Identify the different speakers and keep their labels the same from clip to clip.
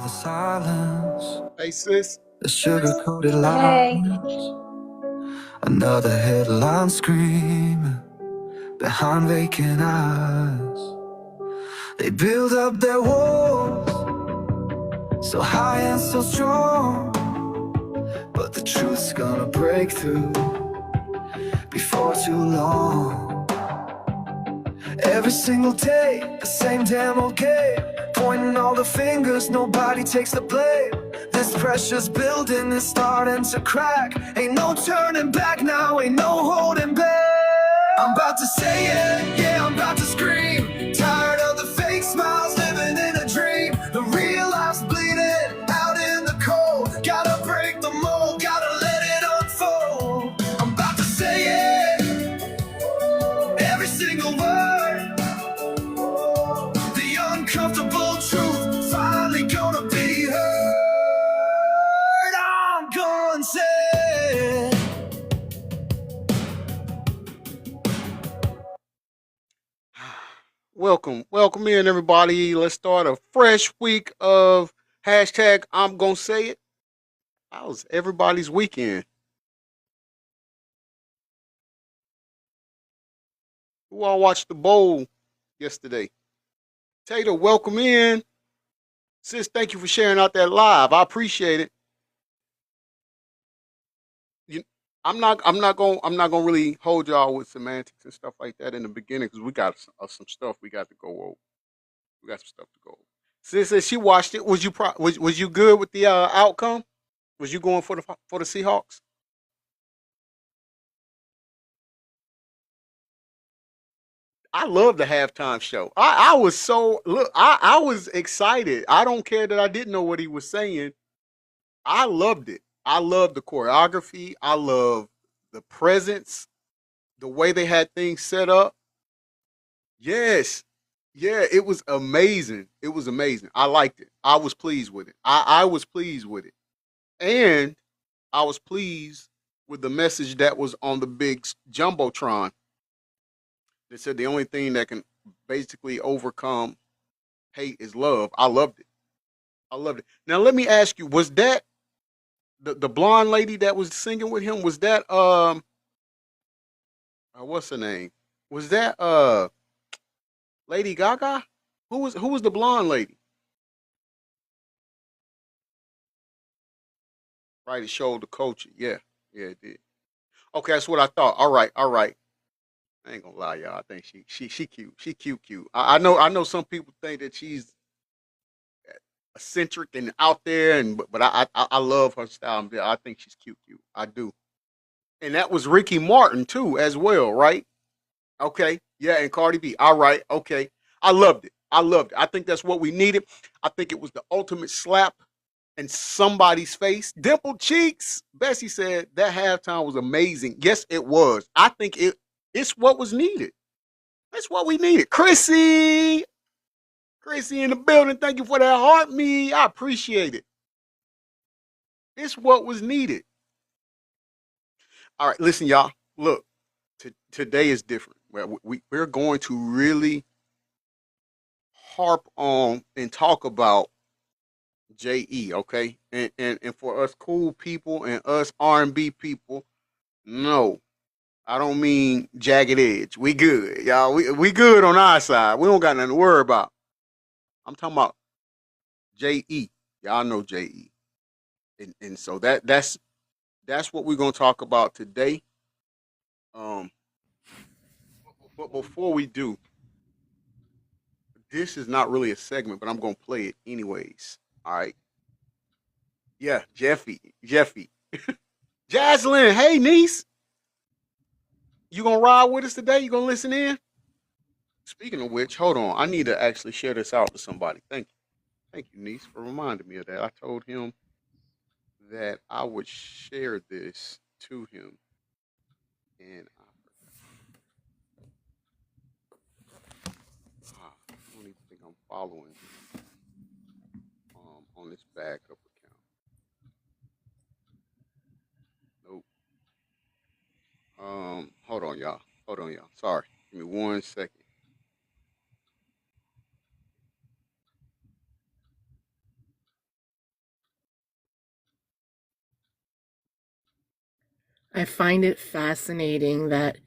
Speaker 1: the silence,
Speaker 2: Hey, sis.
Speaker 1: the sugar-coated
Speaker 3: Hey,
Speaker 1: lies. Another headline screaming behind vacant eyes. They build up their walls so high and so strong, but the truth's gonna break through before too long. Every single day, the same damn old game, pointing all the fingers, nobody takes the blame. This pressure's building, it's starting to crack. Ain't no turning back now, ain't no holding back. I'm about to say it, yeah, I'm about to scream. Tired of the fake smiles, living in a dream. The real life's bleeding out in the cold. Gotta break the mold, gotta let it unfold. I'm about to say it, every single word. The uncomfortable truth finally gonna be heard. I'm gonna say it.
Speaker 2: Welcome in, everybody. Let's start a fresh week of hashtag I'm gonna say it. How's everybody's weekend? Who all watched the bowl yesterday? Tater, welcome in. Sis, thank you for sharing out that live. I appreciate it. You, I'm not gonna really hold y'all with semantics and stuff like that in the beginning because we got some stuff we got to go over. We got some stuff to go over. Sis said she watched it. Was you good with the outcome? Was you going for the Seahawks? I love the halftime show. I was so look. I was excited. I don't care that I didn't know what he was saying. I loved it. I love the choreography. I love the presence, the way they had things set up. Yes, yeah, it was amazing. It was amazing. I liked it. I was pleased with it. I was pleased with it, and I was pleased with the message that was on the big jumbotron. They said the only thing that can basically overcome hate is love. I loved it. I loved it. Now let me ask you: was that the blonde lady that was singing with him? Was that what's her name? Was that Lady Gaga? Who was the blonde lady? Right, it showed the culture. Yeah, yeah, it did. Okay, that's what I thought. All right, all right. I ain't gonna lie, y'all. I think she cute. She cute. I know some people think that she's eccentric and out there, and but I love her style. I think she's cute. I do. And that was Ricky Martin too, as well, right? Okay, yeah, and Cardi B. All right, okay. I loved it. I loved it. I think that's what we needed. I think it was the ultimate slap in somebody's face. Dimpled cheeks. Bessie said that halftime was amazing. Yes, it was. I think it's what was needed. That's what we needed. Chrissy in the building. Thank you for that heart, me. I appreciate it. It's what was needed. All right, listen, y'all. Look, today is different. We're going to really harp on and talk about JE, okay? And for us cool people and us R&B people, no, I don't mean jagged edge. We good, y'all. We good on our side. We don't got nothing to worry about. I'm talking about JE. Y'all know JE. And so that's what we're gonna talk about today. Um, but before we do, this is not really a segment, but I'm gonna play it anyways. All right. Yeah, Jeffy. Jaslyn, hey niece. You gonna ride with us today? You gonna listen in? Speaking of which, hold on. I need to actually share this out to somebody. Thank you. Thank you, niece, for reminding me of that. I told him that I would share this to him. And I don't even think I'm following on this backup account. Nope. Hold on, y'all. Hold on, y'all. Sorry. Give me 1 second.
Speaker 3: I find it fascinating that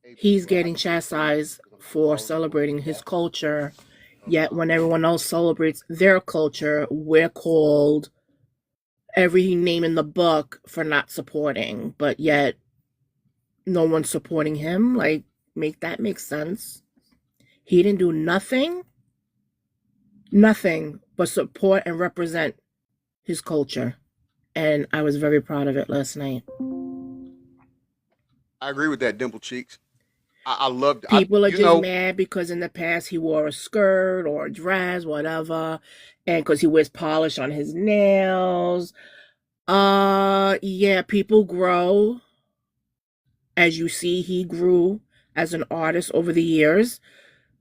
Speaker 2: Hey,
Speaker 3: he's
Speaker 2: bro, I
Speaker 3: getting
Speaker 2: can see you.
Speaker 3: chastised
Speaker 2: We're gonna
Speaker 3: for
Speaker 2: pause for
Speaker 3: celebrating his
Speaker 2: that.
Speaker 3: culture,
Speaker 2: Of
Speaker 3: yet when
Speaker 2: yeah.
Speaker 3: everyone else celebrates their culture, we're called every name in the book for not supporting, but yet no one's supporting him. Like, make that make sense. He didn't do nothing but support and represent his culture. And I was very proud of it last night.
Speaker 2: I agree with that, Dimple Cheeks. I loved. I
Speaker 3: People are
Speaker 2: you
Speaker 3: just
Speaker 2: know
Speaker 3: mad because in the past he wore a skirt or a dress, whatever, and because he wears polish on his nails. Yeah, people grow. As you see, he grew as an artist over the years.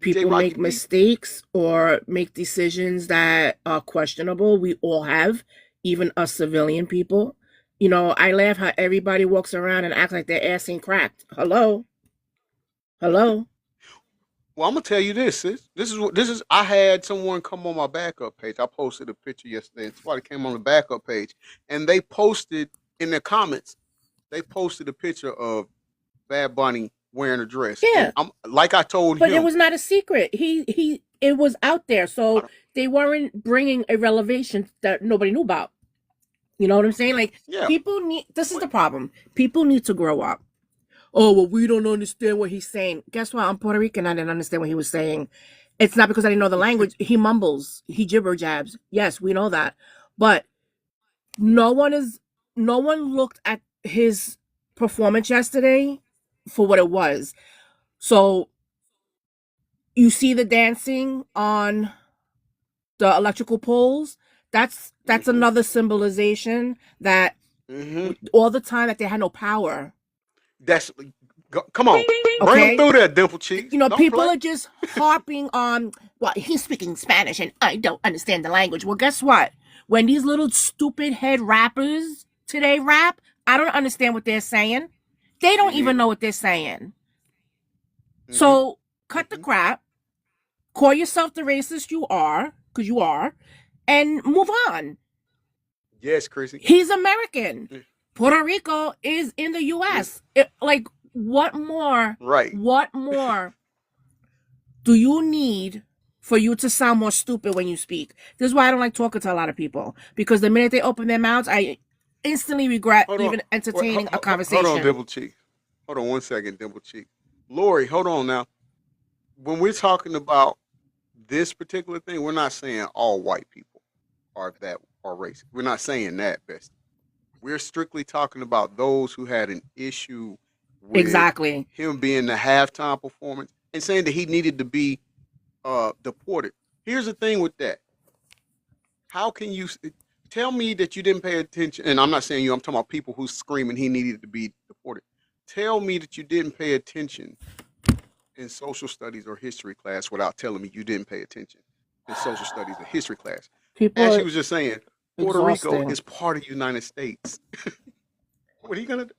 Speaker 2: DJ
Speaker 3: People
Speaker 2: Rocky
Speaker 3: make
Speaker 2: D.
Speaker 3: mistakes or make decisions that are questionable. We all have, even us civilian people. You know, I laugh how everybody walks around and act like their ass ain't cracked. Hello? Hello?
Speaker 2: Well, I'm gonna tell you this. This is what this is. I had someone come on my backup page. I posted a picture yesterday, and somebody came on the backup page, and they posted in the comments. They posted a picture of Bad Bunny wearing a dress, and
Speaker 3: Yeah.
Speaker 2: I'm like I told
Speaker 3: But it
Speaker 2: him.
Speaker 3: was not a secret. It was out there.
Speaker 2: I
Speaker 3: So
Speaker 2: don't,
Speaker 3: they weren't bringing a revelation that nobody knew about. You know what I'm saying? Like,
Speaker 2: yeah,
Speaker 3: this is
Speaker 2: but
Speaker 3: the problem. People need to grow up. Oh, well, we don't understand what he's saying. Guess what? I'm Puerto Rican. I didn't understand what he was saying. It's not because I didn't know the language. He mumbles. He gibber jabs. Yes, we know that. But no one is, no one looked at his performance yesterday for what it was. So you see the dancing on the electrical poles. That's
Speaker 2: hmm
Speaker 3: another symbolization that
Speaker 2: hmm
Speaker 3: all the time that they had no power.
Speaker 2: that's come on, bring them
Speaker 3: Okay,
Speaker 2: through that, Dimple Cheeks.
Speaker 3: you know,
Speaker 2: Don't
Speaker 3: people
Speaker 2: play.
Speaker 3: are just harping on, well, he's speaking Spanish and I don't understand the language. Well, guess what? When these little stupid head rappers today rap, I don't understand what they're saying. They
Speaker 2: Me
Speaker 3: don't even
Speaker 2: neither.
Speaker 3: know what they're saying.
Speaker 2: hmm
Speaker 3: So cut the
Speaker 2: hmm
Speaker 3: crap, call yourself the racist you are, because you are, and move on.
Speaker 2: Yes, Chrissy.
Speaker 3: He's American.
Speaker 2: Mm,
Speaker 3: Puerto Rico is in the
Speaker 2: Is
Speaker 3: US. Like, what more?
Speaker 2: right.
Speaker 3: What more do you need for you to sound more stupid when you speak? This is why I don't like talking to a lot of people, because the minute they open their mouths, I instantly regret
Speaker 2: Hold on.
Speaker 3: even
Speaker 2: Wait,
Speaker 3: entertaining a
Speaker 2: hold on,
Speaker 3: conversation.
Speaker 2: Dimple Cheek. Hold on 1 second, Dimple Cheek. Lori, hold on now. When we're talking about this particular thing, we're not saying all white people are that are racist. We're not saying that, best. We're strictly talking about those who had an issue with
Speaker 3: Exactly.
Speaker 2: him being the halftime performance and saying that he needed to be deported. Here's the thing with that. How can you tell me that you didn't pay attention? And I'm not saying you, I'm talking about people who's screaming he needed to be deported. Tell me that you didn't pay attention in social studies or history class without telling me you didn't pay attention in social studies or history class.
Speaker 3: People
Speaker 2: As
Speaker 3: are
Speaker 2: you was just saying, Puerto Rico
Speaker 3: exhausting.
Speaker 2: is part of the United States. What are you gonna do?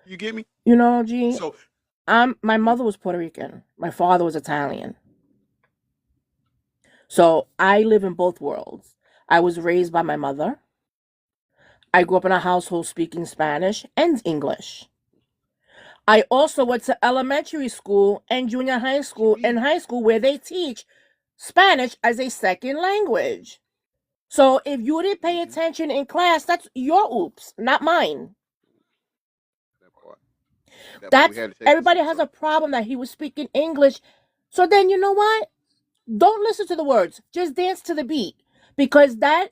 Speaker 2: You get me?
Speaker 3: You know, G,
Speaker 2: So
Speaker 3: my mother was Puerto Rican. My father was Italian. So I live in both worlds. I was raised by my mother. I grew up in a household speaking Spanish and English. I also went to elementary school and junior high school and
Speaker 2: gee,
Speaker 3: high school where they teach Spanish as a second language. So if you didn't pay
Speaker 2: mm-hmm,
Speaker 3: attention in class, that's your oops, not mine.
Speaker 2: that part, that part, we
Speaker 3: That's
Speaker 2: had to take this
Speaker 3: everybody
Speaker 2: one.
Speaker 3: has
Speaker 2: So
Speaker 3: a problem that he was speaking English. So then you know what? Don't listen to the words. Just dance to the beat. Because that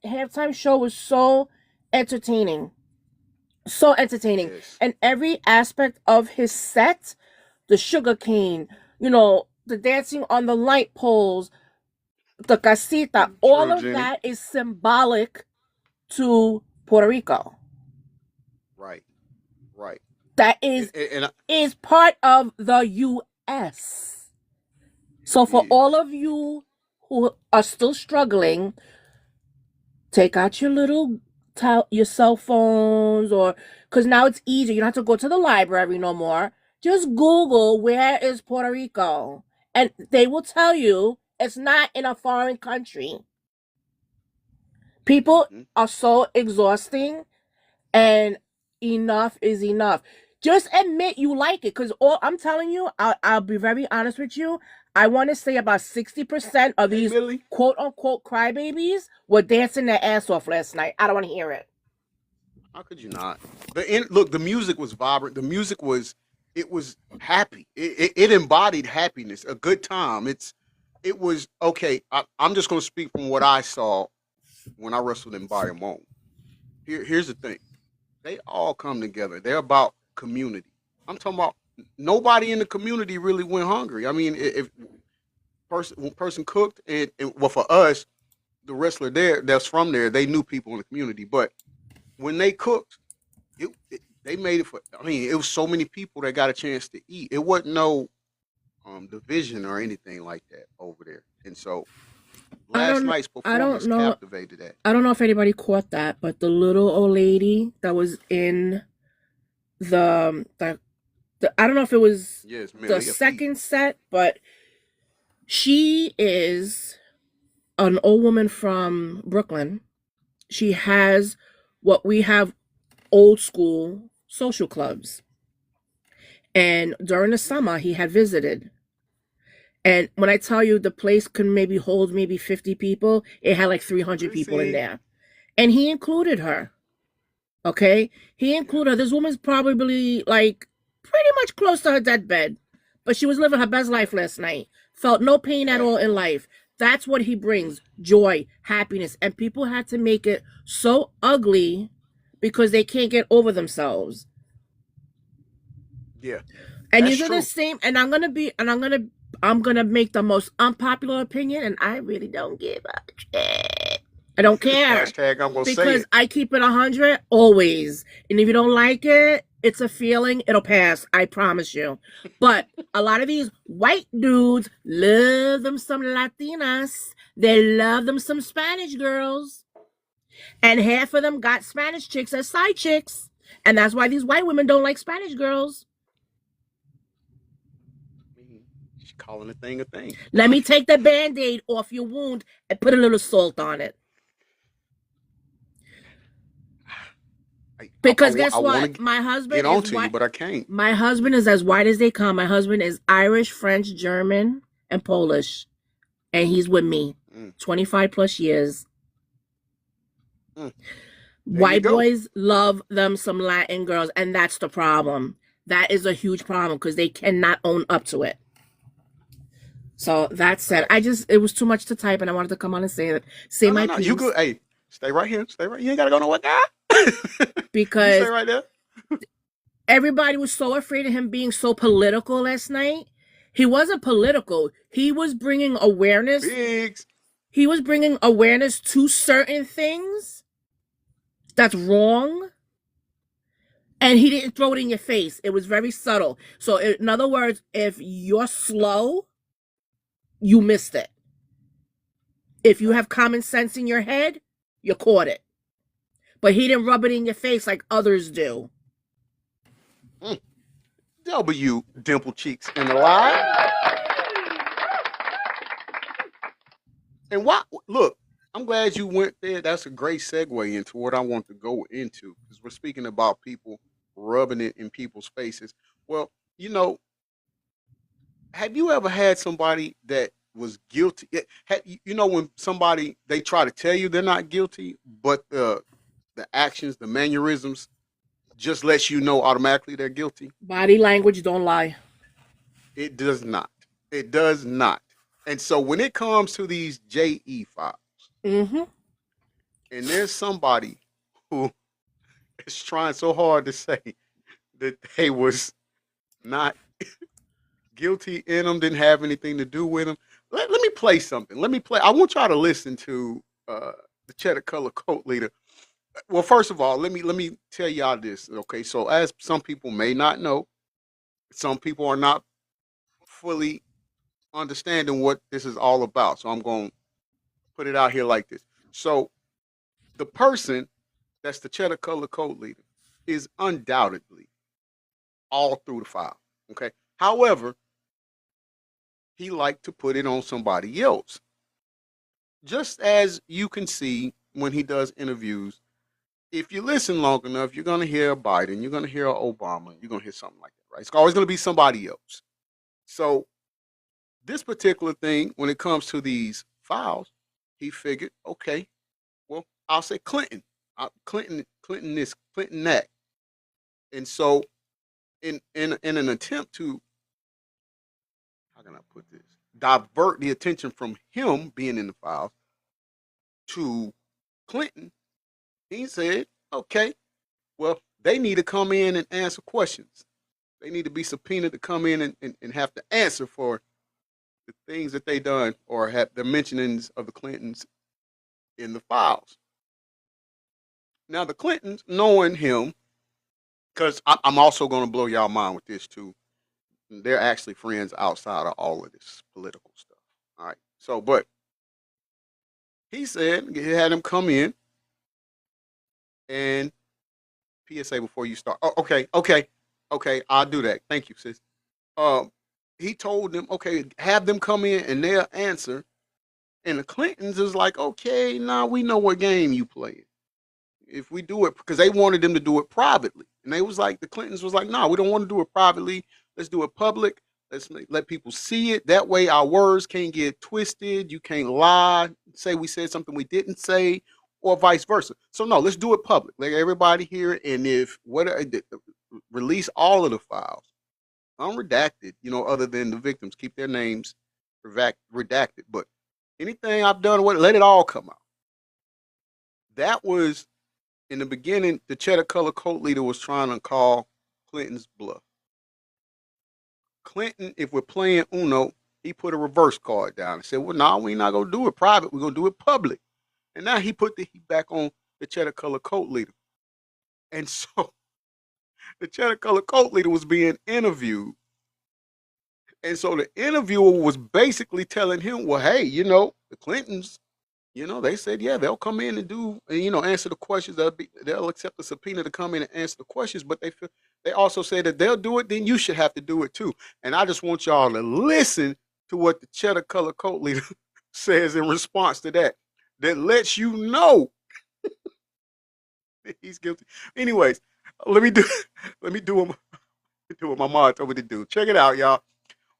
Speaker 3: halftime show was so entertaining. So entertaining.
Speaker 2: yes,
Speaker 3: And every aspect of his set, the sugar cane, you know, the dancing on the light poles, the casita, all
Speaker 2: true,
Speaker 3: of
Speaker 2: Jenny.
Speaker 3: that is symbolic to Puerto Rico.
Speaker 2: Right, right,
Speaker 3: That
Speaker 2: and
Speaker 3: is part of the US. So
Speaker 2: it
Speaker 3: for all
Speaker 2: is.
Speaker 3: of you who are still struggling, take out your little your cell phones, or because now it's easier. You don't have to go to the library no more. Just Google where is Puerto Rico, and they will tell you it's not in a foreign country. People
Speaker 2: Mm-hmm.
Speaker 3: are so exhausting, and enough is enough. Just admit you like it, because all I'm telling you, I'll be very honest with you. I want to say about 60% of
Speaker 2: Hey,
Speaker 3: these
Speaker 2: Millie.
Speaker 3: quote unquote crybabies were dancing their ass off last night. I don't want to hear it.
Speaker 2: How could you not? Look, the music was vibrant. The music was it was happy. It embodied happiness, a good time. It was okay. I'm just gonna speak from what I saw when I wrestled in Bayamon. Here's the thing. They all come together. They're about community. I'm talking about nobody in the community really went hungry. I mean, if person cooked and well for us, the wrestler there that's from there, they knew people in the community. But when they cooked, they made it for. I mean, it was so many people that got a chance to eat. It wasn't no division or anything like that over there. And so
Speaker 3: I
Speaker 2: last
Speaker 3: don't
Speaker 2: night's
Speaker 3: I don't
Speaker 2: performance
Speaker 3: know
Speaker 2: captivated that.
Speaker 3: I don't know if anybody caught that, but the little old lady that was in the I don't know if it was
Speaker 2: Yes,
Speaker 3: the
Speaker 2: Millie, a feat.
Speaker 3: second set, but she is an old woman from Brooklyn. She has what we have old school social clubs. And during the summer, he had visited. And when I tell you the place could maybe hold maybe 50 people, it had like 300 people in
Speaker 2: See,
Speaker 3: there. And he included her. Okay? He
Speaker 2: yeah,
Speaker 3: included her. This woman's probably like pretty much close to her deathbed. But she was living her best life last night. Felt no pain at all in
Speaker 2: excellent.
Speaker 3: life. That's what he brings: joy, happiness. And people had to make it so ugly because they can't get over themselves.
Speaker 2: Yeah,
Speaker 3: And
Speaker 2: that's
Speaker 3: these are the
Speaker 2: true.
Speaker 3: same, and I'm gonna make the most unpopular opinion, and I really don't give a shit. I don't care,
Speaker 2: Hashtag I'm gonna say
Speaker 3: because
Speaker 2: it.
Speaker 3: I keep it 100 always. And if you don't like it, it's a feeling. It'll pass. I promise you. But a lot of these white dudes love them some Latinas. They love them some Spanish girls, and half of them got Spanish chicks as side chicks, and that's why these white women don't like Spanish girls.
Speaker 2: She's calling a thing a thing.
Speaker 3: Let me take the band-aid off your wound and put a little salt on it. Because guess
Speaker 2: I want
Speaker 3: what?
Speaker 2: to
Speaker 3: My
Speaker 2: get
Speaker 3: husband
Speaker 2: on
Speaker 3: is
Speaker 2: to you,
Speaker 3: white.
Speaker 2: but I can't.
Speaker 3: My husband is as white as they come. My husband is Irish, French, German, and Polish. And he's with me
Speaker 2: Mm,
Speaker 3: 25 plus years.
Speaker 2: mm. There you
Speaker 3: White
Speaker 2: go.
Speaker 3: boys love them some Latin girls, and that's the problem. That is a huge problem because they cannot own up to it. So that said,
Speaker 2: Facts.
Speaker 3: it was too much to type, and I wanted to come on and say
Speaker 2: No, no,
Speaker 3: my
Speaker 2: no. You
Speaker 3: piece,
Speaker 2: good? Hey, stay right here. Stay right. You ain't gotta go nowhere, guy. You stay
Speaker 3: because
Speaker 2: right there.
Speaker 3: everybody was so afraid of him being so political last night. He wasn't political. He was bringing awareness.
Speaker 2: Biggs.
Speaker 3: He was bringing awareness to certain things that's wrong, and he didn't throw it in your face. It was very subtle. So, in other words, if you're slow, you missed it. If you have common sense in your head, you caught it. But he didn't rub it in your face like others do.
Speaker 2: Mm. W dimple cheeks and alive. And why? Look, I'm glad you went there. That's a great segue into what I want to go into because we're speaking about people rubbing it in people's faces. Well, you know, have you ever had somebody that was guilty? You know, when somebody they try to tell you they're not guilty, but the actions, the mannerisms, just lets you know automatically they're guilty.
Speaker 3: Body language don't lie.
Speaker 2: It does not. It does not. And so when it comes to these JE files,
Speaker 3: Mm-hmm.
Speaker 2: and there's somebody who is trying so hard to say that they was not guilty in them, didn't have anything to do with them. Let me play something. Let me play. I want y'all to listen to the Cheddar Color Coat Leader. Well, first of all, let me tell y'all this. Okay, so as some people may not know, some people are not fully understanding what this is all about. So I'm going to put it out here like this. So the person that's the Cheddar Color Code Leader is undoubtedly all through the file. Okay. However, he liked to put it on somebody else. Just as you can see when he does interviews, if you listen long enough, you're gonna hear Biden, you're gonna hear Obama, you're gonna hear something like that, right? It's always gonna be somebody else. So this particular thing, when it comes to these files, he figured, okay, well, I'll say Clinton, Clinton this, Clinton that, and so in an attempt to, how can I put this, divert the attention from him being in the files to Clinton, he said, okay, well, they need to come in and answer questions. They need to be subpoenaed to come in and have to answer for the things that they done or have the mentionings of the Clintons in the files. Now, the Clintons, knowing him, because I'm also going to blow y'all mind with this too. They're actually friends outside of all of this political stuff. All right. So, but he said he had him come in and PSA before you start. Oh, okay. I'll do that. Thank you, sis. He told them, okay, have them come in and they'll answer. And the Clintons is like, okay, now we know what game you playing. If we do it, because they wanted them to do it privately. And they was like, the Clintons was like, no, we don't want to do it privately. Let's do it public. Let's let people see it. That way our words can't get twisted. You can't lie, say we said something we didn't say, or vice versa. So no, let's do it public. Let everybody hear it. And if release all of the files, unredacted, other than the victims, keep their names redacted. But anything I've done, let it all come out. That was, in the beginning, the Cheddar Color Cult leader was trying to call Clinton's bluff. Clinton, if we're playing Uno, he put a reverse card down and said, well, no, we're not going to do it private. We're going to do it public. And now he put the heat back on the Cheddar Color Cult leader. And so the Cheddar Color Cult leader was being interviewed. And so the interviewer was basically telling him, well, hey, the Clintons, they said, yeah, they'll come in and do, answer the questions. They'll accept the subpoena to come in and answer the questions. But they also said that they'll do it, then you should have to do it too. And I just want y'all to listen to what the Cheddar Color Cult leader says in response to that. That lets you know he's guilty. Anyways, let me do what my mom told me to do. Check it out, y'all.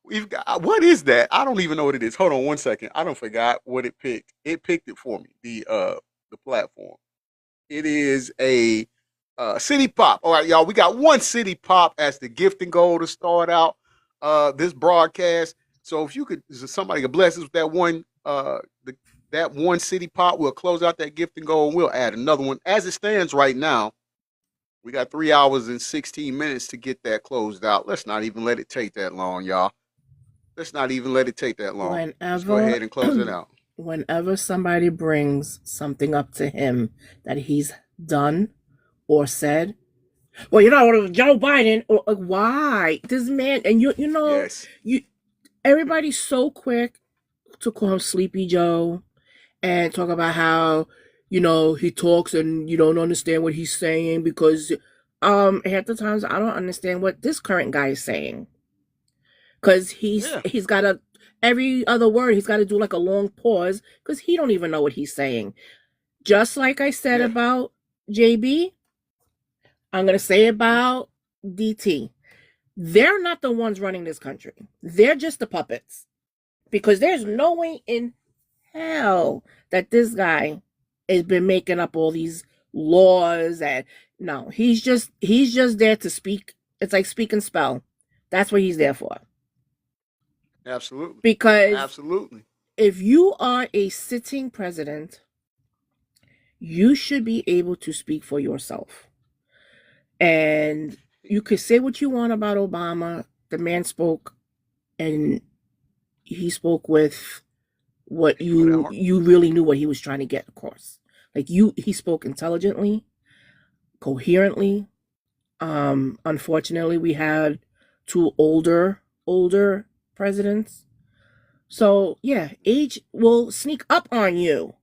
Speaker 2: We've got, what is that? I don't even know what it is. Hold on 1 second. I don't forgot what it picked. It picked it for me. The platform. It is a City Pop. All right, y'all. We got one City Pop as the gifting goal to start out this broadcast. So if you could, somebody could bless us with that one, that one City Pop, we'll close out that gifting goal and we'll add another one. As it stands right now, we got 3 hours and 16 minutes to get that closed out. Let's not even let it take that long, y'all. Let's not even let it take that long. Let's go ahead and close it out.
Speaker 3: Whenever somebody brings something up to him that he's done or said, well, Joe Biden, or why? This man, and
Speaker 2: Yes.
Speaker 3: Everybody's so quick to call him Sleepy Joe and talk about how, he talks and you don't understand what he's saying because half the times I don't understand what this current guy is saying. Because he's got every other word, he's got to do like a long pause because he don't even know what he's saying. Just like I said about JB, I'm going to say about DT. They're not the ones running this country. They're just the puppets. Because there's no way in hell that this guy has been making up all these laws. And no, he's just there to speak. It's like speak and spell. That's what he's there for.
Speaker 2: Absolutely.
Speaker 3: Because
Speaker 2: absolutely,
Speaker 3: if you are a sitting president, you should be able to speak for yourself. And you could say what you want about Obama. The man spoke, and he spoke with what you really knew what he was trying to get across. Like he spoke intelligently, coherently. Unfortunately, we had two older presidents. So yeah, age will sneak up on you.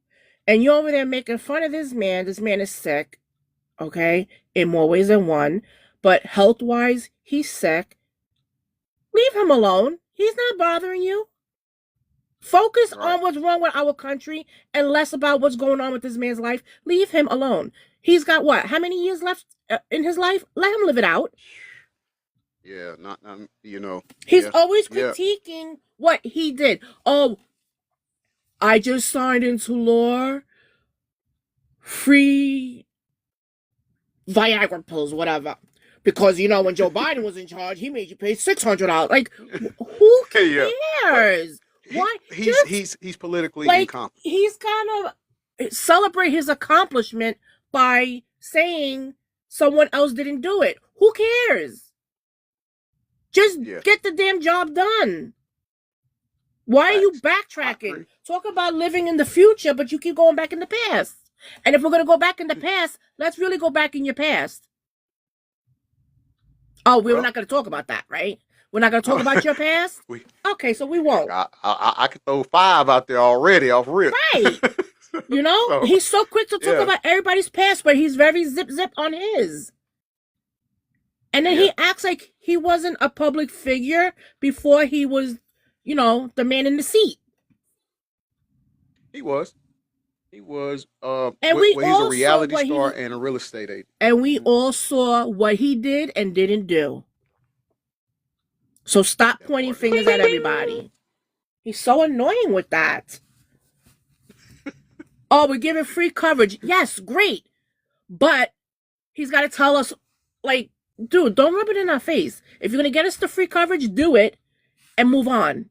Speaker 3: And you're over there making fun of this man. This man is sick, okay, in more ways than one. But health-wise, he's sick. Leave him alone. He's not bothering you. Focus
Speaker 2: Right.
Speaker 3: on what's wrong with our country and less about what's going on with this man's life. Leave him alone. He's got what? How many years left in his life? Let him live it out.
Speaker 2: Yeah, not you know.
Speaker 3: He's
Speaker 2: Yeah,
Speaker 3: always
Speaker 2: yeah.
Speaker 3: critiquing what he did. Oh, I just signed into law free Viagra pills, whatever. Because when Joe Biden was in charge, he made you pay $600. Like, who
Speaker 2: Yeah, but
Speaker 3: cares? Why? Just
Speaker 2: he's politically
Speaker 3: like
Speaker 2: incompetent.
Speaker 3: he's kind of celebrate his accomplishment by saying someone else didn't do it. Who cares? Just
Speaker 2: Yeah,
Speaker 3: get the damn job done. Why are you
Speaker 2: facts. I
Speaker 3: backtracking?
Speaker 2: agree.
Speaker 3: Talk about living in the future, but you keep going back in the past. And if we're going to go back in the past, let's really go back in your past. Oh, we're
Speaker 2: Well,
Speaker 3: not going to talk about that, right? We're not going to talk about your past?
Speaker 2: we
Speaker 3: Okay, so we won't.
Speaker 2: I could throw 5 out there already off rip.
Speaker 3: Right.
Speaker 2: So
Speaker 3: He's so quick to talk
Speaker 2: yeah,
Speaker 3: about everybody's past, but he's very zip on his. And then
Speaker 2: yeah.
Speaker 3: he acts like he wasn't a public figure before he was, the man in the seat.
Speaker 2: He was. He was.
Speaker 3: And we
Speaker 2: He's a
Speaker 3: all saw
Speaker 2: reality
Speaker 3: what
Speaker 2: star and a real estate agent.
Speaker 3: and we all saw what he did and didn't do. So stop
Speaker 2: That
Speaker 3: pointing
Speaker 2: part.
Speaker 3: fingers at everybody. He's so annoying with that. Oh, we're giving free coverage. Yes, great. But he's got to tell us, like, dude, don't rub it in our face. If you're going to get us the free coverage, do it and move on.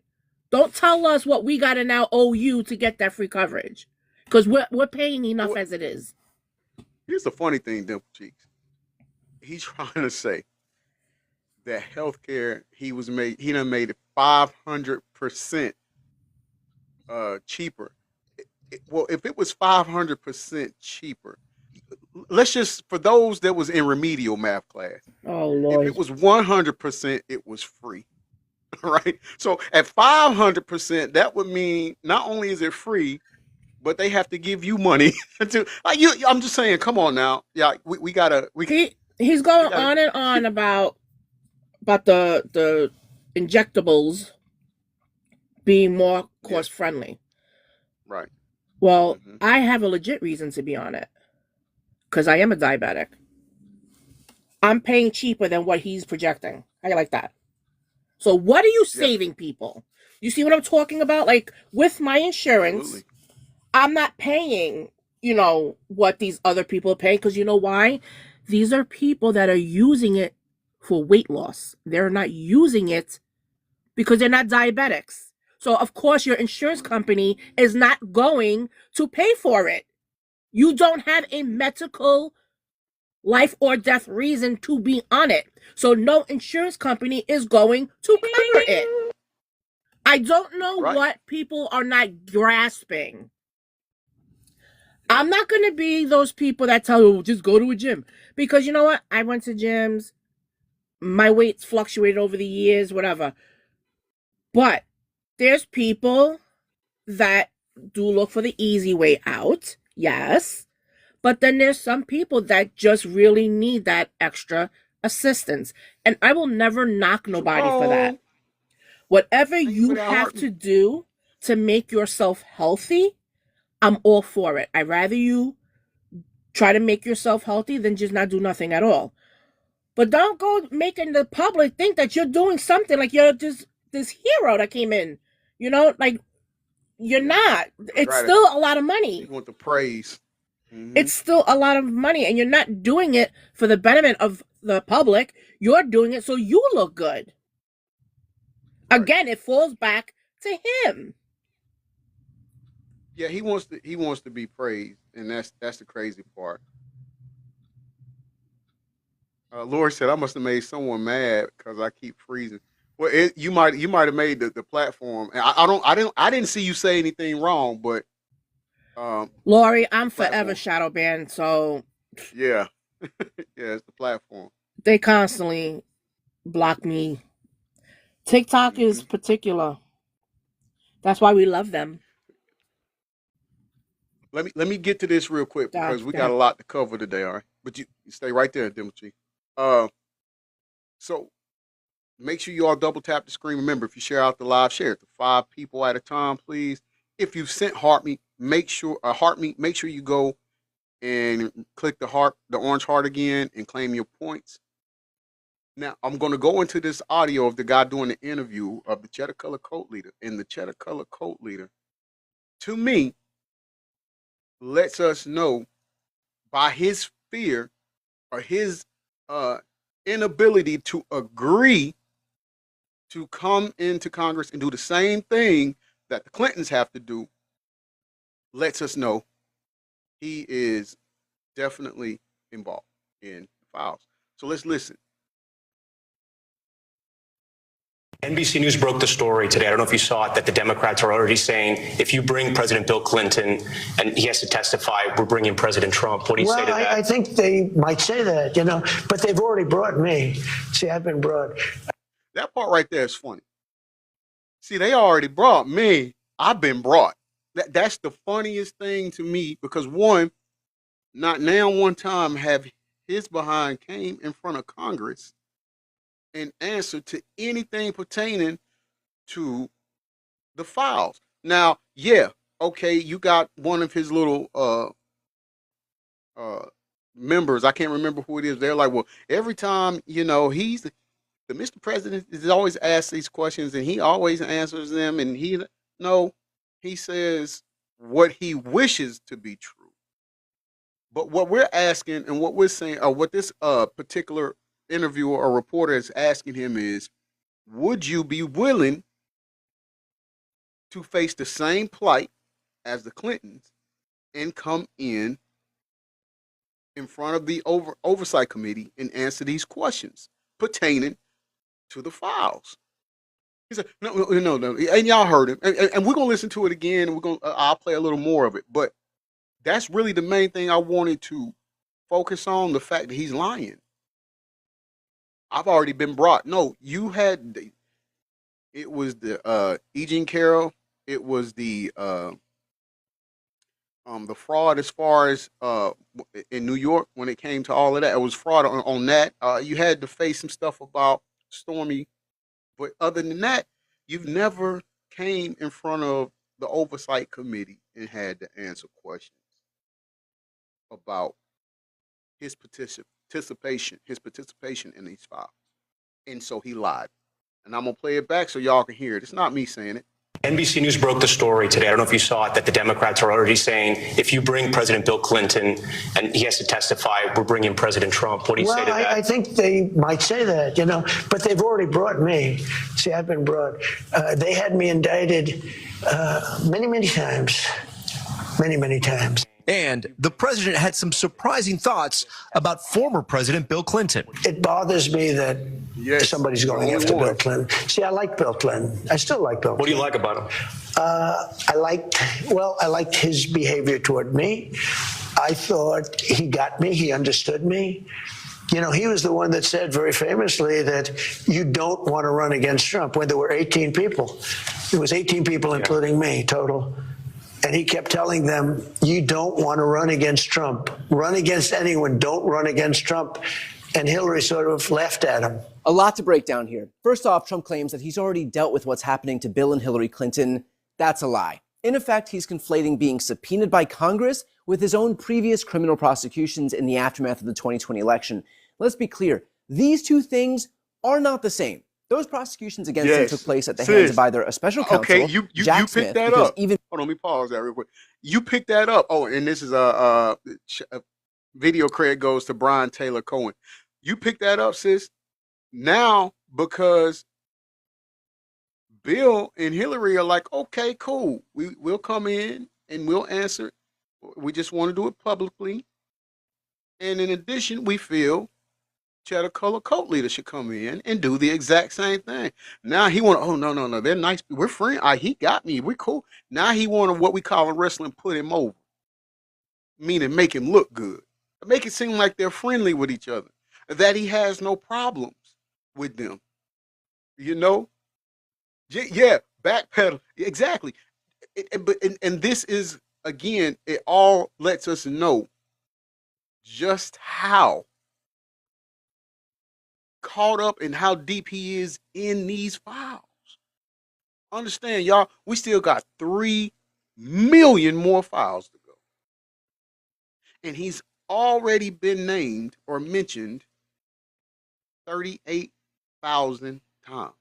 Speaker 3: Don't tell us what we got to now owe you to get that free coverage. Because we're paying enough as it is.
Speaker 2: Here's the funny thing, Dimple Cheeks. He's trying to say that healthcare he done made it 500% cheaper. Well, if it was 500% cheaper, let's just, for those that was in remedial math class,
Speaker 3: Oh,
Speaker 2: if
Speaker 3: Lord.
Speaker 2: it was 100%, it was free. Right? So at 500%, that would mean not only is it free, but they have to give you money to like you. I'm just saying, come on now. Yeah, we gotta
Speaker 3: He's going on and on about the injectables being more cost friendly.
Speaker 2: Right.
Speaker 3: Well,
Speaker 2: Mm-hmm.
Speaker 3: I have a legit reason to be on it because I am a diabetic. I'm paying cheaper than what he's projecting. I like that. So what are you saving people? You see what I'm talking about? Like with my insurance,
Speaker 2: Absolutely.
Speaker 3: I'm not paying, what these other people are paying because you know why? These are people that are using it for weight loss. They're not using it because they're not diabetics. So of course your insurance company is not going to pay for it. You don't have a medical life or death reason to be on it. So no insurance company is going to cover it. I don't know
Speaker 2: Right.
Speaker 3: what people are not grasping. I'm not going to be those people that tell you, just go to a gym. Because you know what? I went to gyms. My weight's fluctuated over the years, whatever. But there's people that do look for the easy way out. Yes. But then there's some people that just really need that extra assistance. And I will never knock nobody for that. Whatever you have to do to make yourself healthy, I'm all for it. I'd rather you try to make yourself healthy than just not do nothing at all. But don't go making the public think that you're doing something like you're just this hero that came in. Like you're not. It's still a lot of money.
Speaker 2: You want the praise. Mm-hmm.
Speaker 3: It's still a lot of money, and you're not doing it for the betterment of the public. You're doing it so you look good. Right. Again, it falls back to him.
Speaker 2: Yeah, he wants to be praised, and that's the crazy part. Lori said I must have made someone mad because I keep freezing. Well, you might have made the platform. I didn't see you say anything wrong, but
Speaker 3: Lori, I'm forever shadow banned, so
Speaker 2: yeah, yeah, it's the platform.
Speaker 3: They constantly block me. TikTok is particular. That's why we love them.
Speaker 2: Let me get to this real quick because we got a lot to cover today, all right? But you stay right there, Dimothy. So make sure you all double tap the screen. Remember, if you share out the live, share it to 5 people at a time, please. If you've sent Heart make sure you go and click the orange heart again, and claim your points. Now, I'm going to go into this audio of the guy doing the interview of the Cheddar Color Cult Leader. And the Cheddar Color Cult Leader, to me, lets us know by his fear or his inability to agree to come into Congress and do the same thing that the Clintons have to do, lets us know he is definitely involved in the files. So let's listen.
Speaker 4: NBC News broke the story today. I don't know if you saw it, that the Democrats are already saying, if you bring President Bill Clinton and he has to testify, we're bringing President Trump. What do you say to that?
Speaker 5: I think they might say that, but they've already brought me. See, I've been brought.
Speaker 2: That part right there is funny. See, they already brought me. I've been brought. That's the funniest thing to me, because one time have his behind came in front of Congress and answered to anything pertaining to the files. Now, yeah, okay, you got one of his little members. I can't remember who it is. They're like, well, every time, he's the Mr. President is always asked these questions and he always answers them, and he says what he wishes to be true. But what we're asking and what we're saying, or what this particular interviewer or reporter is asking him is, would you be willing to face the same plight as the Clintons and come in front of the oversight committee and answer these questions pertaining to the files? He said, no, and y'all heard him, and we're gonna listen to it again. And I'll play a little more of it, but that's really the main thing I wanted to focus on: the fact that he's lying. I've already been brought. No, you had. It was the E. Jean Carroll. It was the fraud as far as in New York when it came to all of that. It was fraud on that. You had to face some stuff about Stormy, but other than that, you've never came in front of the oversight committee and had to answer questions about his participation in these files. And so he lied. And I'm going to play it back so y'all can hear it. It's not me saying it.
Speaker 4: NBC News broke the story today. I don't know if you saw it, that the Democrats are already saying, if you bring President Bill Clinton and he has to testify, we're bringing President Trump. What do you say to that?
Speaker 5: I think they might say that, but they've already brought me. See, I've been brought. They had me indicted many times. Many times.
Speaker 6: And the president had some surprising thoughts about former President Bill Clinton.
Speaker 5: It bothers me that somebody's going after Bill Clinton. See, I like Bill Clinton. I still like Bill Clinton.
Speaker 4: What do you like about him?
Speaker 5: I liked his behavior toward me. I thought he got me. He understood me. He was the one that said very famously that you don't want to run against Trump when there were 18 people. There was 18 people, including me, total. And he kept telling them, you don't want to run against Trump. Run against anyone. Don't run against Trump. And Hillary sort of laughed at him.
Speaker 7: A lot to break down here. First off, Trump claims that he's already dealt with what's happening to Bill and Hillary Clinton. That's a lie. In effect, he's conflating being subpoenaed by Congress with his own previous criminal prosecutions in the aftermath of the 2020 election. Let's be clear. These two things are not the same. Those prosecutions against him took place at the hands of either a special counsel,
Speaker 2: okay, you
Speaker 7: Jack
Speaker 2: picked
Speaker 7: Smith,
Speaker 2: that up.
Speaker 7: Even
Speaker 2: hold on, let me pause that real quick. You picked that up. Oh, and this is a video credit goes to Brian Taylor Cohen. You picked that up, sis. Now, because Bill and Hillary are like, okay, cool. We'll come in and we'll answer. We just want to do it publicly. And in addition, we feel Cheddar Color Cult Leader should come in and do the exact same thing. Now he want, oh no, they're nice. We're friends. He got me. We're cool. Now he wanted what we call in wrestling, put him over, meaning make him look good, make it seem like they're friendly with each other, that he has no problems with them. Yeah, backpedal exactly. And this is again, it all lets us know just how caught up in how deep he is in these files. Understand, y'all, we still got 3 million more files to go. And he's already been named or mentioned 38,000 times.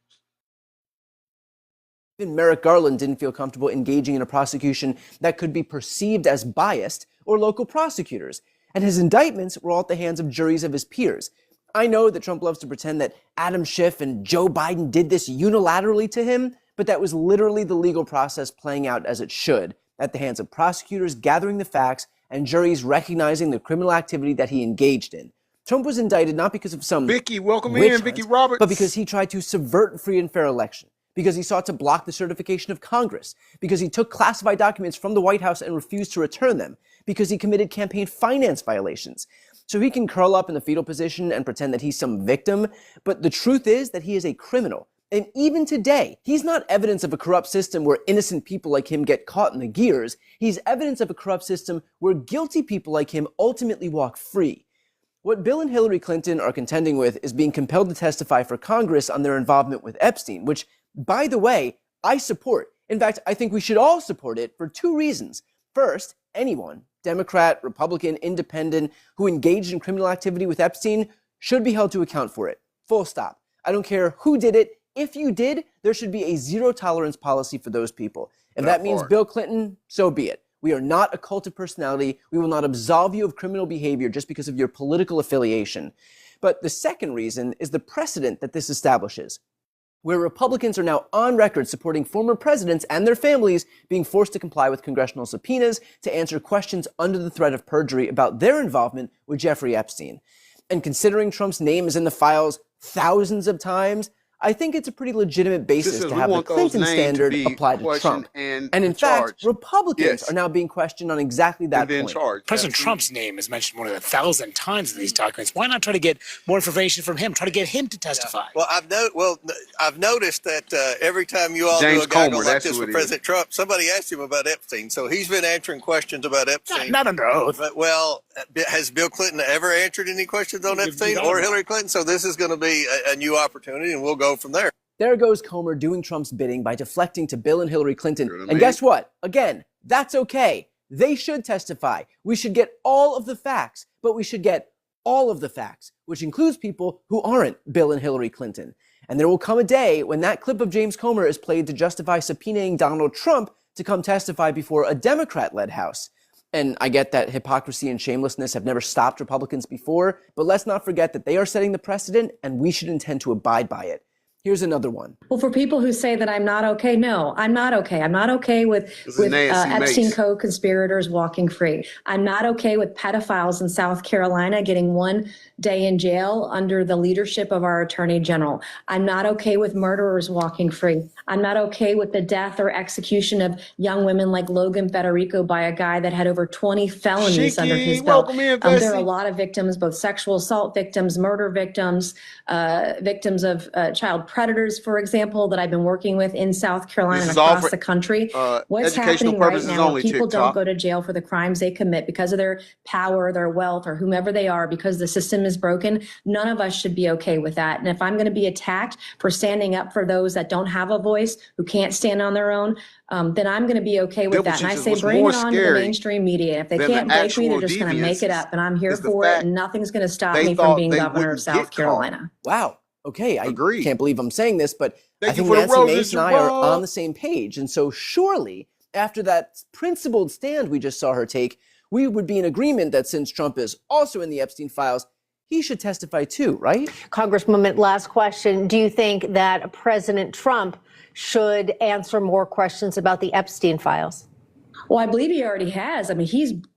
Speaker 7: Even Merrick Garland didn't feel comfortable engaging in a prosecution that could be perceived as biased or local prosecutors, and his indictments were all at the hands of juries of his peers. I know that Trump loves to pretend that Adam Schiff and Joe Biden did this unilaterally to him, but that was literally the legal process playing out as it should, at the hands of prosecutors gathering the facts and juries recognizing the criminal activity that he engaged in. Trump was indicted not because of some
Speaker 2: Vicky, welcome
Speaker 7: witch
Speaker 2: in, Vicky
Speaker 7: hunt,
Speaker 2: Roberts.
Speaker 7: but because he tried to subvert a free and fair election, because he sought to block the certification of Congress, because he took classified documents from the White House and refused to return them, because he committed campaign finance violations. So he can curl up in the fetal position and pretend that he's some victim, but the truth is that he is a criminal. And even today, he's not evidence of a corrupt system where innocent people like him get caught in the gears. He's evidence of a corrupt system where guilty people like him ultimately walk free. What Bill and Hillary Clinton are contending with is being compelled to testify for Congress on their involvement with Epstein, which, by the way, I support. In fact, I think we should all support it for 2 reasons. First, anyone, Democrat, Republican, Independent, who engaged in criminal activity with Epstein should be held to account for it. Full stop. I don't care who did it. If you did, there should be a zero tolerance policy for those people. If that means Bill Clinton, so be it. We are not a cult of personality. We will not absolve you of criminal behavior just because of your political affiliation. But the second reason is the precedent that this establishes, where Republicans are now on record supporting former presidents and their families being forced to comply with congressional subpoenas to answer questions under the threat of perjury about their involvement with Jeffrey Epstein. And considering Trump's name is in the files thousands of times, I think it's a pretty legitimate basis to have the Clinton standard applied to Trump. And in fact, Republicans are now being questioned on exactly that point.
Speaker 8: President Trump's name is mentioned more than 1,000 times in these documents. Why not try to get more information from him? Try to get him to testify.
Speaker 9: Yeah. Well, I've noticed that every time you all do a gaggle like this with President Trump, somebody asked him about Epstein. So he's been answering questions about Epstein.
Speaker 8: Not under oath.
Speaker 9: But, well, has Bill Clinton ever answered any questions on Epstein or Hillary Clinton? So this is going to be a new opportunity, and we'll go from there.
Speaker 7: There goes Comer doing Trump's bidding by deflecting to Bill and Hillary Clinton. And guess what? Again, that's okay. They should testify. We should get all of the facts, but we should get all of the facts, which includes people who aren't Bill and Hillary Clinton. And there will come a day when that clip of James Comer is played to justify subpoenaing Donald Trump to come testify before a Democrat-led House. And I get that hypocrisy and shamelessness have never stopped Republicans before, but let's not forget that they are setting the precedent and we should intend to abide by it. Here's another one.
Speaker 10: Well, for people who say that I'm not okay, no, I'm not okay. I'm not okay with Epstein co-conspirators walking free. I'm not okay with pedophiles in South Carolina getting 1 day in jail under the leadership of our attorney general. I'm not okay with murderers walking free. I'm not okay with the death or execution of young women like Logan Federico by a guy that had over 20 felonies under his belt. There are a lot of victims, both sexual assault victims, murder victims, victims of child predators, for example, that I've been working with in South Carolina and across the country. What's happening right now, people don't go to jail for the crimes they commit because of their power, their wealth, or whomever they are, because the system is broken. None of us should be okay with that. And if I'm going to be attacked for standing up for those that don't have a voice, who can't stand on their own, then I'm going to be okay with that. And I say bring it on to the mainstream media. If they can't break me, they're just going to make it up. And I'm here for it, and nothing's going to stop me from being governor of South Carolina.
Speaker 7: Wow. Okay, I
Speaker 2: Agreed.
Speaker 7: Can't believe I'm saying this, but I think Nancy Mace and I are on the same page. And so surely, after that principled stand we just saw her take, we would be in agreement that since Trump is also in the Epstein files, he should testify too, right?
Speaker 11: Congresswoman, last question. Do you think that President Trump should answer more questions about the Epstein files?
Speaker 10: Well, I believe he already has. I mean,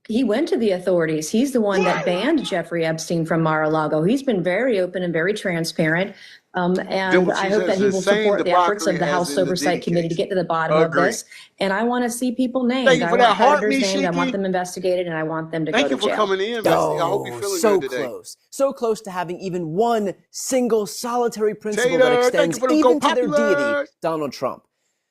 Speaker 10: he went to the authorities. He's the one that banned Jeffrey Epstein from Mar-a-Lago. He's been very open and very transparent. And I hope that he will support the efforts of the House Oversight Committee to get to the bottom of this. And I want to see people named. I want predators named. I want them investigated, and I want them to go to jail.
Speaker 2: Thank you for coming in, Bessie. I hope you're feeling
Speaker 7: so
Speaker 2: good today.
Speaker 7: Close. So close to having even one single solitary principle that extends even to their deity, Donald Trump.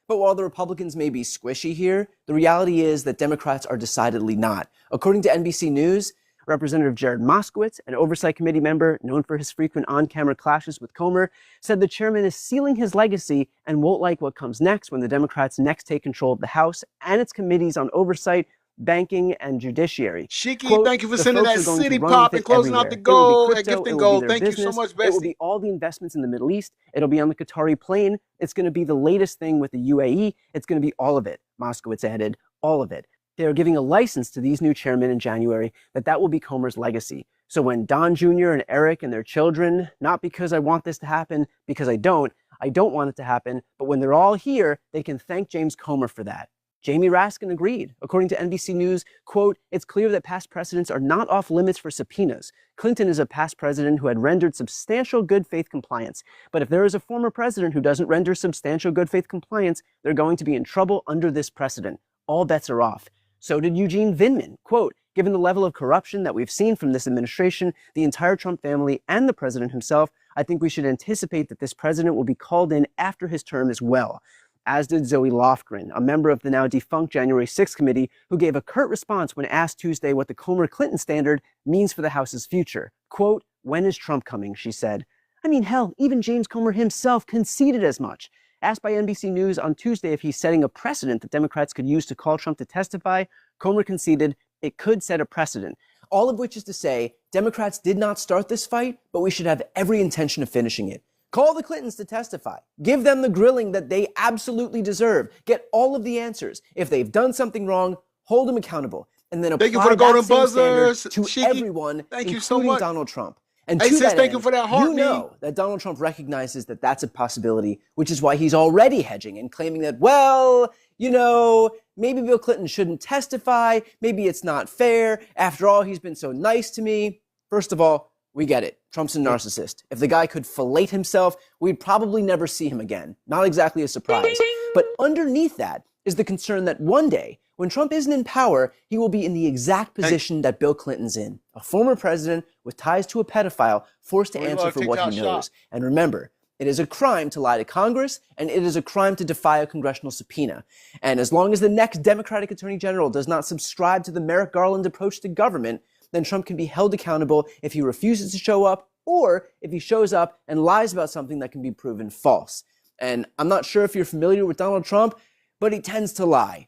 Speaker 7: But while the Republicans may be squishy here, the reality is that Democrats are decidedly not. According to NBC News, Representative Jared Moskowitz, an oversight committee member known for his frequent on-camera clashes with Comer, said the chairman is sealing his legacy and won't like what comes next when the Democrats next take control of the House and its committees on oversight, banking, and judiciary.
Speaker 2: Shiki,
Speaker 7: Quote,
Speaker 2: thank you for
Speaker 7: "The
Speaker 2: sending
Speaker 7: folks
Speaker 2: that
Speaker 7: are going to
Speaker 2: city
Speaker 7: run
Speaker 2: pop
Speaker 7: with
Speaker 2: and
Speaker 7: it
Speaker 2: closing out the
Speaker 7: everywhere. It will be
Speaker 2: gold,
Speaker 7: crypto,
Speaker 2: gift
Speaker 7: it
Speaker 2: and
Speaker 7: will be
Speaker 2: gold.
Speaker 7: their
Speaker 2: Thank you
Speaker 7: business,
Speaker 2: so much,
Speaker 7: it will
Speaker 2: Bessie.
Speaker 7: be all the investments in the Middle East, it'll be on the Qatari plane, it's going to be the latest thing with the UAE, it's going to be all of it," Moskowitz added, all of it. They are giving a license to these new chairmen in January that will be Comer's legacy. So when Don Jr. and Eric and their children, not because I want this to happen, because I don't want it to happen, but when they're all here, they can thank James Comer for that. Jamie Raskin agreed. According to NBC News, quote, "It's clear that past presidents are not off limits for subpoenas. Clinton is a past president who had rendered substantial good faith compliance. But if there is a former president who doesn't render substantial good faith compliance, they're going to be in trouble under this precedent. All bets are off." So did Eugene Vindman. Quote, "Given the level of corruption that we've seen from this administration, the entire Trump family, and the president himself, I think we should anticipate that this president will be called in after his term as well." As did Zoe Lofgren, a member of the now defunct January 6th committee, who gave a curt response when asked Tuesday what the Comer-Clinton standard means for the House's future. Quote, "When is Trump coming?" she said. I mean, hell, even James Comer himself conceded as much. Asked by NBC News on Tuesday if he's setting a precedent that Democrats could use to call Trump to testify, Comer conceded it could set a precedent. All of which is to say, Democrats did not start this fight, but we should have every intention of finishing it. Call the Clintons to testify. Give them the grilling that they absolutely deserve. Get all of the answers. If they've done something wrong, hold them accountable. And then apply
Speaker 2: Thank you for the golden buzzers,
Speaker 7: to
Speaker 2: Shiki.
Speaker 7: everyone,
Speaker 2: Thank you
Speaker 7: including
Speaker 2: so much.
Speaker 7: Donald Trump. And
Speaker 2: Hey,
Speaker 7: to
Speaker 2: sis,
Speaker 7: that
Speaker 2: thank you
Speaker 7: end,
Speaker 2: for that heart,
Speaker 7: you know that Donald Trump recognizes that that's a possibility, which is why he's already hedging and claiming that, well, you know, maybe Bill Clinton shouldn't testify. Maybe it's not fair. After all, he's been so nice to me. First of all, we get it. Trump's a narcissist. If the guy could fillet himself, we'd probably never see him again. Not exactly a surprise. But underneath that is the concern that one day, when Trump isn't in power, he will be in the exact position that Bill Clinton's in. A former president with ties to a pedophile forced to answer for what he knows. And remember, it is a crime to lie to Congress, and it is a crime to defy a congressional subpoena. And as long as the next Democratic Attorney General does not subscribe to the Merrick Garland approach to government, then Trump can be held accountable if he refuses to show up or if he shows up and lies about something that can be proven false. And I'm not sure if you're familiar with Donald Trump, but he tends to lie.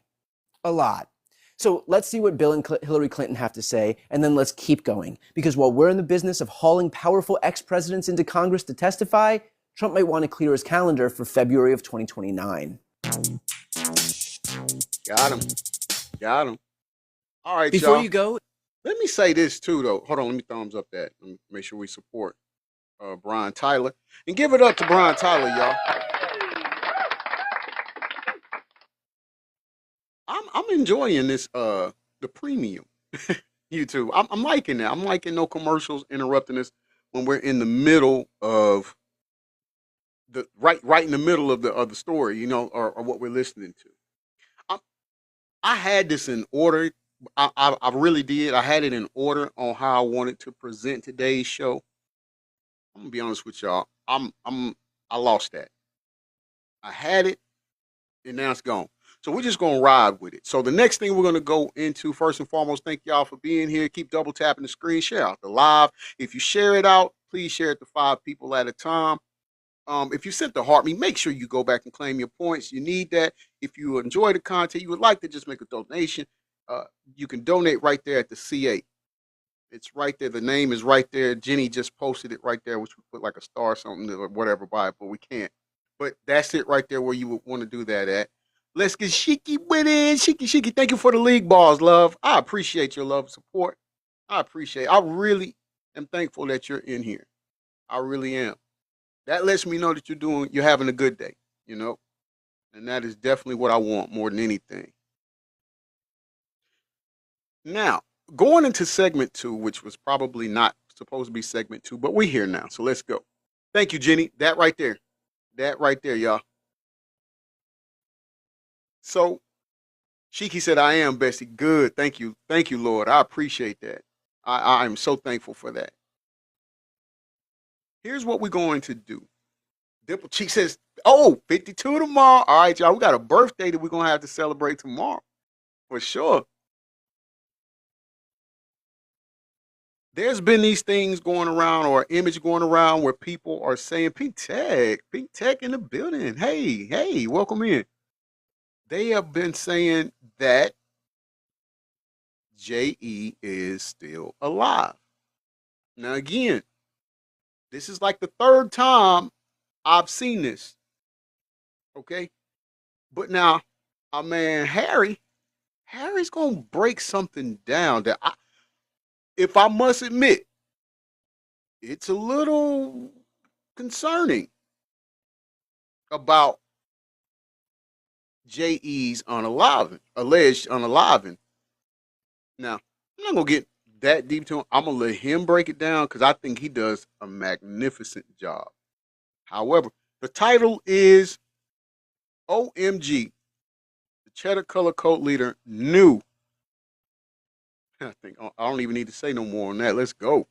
Speaker 7: A lot. So let's see what Bill and Hillary Clinton have to say, and then let's keep going. Because while we're in the business of hauling powerful ex-presidents into Congress to testify, Trump might want to clear his calendar for February of 2029.
Speaker 2: Got him. Got him. All right,
Speaker 7: Before
Speaker 2: y'all.
Speaker 7: you go,
Speaker 2: Let me say this too, though. Hold on, let me thumbs up that. Let me make sure we support Brian Tyler. And give it up to Brian Tyler, y'all. I'm enjoying this the premium YouTube. I'm liking that. I'm liking no commercials interrupting us when we're in the middle of the right in the middle of the story, you know, or what we're listening to. I had this in order. I really did. I had it in order on how I wanted to present today's show. I'm gonna be honest with y'all. I lost that. I had it, and now it's gone. So we're just gonna ride with it. So the next thing we're gonna go into, first and foremost, thank y'all for being here. Keep double tapping the screen, share out the live. If you share it out, please share it to 5 people at a time. If you sent the heart me, make sure you go back and claim your points. You need that. If you enjoy the content, you would like to just make a donation. You can donate right there at the C8. It's right there. The name is right there. Jenny just posted it right there, which we put like a star or something or whatever by it, but we can't. But that's it right there where you would want to do that at. Let's get Shiki with it. Shiki, thank you for the league balls, love. I appreciate your love and support. I appreciate it. I really am thankful that you're in here. I really am. That lets me know that you're having a good day, you know? And that is definitely what I want more than anything. Now, going into segment 2, which was probably not supposed to be segment 2, but we're here now, so let's go. Thank you, Jenny. That right there, y'all. So, Shiki said, I am, Bessie. Good. Thank you, Lord. I appreciate that. I'm so thankful for that. Here's what we're going to do. Dimple Cheek says, 52 tomorrow. All right, y'all, we got a birthday that we're going to have to celebrate tomorrow, for sure. there's been these things going around or image going around where people are saying Pink Tech in the building. Hey, welcome in. They have been saying that J.E. is still alive. Now, again, this is like the third time I've seen this. Okay? But now, our man Harry's going to break something down that if I must admit, it's a little concerning about J.E.'s alleged unaliving. Now, I'm not going to get that deep to him. I'm going to let him break it down because I think he does a magnificent job. However, the title is OMG, the Cheddar Color Code leader knew. I don't even need to say no more on that. Let's go.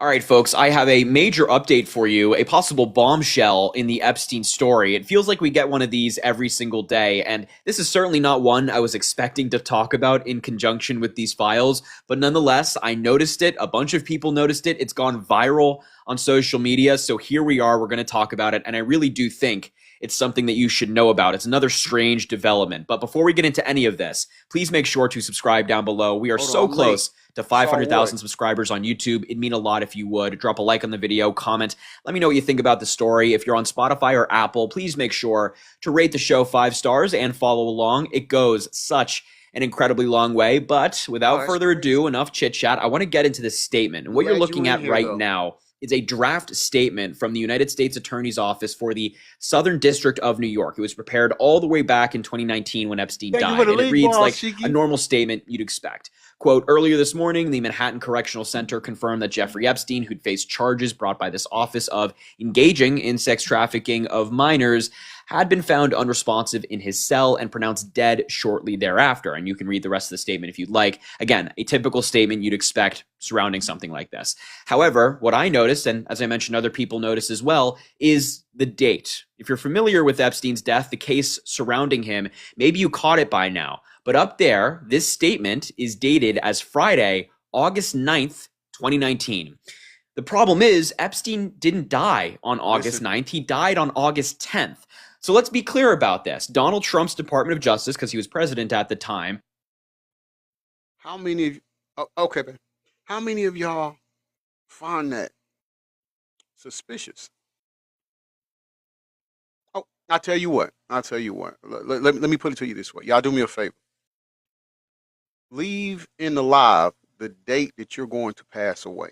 Speaker 12: All right, folks, I have a major update for you, a possible bombshell in the Epstein story. It feels like we get one of these every single day, and this is certainly not one I was expecting to talk about in conjunction with these files, but nonetheless, I noticed it. A bunch of people noticed it. It's gone viral on social media, so here we are. We're going to talk about it, and I really do think it's something that you should know about. It's another strange development. But before we get into any of this, please make sure to subscribe down below. We are so close to 500,000 subscribers on YouTube. It'd mean a lot if you would. Drop a like on the video, comment. Let me know what you think about the story. If you're on Spotify or Apple, please make sure to rate the show 5 stars and follow along. It goes such an incredibly long way. But without further ado, enough chit-chat. I want to get into this statement. And what you're looking at right now is a draft statement from the United States Attorney's Office for the Southern District of New York. It was prepared all the way back in 2019 when Epstein died. And it reads like a normal statement you'd expect. Quote, earlier this morning, the Manhattan Correctional Center confirmed that Jeffrey Epstein, who'd faced charges brought by this office of engaging in sex trafficking of minors, had been found unresponsive in his cell and pronounced dead shortly thereafter. And you can read the rest of the statement if you'd like. Again, a typical statement you'd expect surrounding something like this. However, what I noticed, and as I mentioned, other people noticed as well, is the date. If you're familiar with Epstein's death, the case surrounding him, maybe you caught it by now. But up there, this statement is dated as Friday, August 9th, 2019. The problem is Epstein didn't die on August 9th. He died on August 10th. So let's be clear about this. Donald Trump's Department of Justice, because he was president at the time.
Speaker 2: How many of y'all find that suspicious? Oh, I'll tell you what. Let me put it to you this way. Y'all do me a favor. Leave in the live the date that you're going to pass away.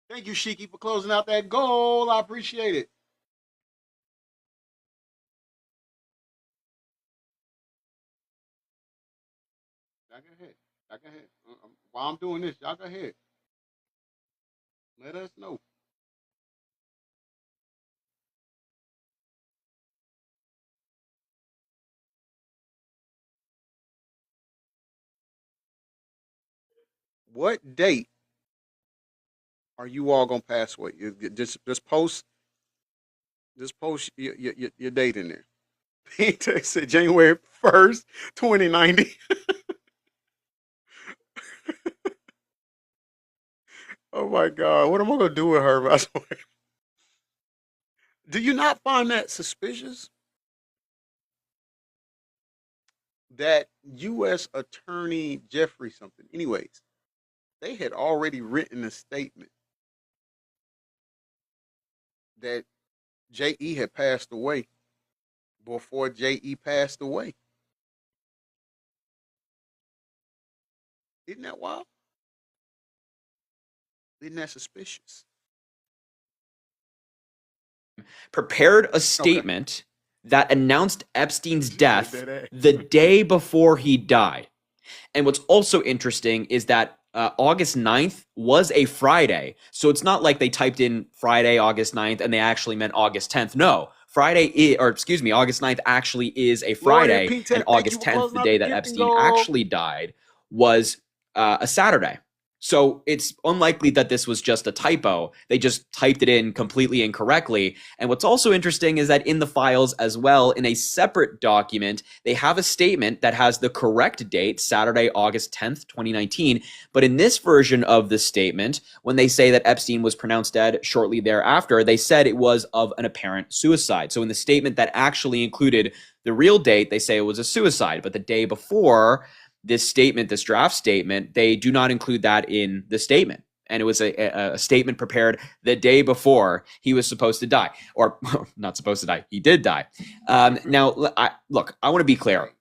Speaker 2: Thank you, Shiki, for closing out that goal. I appreciate it. Y'all go ahead. While I'm doing this, y'all go ahead. Let us know. What date are you all gonna pass away? Just post your date in there. Pink said January 1st, 2090. Oh my God, what am I gonna do with her? By the way? Do you not find that suspicious? That U.S. Attorney Jeffrey something. Anyways, they had already written a statement that J.E. had passed away before J.E. passed away. Isn't that wild? Isn't that suspicious?
Speaker 12: Prepared a statement that announced Epstein's death the day before he died. And what's also interesting is that August 9th was a Friday. So it's not like they typed in Friday, August 9th, and they actually meant August 10th. No, August 9th actually is a Friday, and August 10th, the day that Epstein actually died, was a Saturday. So it's unlikely that this was just a typo. They just typed it in completely incorrectly. And what's also interesting is that in the files as well, in a separate document, they have a statement that has the correct date, Saturday, August 10th, 2019. But in this version of the statement, when they say that Epstein was pronounced dead shortly thereafter, they said it was of an apparent suicide. So in the statement that actually included the real date, they say it was a suicide. But the day before, this statement, this draft statement, they do not include that in the statement. And it was a statement prepared the day before he was supposed to die, or not supposed to die. He did die. Now, I want to be clear.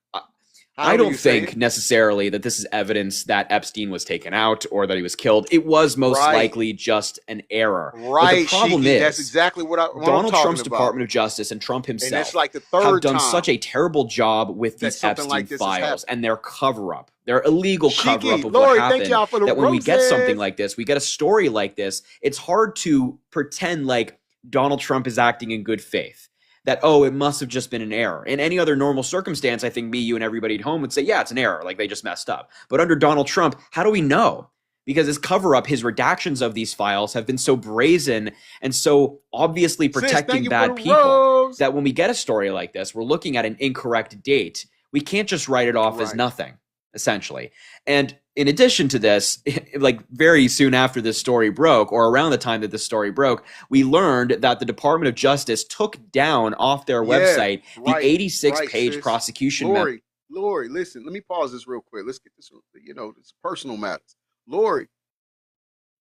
Speaker 12: I don't think necessarily that this is evidence that Epstein was taken out or that he was killed. It was most likely just an error.
Speaker 2: Right.
Speaker 12: But the problem is,
Speaker 2: that's exactly what
Speaker 12: Donald
Speaker 2: I'm
Speaker 12: Trump's
Speaker 2: about.
Speaker 12: Department of Justice and Trump himself
Speaker 2: and it's like the third
Speaker 12: have done
Speaker 2: time
Speaker 12: such a terrible job with these Epstein
Speaker 2: like
Speaker 12: files and their cover-up, their illegal cover-up of
Speaker 2: Lori,
Speaker 12: what happened, that when we get
Speaker 2: roses.
Speaker 12: something like this, we get a story like this, it's hard to pretend like Donald Trump is acting in good faith. That, oh, it must have just been an error. In any other normal circumstance, I think me, you, and everybody at home would say, yeah, it's an error. Like, they just messed up. But under Donald Trump, how do we know? Because his cover-up, his redactions of these files have been so brazen and so obviously protecting bad people that when we get a story like this, we're looking at an incorrect date. We can't just write it off as nothing, essentially. And in addition to this, like very soon after this story broke, or around the time that this story broke, we learned that the Department of Justice took down off their website the 86-page prosecution memo.
Speaker 2: Lori, listen, let me pause this real quick. Let's get this, it's personal matters. Lori,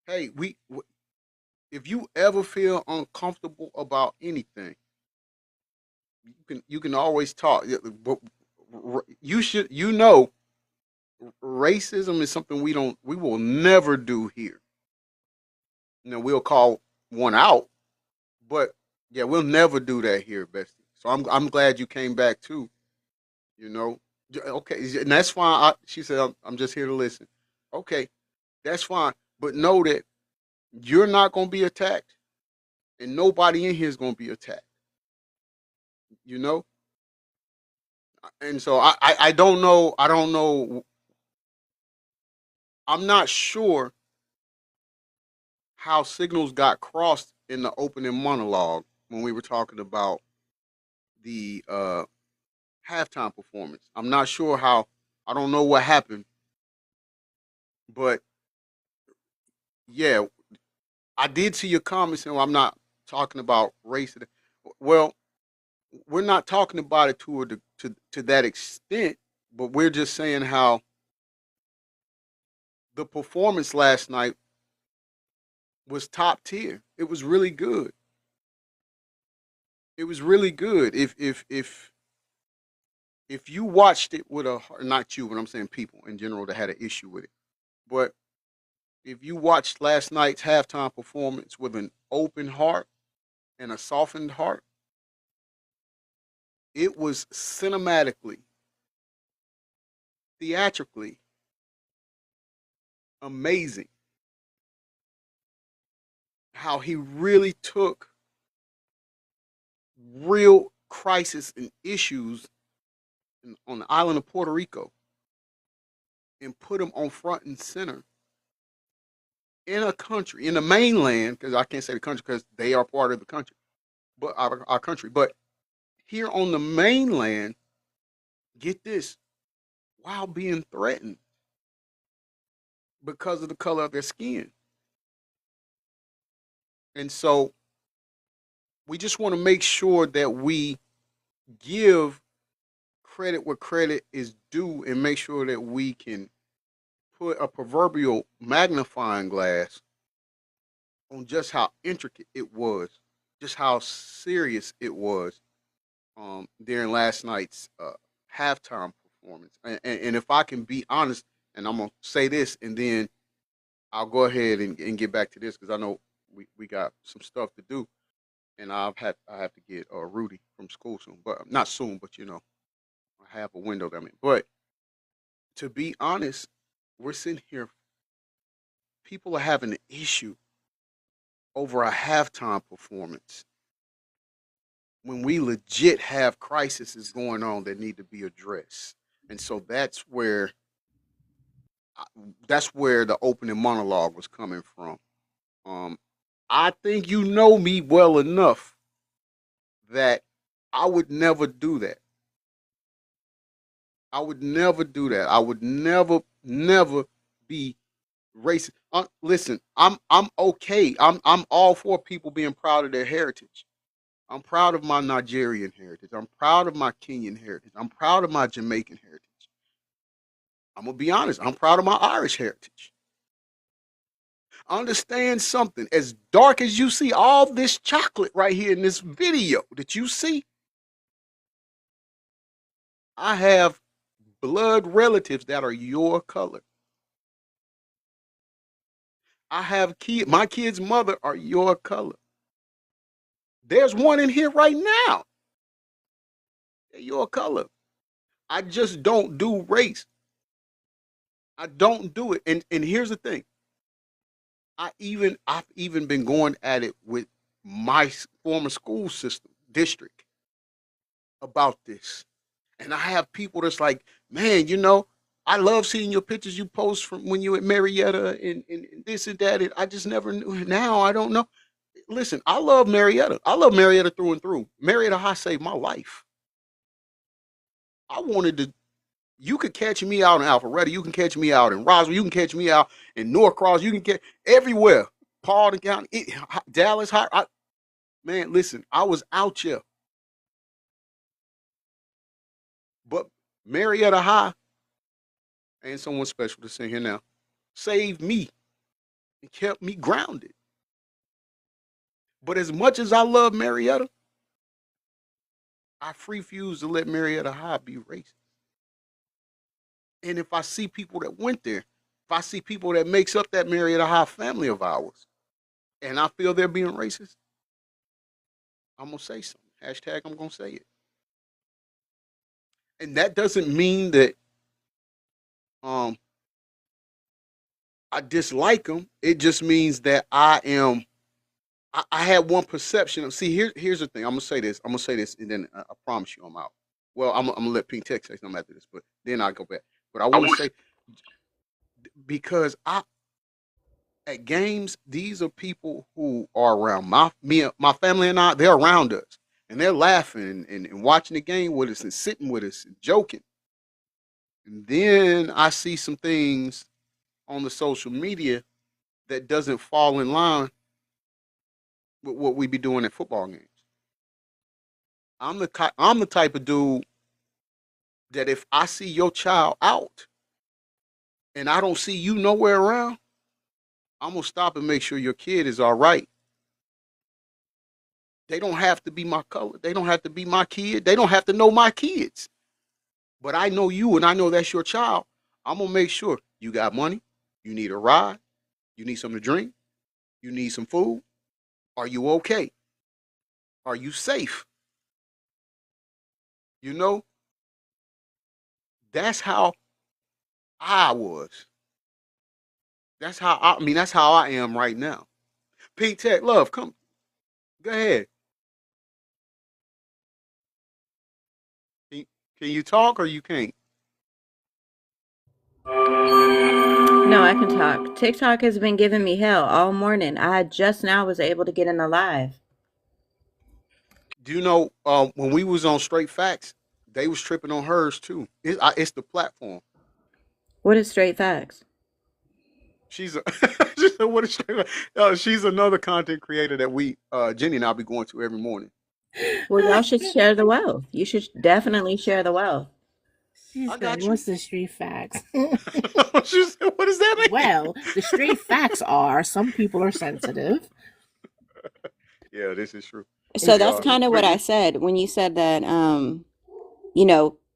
Speaker 2: hey, if you ever feel uncomfortable about anything, you can always talk. But you should, racism is something we will never do here. We'll call one out, but yeah, we'll never do that here, Bestie. So I'm glad you came back too. Okay, and that's fine. She said, I'm just here to listen. Okay, that's fine. But know that you're not going to be attacked, and nobody in here is going to be attacked. And so I don't know. I don't know. I'm not sure how signals got crossed in the opening monologue when we were talking about the halftime performance. I'm not sure how. I don't know what happened, but yeah, I did see your comments, and I'm not talking about race. Well, we're not talking about it to that extent, but we're just saying how the performance last night was top tier. It was really good. It was really good. If you watched it with not you, but I'm saying people in general that had an issue with it, but if you watched last night's halftime performance with an open heart and a softened heart, it was cinematically, theatrically amazing how he really took real crisis and issues on the island of Puerto Rico and put them on front and center in a country, in the mainland, because I can't say the country because they are part of the country, but our country. But here on the mainland, get this, while being threatened because of the color of their skin. And so we just want to make sure that we give credit where credit is due and make sure that we can put a proverbial magnifying glass on just how intricate it was, just how serious it was during last night's halftime performance. And if I can be honest, and I'm going to say this, and then I'll go ahead and get back to this because I know we got some stuff to do, and I have to get Rudy from school soon, but not soon, but I have a window that I'm in. But to be honest, we're sitting here, people are having an issue over a halftime performance when we legit have crises going on that need to be addressed. And so that's where That's where the opening monologue was coming from. I think you know me well enough that I would never do that. I would never do that. I would never be racist. Listen, I'm okay. I'm all for people being proud of their heritage. I'm proud of my Nigerian heritage. I'm proud of my Kenyan heritage. I'm proud of my Jamaican heritage. I'm gonna be honest. I'm proud of my Irish heritage. Understand something. As dark as you see all this chocolate right here in this video that you see, I have blood relatives that are your color. I have my kid's mother are your color. There's one in here right now. They're your color. I just don't do race. I don't do it. And here's the thing. I've even been going at it with my former school system district about this. And I have people that's like, man, I love seeing your pictures you post from when you at Marietta and this and that. And I just never knew. Now I don't know. Listen, I love Marietta. I love Marietta through and through. Marietta High saved my life. You could catch me out in Alpharetta. You can catch me out in Roswell. You can catch me out in Norcross. You can catch everywhere. Paulding County, Dallas High. Man, listen, I was out here. But Marietta High, ain't someone special to sing here now, saved me and kept me grounded. But as much as I love Marietta, I refuse to let Marietta High be racist. And if I see people that went there, if I see people that makes up that Marietta High family of ours, and I feel they're being racist, I'm going to say something. Hashtag I'm going to say it. And that doesn't mean that I dislike them. It just means that I had one perception. See, here's the thing. I'm going to say this, and then I promise you I'm out. Well, I'm going to let Pink Tech say something after this, but then I'll go back. But I want to say, because at games, these are people who are around my family and I, they're around us. And they're laughing and watching the game with us and sitting with us and joking. And then I see some things on the social media that doesn't fall in line with what we be doing at football games. I'm the type of dude that if I see your child out and I don't see you nowhere around, I'm going to stop and make sure your kid is all right. They don't have to be my color. They don't have to be my kid. They don't have to know my kids. But I know you and I know that's your child. I'm going to make sure you got money. You need a ride. You need something to drink. You need some food. Are you okay? Are you safe? That's how I was. That's how I am right now. Pink Tech, love, come. Go ahead. Can you talk or you can't?
Speaker 13: No, I can talk. TikTok has been giving me hell all morning. I just now was able to get in the live.
Speaker 2: Do you know when we was on Straight Facts, they was tripping on hers too. It's the platform.
Speaker 13: What is Straight Facts?
Speaker 2: She's another content creator that we Jenny and I'll be going to every morning.
Speaker 13: Well, y'all should share the wealth. You should definitely share the wealth.
Speaker 3: She said, what's the street facts?
Speaker 2: She said, what does that mean?
Speaker 3: Well, the street facts are some people are sensitive.
Speaker 2: Yeah, this is true.
Speaker 13: So that's kind of what I said when you said that,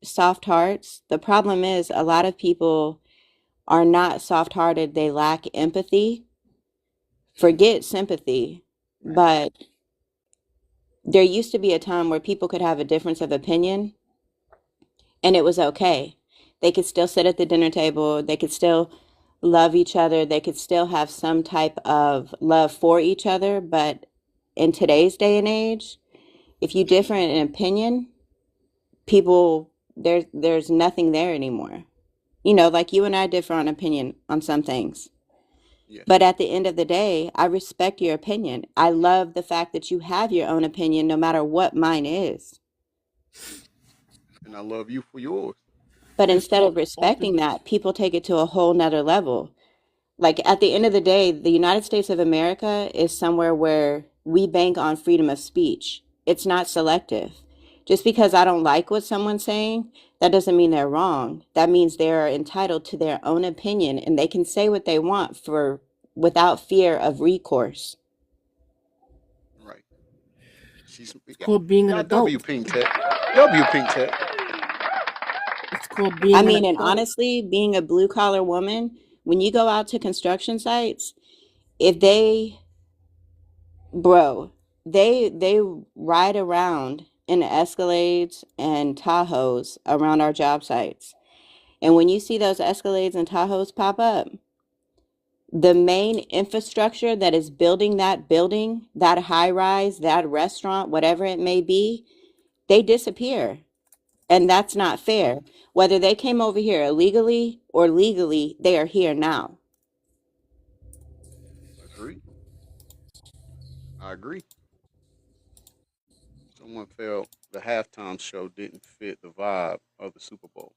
Speaker 13: soft hearts. The problem is a lot of people are not soft-hearted. They lack empathy. Forget sympathy. But there used to be a time where people could have a difference of opinion and it was okay. They could still sit at the dinner table. They could still love each other. They could still have some type of love for each other. But in today's day and age, if you differ in opinion, people, there's nothing there anymore. You know, like you and I differ on opinion on some things.
Speaker 2: Yes.
Speaker 13: But at the end of the day, I respect your opinion. I love the fact that you have your own opinion no matter what mine is.
Speaker 2: And I love you for yours.
Speaker 13: But
Speaker 3: It's
Speaker 13: instead of
Speaker 3: called
Speaker 13: respecting
Speaker 3: openness.
Speaker 13: that, people take it to a whole nother level. Like at the end of the day, the United States of America is somewhere where we bank on freedom of speech. It's not selective. Just because I don't like what someone's saying, that doesn't mean they're wrong. That means they're entitled to their own opinion and they can say what they want without fear of recourse.
Speaker 2: Right. She's
Speaker 3: It's called being an adult.
Speaker 2: W Pink Tech. W Pink Tech.
Speaker 3: It's called being
Speaker 13: I
Speaker 3: an
Speaker 13: mean, and
Speaker 3: adult.
Speaker 13: honestly, being a blue collar woman, when you go out to construction sites, if they ride around in Escalades and Tahoes around our job sites. And when you see those Escalades and Tahoes pop up, the main infrastructure that is building, that high rise, that restaurant, whatever it may be, they disappear. And that's not fair. Whether they came over here illegally or legally, they are here now.
Speaker 2: I agree. Someone felt the halftime show didn't fit the vibe of the Super Bowl.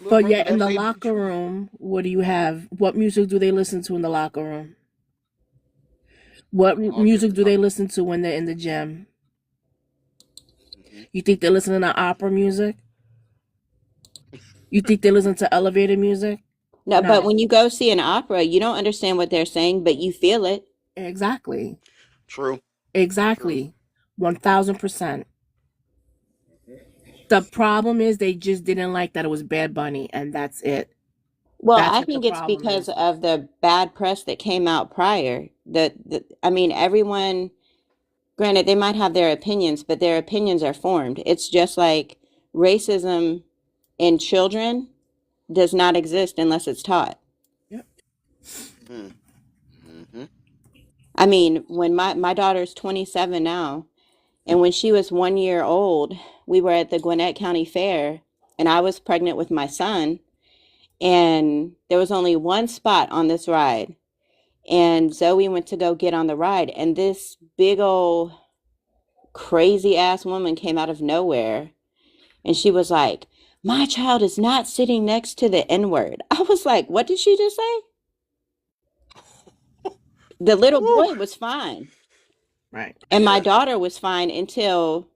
Speaker 3: But yet in the locker room, what do you have? What music do they listen to in the locker room? What music do they listen to when they're in the gym? You think they're listening to opera music? You think they listen to elevator music?
Speaker 13: No, but when you go see an opera, you don't understand what they're saying, but you feel it.
Speaker 3: Exactly.
Speaker 2: True.
Speaker 3: Exactly. 1000%. The problem is they just didn't like that it was Bad Bunny, and that's it.
Speaker 13: Well,
Speaker 3: That's
Speaker 13: I
Speaker 3: what the
Speaker 13: think it's
Speaker 3: problem
Speaker 13: because
Speaker 3: is.
Speaker 13: of the bad press that came out prior. I mean, everyone, granted, they might have their opinions, but their opinions are formed. It's just like racism in children does not exist unless it's taught.
Speaker 3: Yep.
Speaker 13: I mean, when my daughter's 27 now, and when she was 1 year old, we were at the Gwinnett County Fair, and I was pregnant with my son, and there was only one spot on this ride. And Zoe went to go get on the ride, and this big old crazy ass woman came out of nowhere, and she was like, "My child is not sitting next to the N-word." I was like, "What did she just say?" The little boy was fine.
Speaker 3: Right.
Speaker 13: And my daughter was fine until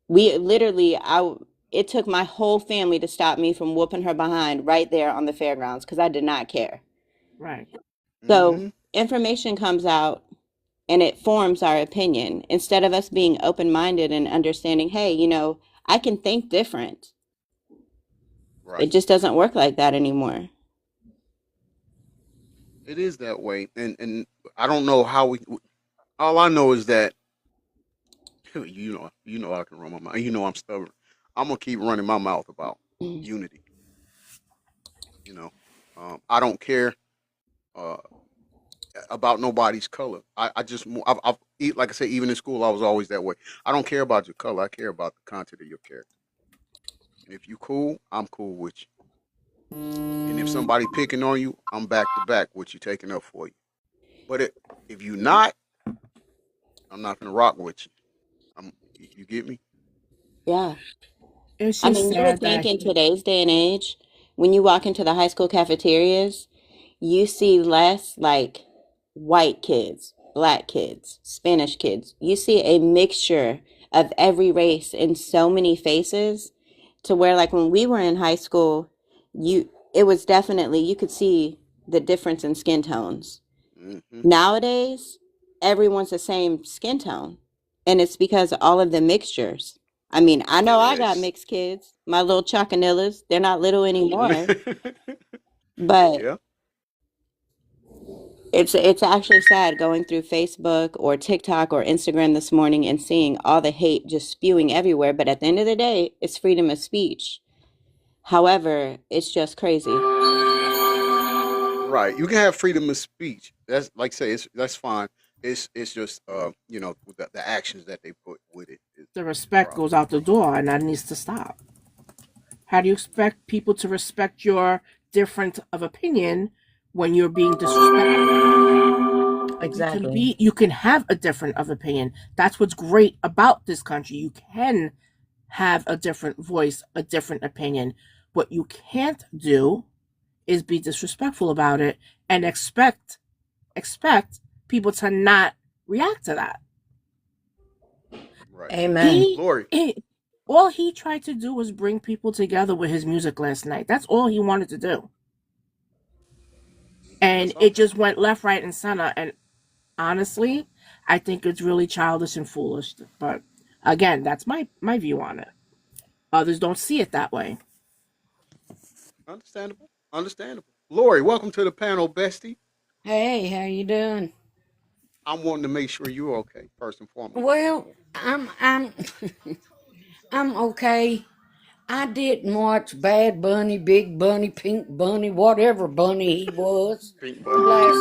Speaker 13: it took my whole family to stop me from whooping her behind right there on the fairgrounds because I did not care.
Speaker 3: Right.
Speaker 13: So information comes out and it forms our opinion instead of us being open-minded and understanding, hey, you know, I can think different. Right. It just doesn't work like that anymore.
Speaker 2: It is that way, and I don't know how we. All I know is that you know I can run my mouth. You know I'm stubborn. I'm gonna keep running my mouth about unity. You know, I don't care about nobody's color. I just I've like I said, even in school I was always that way. I don't care about your color. I care about the content of your character. And if you cool, I'm cool with you. And if somebody picking on you, I'm back to back with you, taking up for you. But if you not, I'm not gonna rock with you. You get me?
Speaker 13: Yeah.
Speaker 3: It's
Speaker 13: I
Speaker 3: just
Speaker 13: mean, you would
Speaker 3: sad
Speaker 13: think
Speaker 3: that
Speaker 13: in today's day and age, when you walk into the high school cafeterias, you see less like white kids, black kids, Spanish kids. You see a mixture of every race in so many faces to where like when we were in high school, it was definitely, you could see the difference in skin tones. Nowadays, everyone's the same skin tone. And it's because of all of the mixtures. I mean, I know I got mixed kids, my little chocanillas. They're not little anymore. But it's actually sad going through Facebook or TikTok or Instagram this morning and seeing all the hate just spewing everywhere. But at the end of the day, it's freedom of speech. However, it's just crazy.
Speaker 2: Right. You can have freedom of speech. That's like I say, that's fine. It's just you know, the actions that they put with it.
Speaker 3: the respect goes out the door, and that needs to stop. How do you expect people to respect your difference of opinion when you're being disrespectful?
Speaker 11: Exactly.
Speaker 3: You can have a different of opinion. That's what's great about this country. You can have a different voice, a different opinion. What you can't do is be disrespectful about it and expect people to not react to that.
Speaker 2: Right.
Speaker 11: Amen.
Speaker 2: Lori.
Speaker 3: All he tried to do was bring people together with his music last night. That's all he wanted to do. And it just went left, right, and center. And honestly, I think it's really childish and foolish. But again, that's my view on it. Others don't see it that way.
Speaker 2: Understandable. Lori, welcome to the panel, bestie.
Speaker 14: Hey, how you doing?
Speaker 2: I'm wanting to make sure you're okay, first and foremost.
Speaker 14: Well, I'm I'm okay. I didn't watch Bad Bunny, Big Bunny, Pink Bunny, whatever bunny he was last night because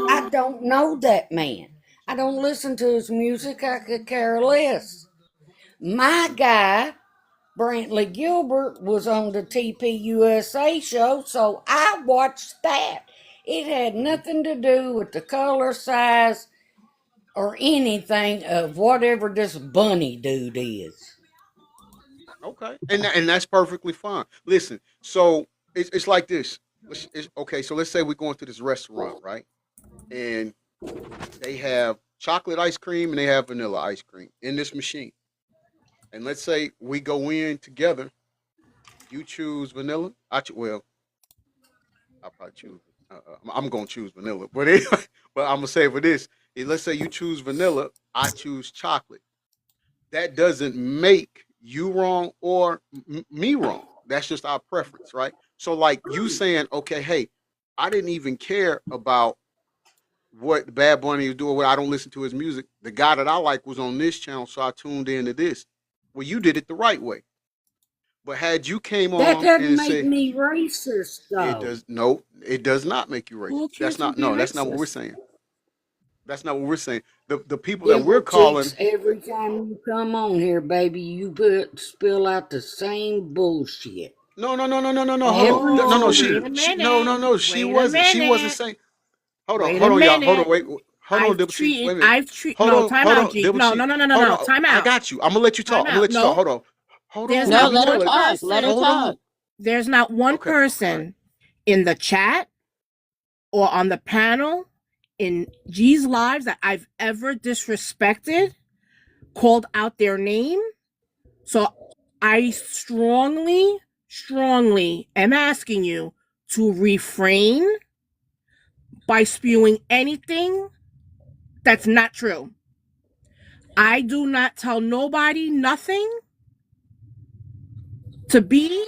Speaker 14: I don't know that man. I don't listen to his music. I could care less. My guy, Brantley Gilbert, was on the TPUSA show, so I watched that. It had nothing to do with the color, size, or anything of whatever this bunny dude is.
Speaker 2: Okay, and that's perfectly fine. Listen, so it's like this. Okay, so let's say we're going to this restaurant, right? And they have chocolate ice cream and they have vanilla ice cream in this machine. And let's say we go in together. You choose vanilla. I'll probably choose. I'm gonna choose vanilla, but anyway, but I'm gonna say for this. Let's say you choose vanilla. I choose chocolate. That doesn't make you wrong or me wrong. That's just our preference, right? So like you saying, okay, hey, I didn't even care about what Bad Bunny was doing. I don't listen to his music. The guy that I like was on this channel, so I tuned into this. Well, you did it the right way. But had you came on
Speaker 14: That doesn't
Speaker 2: and
Speaker 14: make
Speaker 2: said
Speaker 14: me racist, though.
Speaker 2: it does not make you racist. That's not what we're saying. That's not what we're saying. The people that we're calling
Speaker 14: Every time you come on here, baby, you spill out the same bullshit.
Speaker 2: No. Hold on. No. She wasn't saying. Hold on, y'all. Hold on, wait. Hold on, Double Cheeks. Wait a minute.
Speaker 3: Time out, G. No. Time out.
Speaker 2: I got you. I'm gonna let you talk. Hold on.
Speaker 11: No, let her talk. Let her talk.
Speaker 3: There's not one person in the chat or on the panel in G's lives that I've ever disrespected, called out their name. So I strongly am asking you to refrain by spewing anything that's not true. I do not tell nobody nothing to be,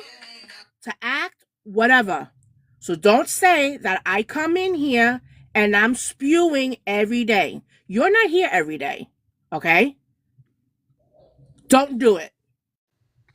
Speaker 3: to act, whatever. So don't say that I come in here and I'm spewing every day. You're not here every day, okay? Don't do it.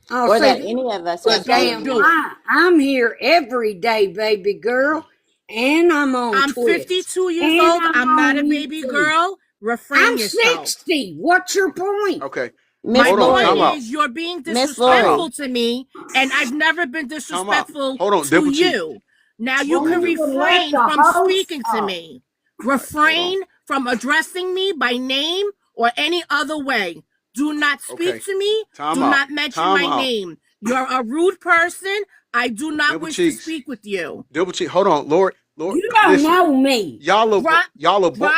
Speaker 13: Or that any of us are
Speaker 14: damn lie. I'm here every day, baby girl. And I'm on
Speaker 3: I'm
Speaker 14: Twitch.
Speaker 3: 52 years old. I'm not a baby girl. Refrain
Speaker 14: I'm
Speaker 3: yourself.
Speaker 14: 60. What's your point?
Speaker 2: Okay.
Speaker 3: My point is you're being disrespectful to me, and I've never been disrespectful to you. Now you can refrain from speaking to me. Refrain from addressing me by name or any other way. Do not speak to me. Do not mention my name. You're a rude person. I do not wish to speak with you.
Speaker 2: Double Cheeks. Hold on, Lord.
Speaker 14: You don't know me.
Speaker 2: Y'all are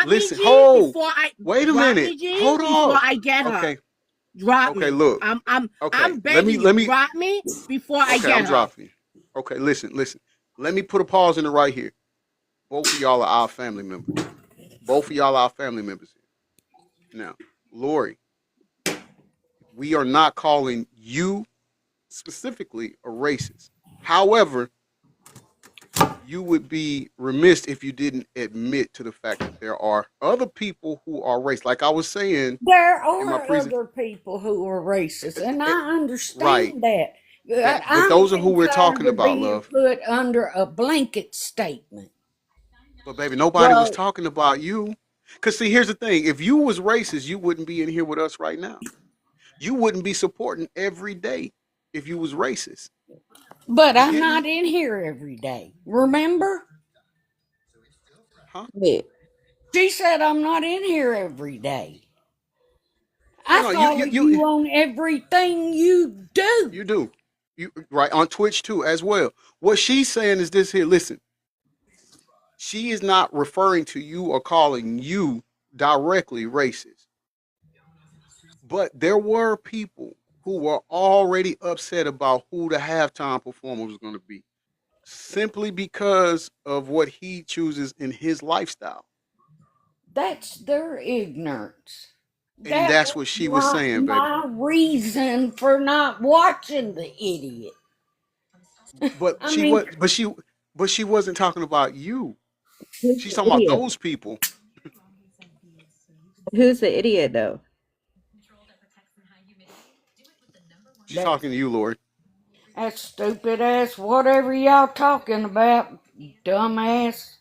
Speaker 2: listen. Hold. Wait a minute. Hold on.
Speaker 3: Before I get her.
Speaker 2: Okay.
Speaker 3: Drop me.
Speaker 2: Okay, look.
Speaker 3: I'm begging you. Drop me before I get her.
Speaker 2: I'm dropping you. Okay, listen. Let me put a pause in it right here. Both of y'all are our family members. Now, Lori, we are not calling you specifically a racist. However, you would be remiss if you didn't admit to the fact that there are other people who are racist. Like I was saying,
Speaker 14: there are other people who are racist, and I understand that.
Speaker 2: But those are who we're talking about, love.
Speaker 14: Put under a blanket statement.
Speaker 2: But baby, nobody was talking about you. Because see, here's the thing. If you was racist, you wouldn't be in here with us right now. You wouldn't be supporting every day if you was racist.
Speaker 14: But I'm not in here every day. Remember?
Speaker 2: Huh?
Speaker 13: Wait.
Speaker 14: She said I'm not in here every day. I
Speaker 2: No,
Speaker 14: follow you on everything you do.
Speaker 2: You do. You right on Twitch too as well. What she's saying is this here. Listen, she is not referring to you or calling you directly racist. But there were people who were already upset about who the halftime performer was going to be, simply because of what he chooses in his lifestyle.
Speaker 14: That's their ignorance.
Speaker 2: And that's what she was saying, baby.
Speaker 14: My reason for not watching the idiot.
Speaker 2: But she wasn't talking about you. She's talking about those people.
Speaker 13: Who's the idiot though?
Speaker 2: She's talking to you, Lord.
Speaker 14: That stupid ass, whatever y'all talking about, dumbass.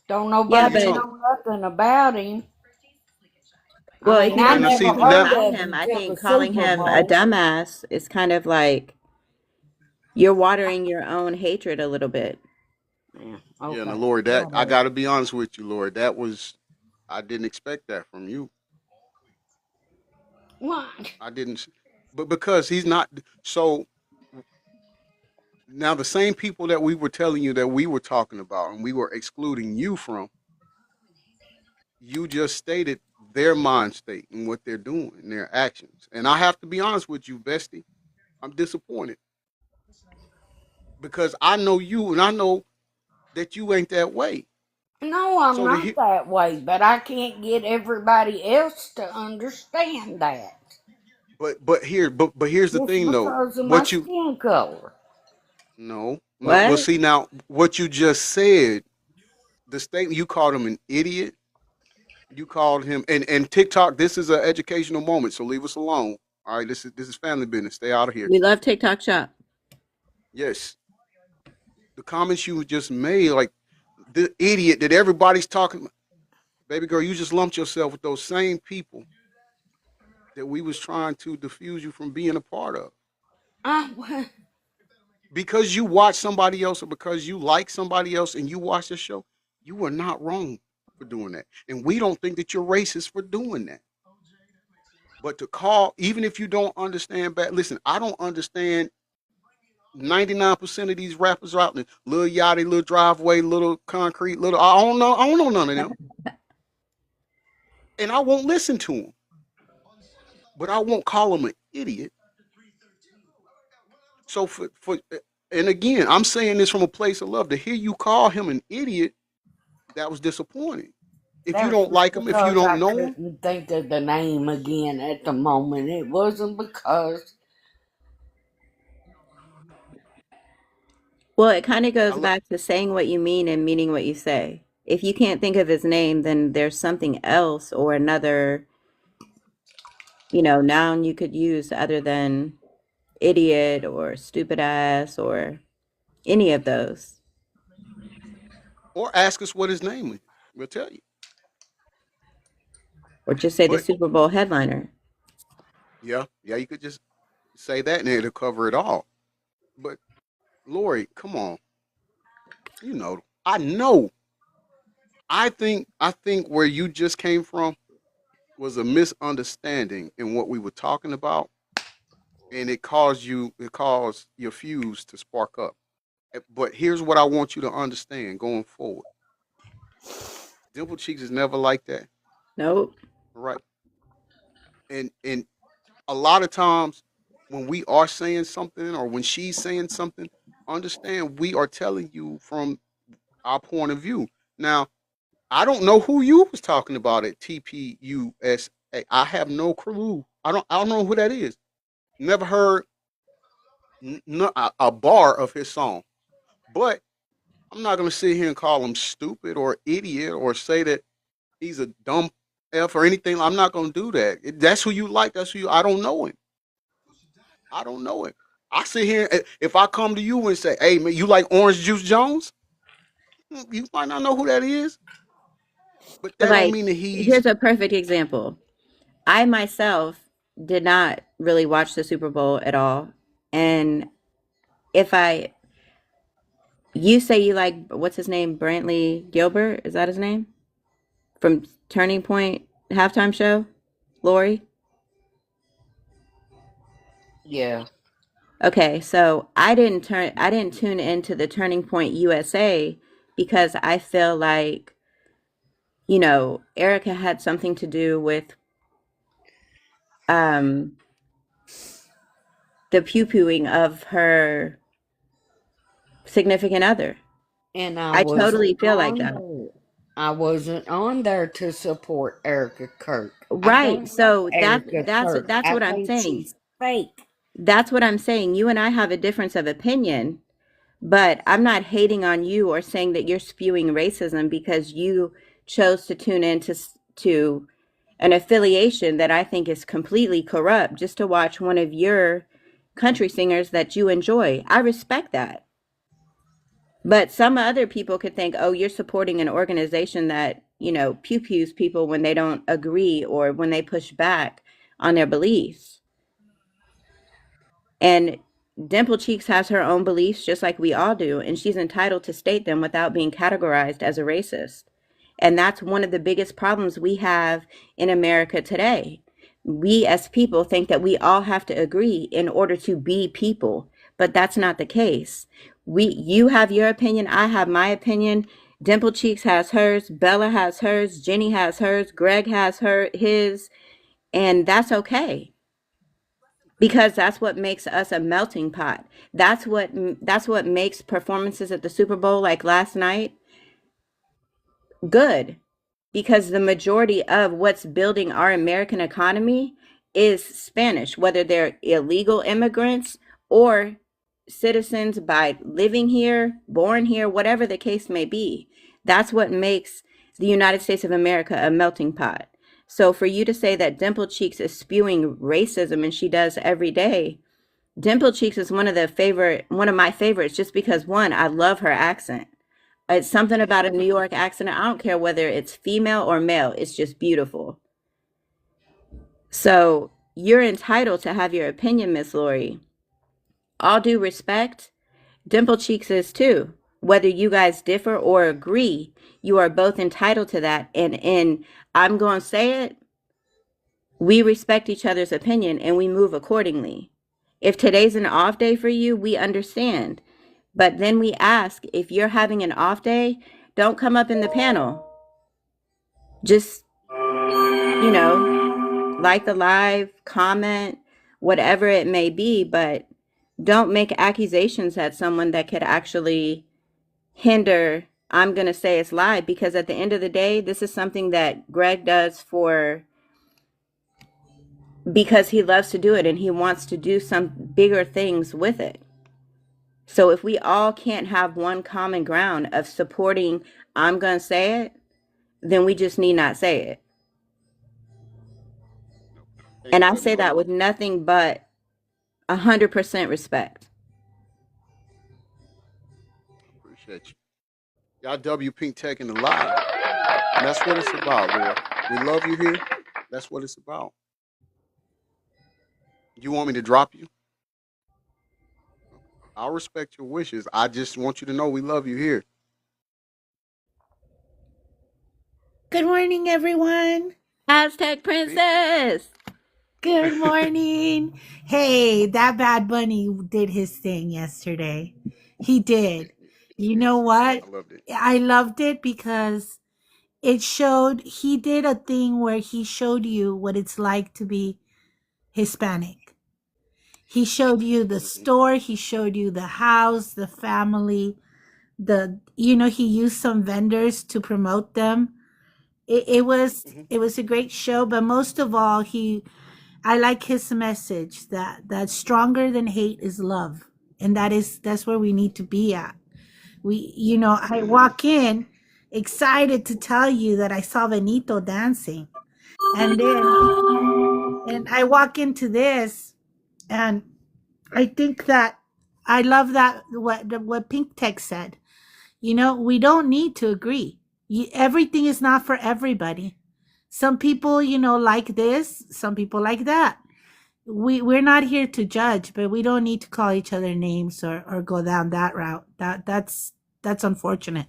Speaker 14: Don't nobody know nothing about him.
Speaker 13: Well,
Speaker 14: I
Speaker 13: if
Speaker 14: mean,
Speaker 13: you
Speaker 14: I never heard of
Speaker 13: him,
Speaker 14: him
Speaker 13: I
Speaker 14: till
Speaker 13: think
Speaker 14: the
Speaker 13: calling
Speaker 14: Super
Speaker 13: him
Speaker 14: Bowl.
Speaker 13: a dumbass is kind of like you're watering your own hatred a little bit.
Speaker 14: Yeah,
Speaker 2: okay. Yeah, Lord, that I got to be honest with you, Lord. That was, I didn't expect that from you.
Speaker 14: What?
Speaker 2: I didn't, but because he's not. So now the same people that we were telling you that we were talking about and we were excluding you from, you just stated their mind state and what they're doing and their actions. And I have to be honest with you, bestie, I'm disappointed because I know you and I know that you ain't that way.
Speaker 14: No, I'm not that way, but I can't get everybody else to understand that.
Speaker 2: But here's the thing though.
Speaker 14: Because of my skin color.
Speaker 2: No. Well, see now what you just said, the statement you called him an idiot. You called him and TikTok. This is an educational moment, so leave us alone. All right, this is family business. Stay out of here.
Speaker 13: We love TikTok Shop.
Speaker 2: Yes. The comments you just made, like the idiot that everybody's talking about. Baby girl, you just lumped yourself with those same people that we was trying to diffuse you from being a part of. Because you watch somebody else or because you like somebody else and you watch the show, you are not wrong for doing that. And we don't think that you're racist for doing that. But to call, even if you don't understand back, listen, I don't understand 99% of these rappers out there. Lil Yachty, Lil Driveway, Little Concrete, Little, I don't know none of them. And I won't listen to them. But I won't call him an idiot. So and again, I'm saying this from a place of love. To hear you call him an idiot, that was disappointing. If you don't like him, if you don't know him,
Speaker 14: I couldn't think of the name again at the moment. It wasn't because.
Speaker 13: Well, it kind of goes back to saying what you mean and meaning what you say. If you can't think of his name, then there's something else or another, noun you could use other than idiot or stupid ass or any of those.
Speaker 2: Or ask us what his name is. We'll tell you.
Speaker 13: Or just say the Super Bowl headliner.
Speaker 2: Yeah, you could just say that and it'll cover it all. But Lori, come on. I know. I think where you just came from was a misunderstanding in what we were talking about, and it caused your fuse to spark up. But here's what I want you to understand going forward. Dimple Cheeks is never like that.
Speaker 13: Nope.
Speaker 2: Right. And a lot of times when we are saying something or when she's saying something, understand we are telling you from our point of view. Now, I don't know who you was talking about at TPUSA. I have no clue. I don't know who that is. Never heard a bar of his song. But I'm not going to sit here and call him stupid or idiot or say that he's a dumb F or anything. I'm not going to do that. That's who you like. That's who you. I don't know him. I sit here. If I come to you and say, "Hey man, you like Orange Juice Jones?" You might not know who that is. But that don't mean that he's.
Speaker 13: Here's a perfect example. I myself did not really watch the Super Bowl at all. And you say you like, what's his name? Brantley Gilbert? Is that his name? From Turning Point halftime show? Lori?
Speaker 14: Yeah.
Speaker 13: Okay, so I didn't tune into the Turning Point USA because I feel like, Erica had something to do with the pew-pewing of her significant other.
Speaker 14: And
Speaker 13: I totally feel like that.
Speaker 14: I wasn't on there to support Erica Kirk.
Speaker 13: Right. So that's
Speaker 14: Kirk.
Speaker 13: what I'm saying.
Speaker 14: She's fake.
Speaker 13: That's what I'm saying. You and I have a difference of opinion, but I'm not hating on you or saying that you're spewing racism because you chose to tune in to an affiliation that I think is completely corrupt just to watch one of your country singers that you enjoy. I respect that. But some other people could think, oh, you're supporting an organization that, pew-pews people when they don't agree or when they push back on their beliefs. And Dimple Cheeks has her own beliefs just like we all do, and she's entitled to state them without being categorized as a racist. And that's one of the biggest problems we have in America today. We as people think that we all have to agree in order to be people, but that's not the case. You have your opinion, I have my opinion, Dimple Cheeks has hers, Bella has hers, Jenny has hers, Greg has his, and that's okay. Because that's what makes us a melting pot. That's what makes performances at the Super Bowl like last night good. Because the majority of what's building our American economy is Spanish, whether they're illegal immigrants or citizens by living here, born here, whatever the case may be. That's what makes the United States of America a melting pot. So for you to say that Dimple Cheeks is spewing racism, and she does every day, Dimple Cheeks is one of my favorites just because, one, I love her accent. It's something about a New York accent. I don't care whether it's female or male. It's just beautiful. So you're entitled to have your opinion, Miss Lori. All due respect, Dimple Cheeks is too. Whether you guys differ or agree, you are both entitled to that. And I'm going to say it, we respect each other's opinion and we move accordingly. If today's an off day for you, we understand. But then we ask, if you're having an off day, don't come up in the panel. Just, like the live, comment, whatever it may be, but don't make accusations at someone that could actually hinder, I'm going to say it's live, because at the end of the day, this is something that Greg does because he loves to do it and he wants to do some bigger things with it. So if we all can't have one common ground of supporting, I'm going to say it, then we just need not say it. And I say that with nothing but 100% respect.
Speaker 2: Appreciate you. Y'all W Pink taking the live. And that's what it's about, Lord. We love you here. That's what it's about. You want me to drop you? I'll respect your wishes. I just want you to know we love you here.
Speaker 15: Good morning, everyone.
Speaker 13: Aztec Princess.
Speaker 15: Good morning. Hey, that Bad Bunny did his thing yesterday. He did. You know what?
Speaker 2: I loved it.
Speaker 15: I loved it because he did a thing where he showed you what it's like to be Hispanic. He showed you the store, he showed you the house, the family, he used some vendors to promote them. It was a great show, but most of all, I like his message that stronger than hate is love. And that's where we need to be at. I walk in excited to tell you that I saw Benito dancing. And I walk into this, and I think that I love that what Pink Tech said. We don't need to agree. Everything is not for everybody. Some people, like this, some people like that. we're not here to judge, but we don't need to call each other names or go down that route. That's unfortunate.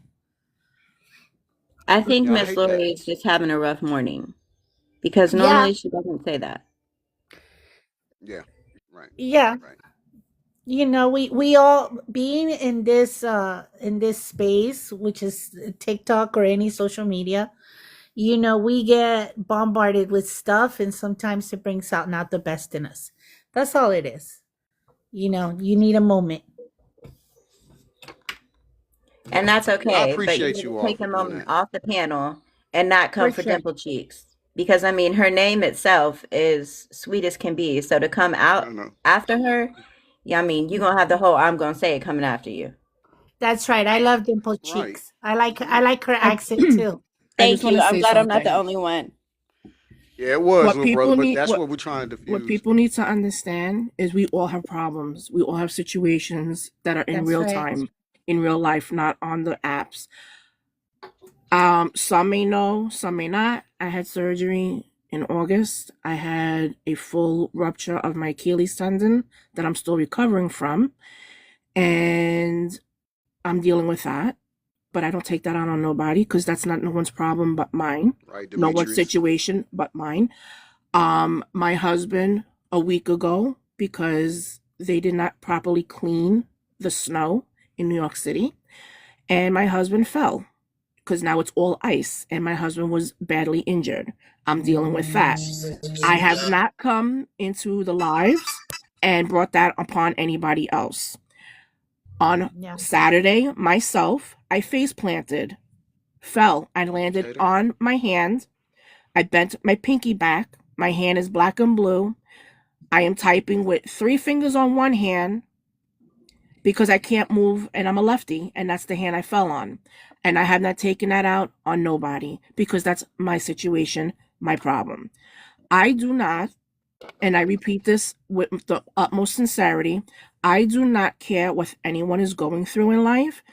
Speaker 13: I think
Speaker 2: Yeah, I
Speaker 13: Miss
Speaker 2: hate
Speaker 13: Lori
Speaker 2: that.
Speaker 13: is just having a rough morning because
Speaker 15: Yeah,
Speaker 13: normally she doesn't say that.
Speaker 2: Yeah, right,
Speaker 15: yeah.
Speaker 2: right.
Speaker 15: You know, we all being in this space, which is TikTok or any social media, you know, we get bombarded with stuff and sometimes it brings out not the best in us. That's all it is. You know, you need a moment.
Speaker 13: And that's
Speaker 2: I
Speaker 13: okay, but you
Speaker 2: appreciate
Speaker 13: need to
Speaker 2: you all
Speaker 13: take
Speaker 2: for
Speaker 13: a
Speaker 2: doing
Speaker 13: moment
Speaker 2: that.
Speaker 13: off the panel and not come
Speaker 15: For
Speaker 13: for
Speaker 15: sure.
Speaker 13: Dimple Cheeks. Because I mean, her name itself is sweet as can be. So to come
Speaker 2: I
Speaker 13: out
Speaker 2: know.
Speaker 13: after her, yeah, I mean, you're gonna have the whole I'm gonna say it coming after you.
Speaker 15: That's right. I love Dimple
Speaker 2: Right.
Speaker 15: Cheeks. I like her
Speaker 3: I,
Speaker 15: accent too.
Speaker 3: I just
Speaker 13: Thank
Speaker 3: want
Speaker 13: you.
Speaker 3: to
Speaker 13: I'm
Speaker 3: say
Speaker 13: glad I'm not the
Speaker 3: something.
Speaker 13: only one.
Speaker 2: Yeah, it was,
Speaker 3: What
Speaker 2: little brother,
Speaker 3: people
Speaker 2: but
Speaker 3: need,
Speaker 2: that's
Speaker 3: what
Speaker 2: what we're trying to
Speaker 3: what
Speaker 2: diffuse.
Speaker 3: people need to understand is we all have problems. We all have situations that are in
Speaker 15: That's
Speaker 3: real
Speaker 15: right.
Speaker 3: time, in real life, not on the apps. Some may know, some may not. I had surgery in August. I had a full rupture of my Achilles tendon that I'm still recovering from, and I'm dealing with that. But I don't take that out on nobody because that's not no one's problem but mine.
Speaker 2: Right,
Speaker 3: No one's
Speaker 2: Demetrius.
Speaker 3: situation but mine. My husband a week ago, because they did not properly clean the snow in New York City, and my husband fell because now it's all ice, and my husband was badly injured. I'm dealing with that. I have not come into the lives and brought that upon anybody else. On
Speaker 15: Yeah.
Speaker 3: Saturday, myself, I face planted, fell. I landed
Speaker 2: Okay,
Speaker 3: on my hand. I bent my pinky back. My hand is black and blue. I am typing with 3 fingers on one hand because I can't move and I'm a lefty, and that's the hand I fell on. And I have not taken that out on nobody because that's my situation, my problem. I do not, and I repeat this with the utmost sincerity, I do not care what anyone is going through in life.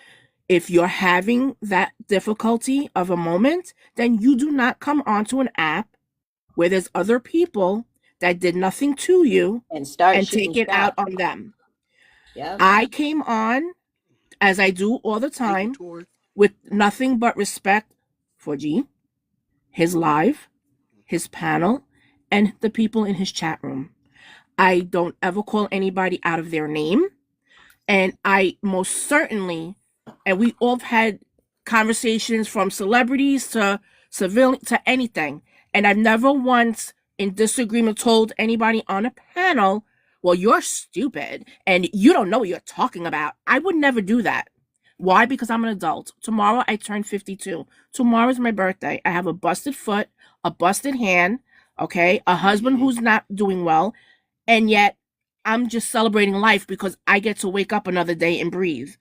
Speaker 3: If you're having that difficulty of a moment, then you do not come onto an app where there's other people that did nothing to you
Speaker 13: And start
Speaker 3: and
Speaker 13: shooting
Speaker 3: take it out
Speaker 13: shots.
Speaker 3: on them.
Speaker 13: Yep.
Speaker 3: I came on, as I do all the time, with nothing but respect for G, his live, his panel, and the people in his chat room. I don't ever call anybody out of their name. And I most certainly, and we all have had conversations from celebrities to civilian to anything. And I've never once in disagreement told anybody on a panel, well, you're stupid and you don't know what you're talking about. I would never do that. Why? Because I'm an adult. Tomorrow I turn 52. Tomorrow's my birthday. I have a busted foot, a busted hand, okay, a husband who's not doing well, and yet I'm just celebrating life because I get to wake up another day and breathe.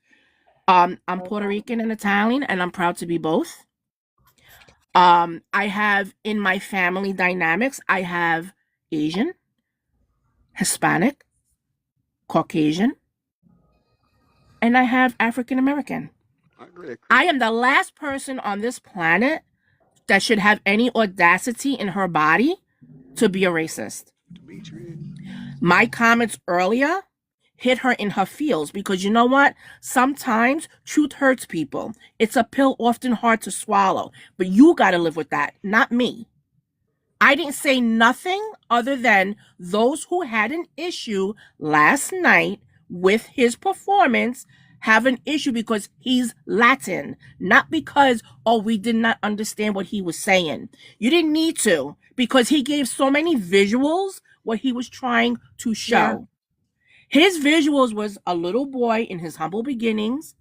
Speaker 3: I'm Puerto Rican and Italian, and I'm proud to be both. I have in my family dynamics, I have Asian, Hispanic, Caucasian, and I have African American.
Speaker 2: I agree.
Speaker 3: I am the last person on this planet that should have any audacity in her body to be a racist.
Speaker 2: Demetrius.
Speaker 3: My comments earlier hit her in her feels because you know what? Sometimes truth hurts people. It's a pill often hard to swallow, but you got to live with that, not me. I didn't say nothing other than those who had an issue last night with his performance have an issue because he's Latin, not because, oh, we did not understand what he was saying. You didn't need to because he gave so many visuals what he was trying to show.
Speaker 15: Yeah.
Speaker 3: His visuals was a little boy in his humble beginnings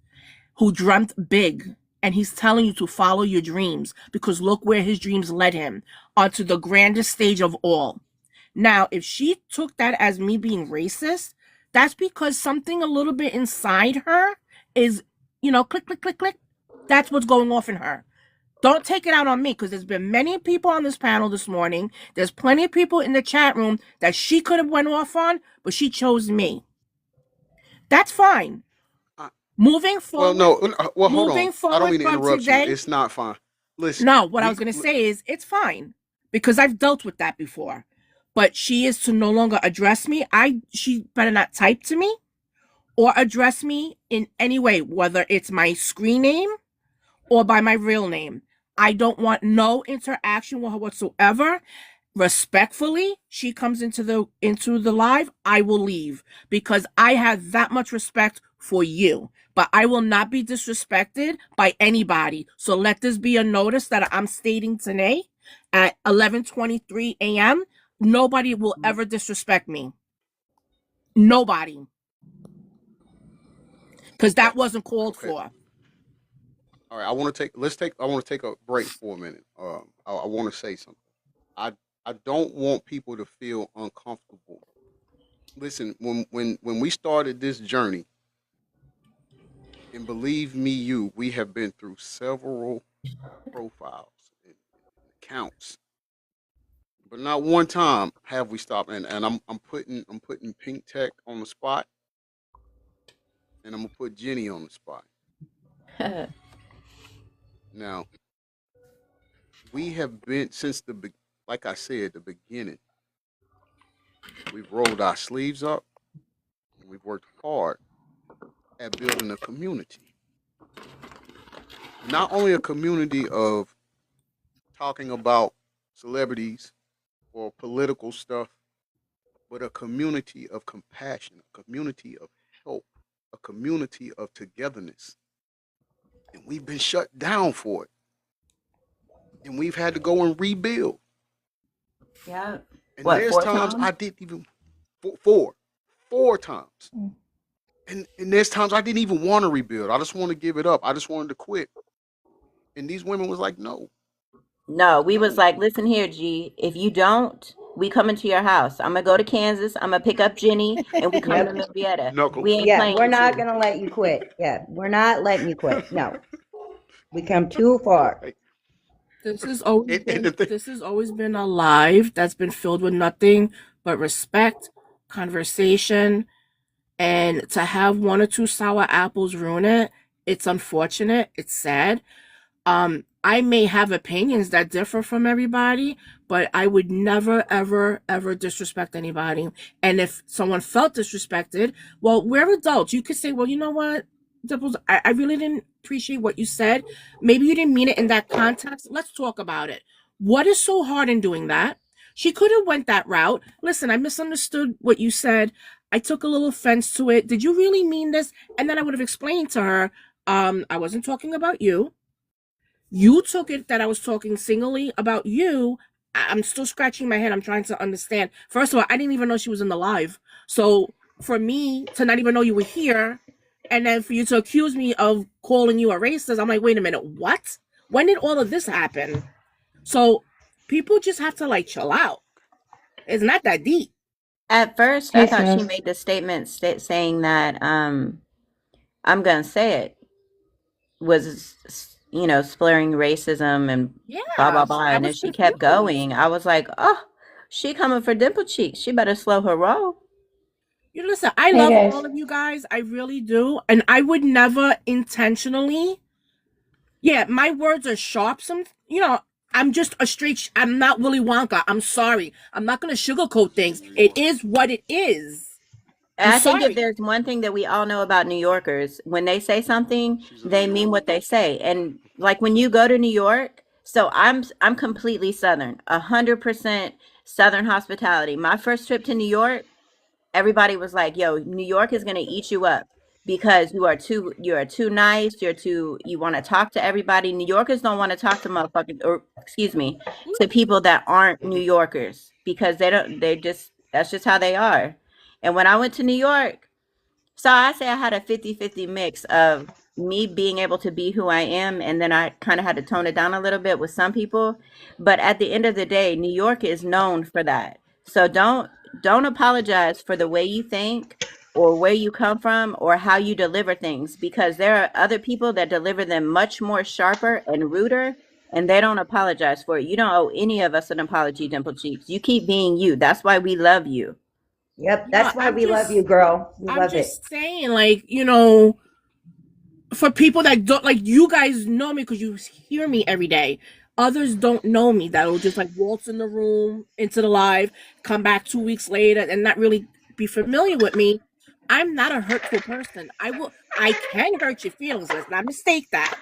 Speaker 3: who dreamt big, and he's telling you to follow your dreams because look where his dreams led him, onto the grandest stage of all. Now, if she took that as me being racist, that's because something a little bit inside her is, you know, click, click, click, click. That's what's going off in her. Don't take it out on me because there's been many people on this panel this morning. There's plenty of people in the chat room that she could have went off on, but she chose me. That's fine. Moving forward.
Speaker 2: Well, hold on.
Speaker 3: Moving forward
Speaker 2: I don't mean to
Speaker 3: from
Speaker 2: interrupt
Speaker 3: today,
Speaker 2: you. It's not fine. Listen.
Speaker 3: No, what I was going to say is it's fine because I've dealt with that before. but she is to no longer address me. She better not type to me or address me in any way, whether it's my screen name or by my real name. I don't want no interaction with her whatsoever. Respectfully, she comes into the live, I will leave, because I have that much respect for you. But I will not be disrespected by anybody. So let this be a notice that I'm stating today at 11:23 a.m. Nobody will ever disrespect me. Nobody. Because that wasn't called for.
Speaker 2: All right, I want to take a break for a minute. I want to say something. I don't want people to feel uncomfortable. Listen, when we started this journey, and believe me, we have been through several profiles and accounts, but not one time have we stopped. And I'm putting Pink Tech on the spot, and I'm gonna put Jenny on the spot. Now, we have been since like I said, the beginning. We've rolled our sleeves up, and we've worked hard at building a community. Not only a community of talking about celebrities or political stuff, but a community of compassion, a community of help, a community of togetherness. And we've been shut down for it. And we've had to go and rebuild.
Speaker 13: Yeah.
Speaker 2: And there's times I didn't even four times. And there's times I didn't even want to rebuild. I just want to give it up. I just wanted to quit. And these women was like, no.
Speaker 13: No, we was like, listen here, G. If you don't, we coming to your house. I'm gonna go to Kansas. I'm gonna pick up Jenny, and we come to Marietta. We ain't playing.
Speaker 16: We're not gonna let you quit. Yeah, we're not letting you quit. No, we come too far.
Speaker 3: This has always been a live that's been filled with nothing but respect, conversation, and to have one or two sour apples ruin it, it's unfortunate. It's sad. I may have opinions that differ from everybody, but I would never, ever, ever disrespect anybody. And if someone felt disrespected, well, we're adults. You could say, well, you know what? I really didn't appreciate what you said. Maybe you didn't mean it in that context. Let's talk about it. What is so hard in doing that? She could have went that route. Listen, I misunderstood what you said. I took a little offense to it. Did you really mean this? And then I would have explained to her, I wasn't talking about you. You took it that I was talking singly about you. I'm still scratching my head. I'm trying to understand. First of all, I didn't even know she was in the live. So for me to not even know you were here, and then for you to accuse me of calling you a racist, I'm like, wait a minute, what? When did all of this happen? So people just have to like chill out. It's not that deep.
Speaker 13: At first, I thought she made the statement saying that I'm gonna say it was, you know, slurring racism and blah blah blah, and then she kept going. I was like, oh, she coming for Dimple Cheeks. She better slow her roll.
Speaker 3: You listen, I love all of you guys. I really do. And I would never intentionally. Yeah, my words are sharp. I'm just I'm not Willy Wonka. I'm sorry. I'm not going to sugarcoat things. It is what it is.
Speaker 13: And I think if there's one thing that we all know about New Yorkers, when they say something, they mean what they say. And like when you go to New York, so I'm completely Southern, 100% Southern hospitality. My first trip to New York, everybody was like, yo, New York is going to eat you up because you're too nice. You want to talk to everybody. New Yorkers don't want to talk to to people that aren't New Yorkers because that's just how they are. And when I went to New York, so I say I had a 50-50 mix of me being able to be who I am, and then I kind of had to tone it down a little bit with some people. But at the end of the day, New York is known for that. So don't apologize for the way you think or where you come from or how you deliver things, because there are other people that deliver them much more sharper and ruder, and they don't apologize for it. You don't owe any of us an apology, Dimple Cheeks. You keep being you. That's why we love you.
Speaker 16: Yep, that's why we love you, girl. We love it. I'm
Speaker 3: just saying, like, for people that don't, like, you guys know me because you hear me every day. others don't know me that'll just like waltz in the room into the live, come back 2 weeks later and not really be familiar with me. I'm not a hurtful person. I can hurt your feelings. Let's not mistake that.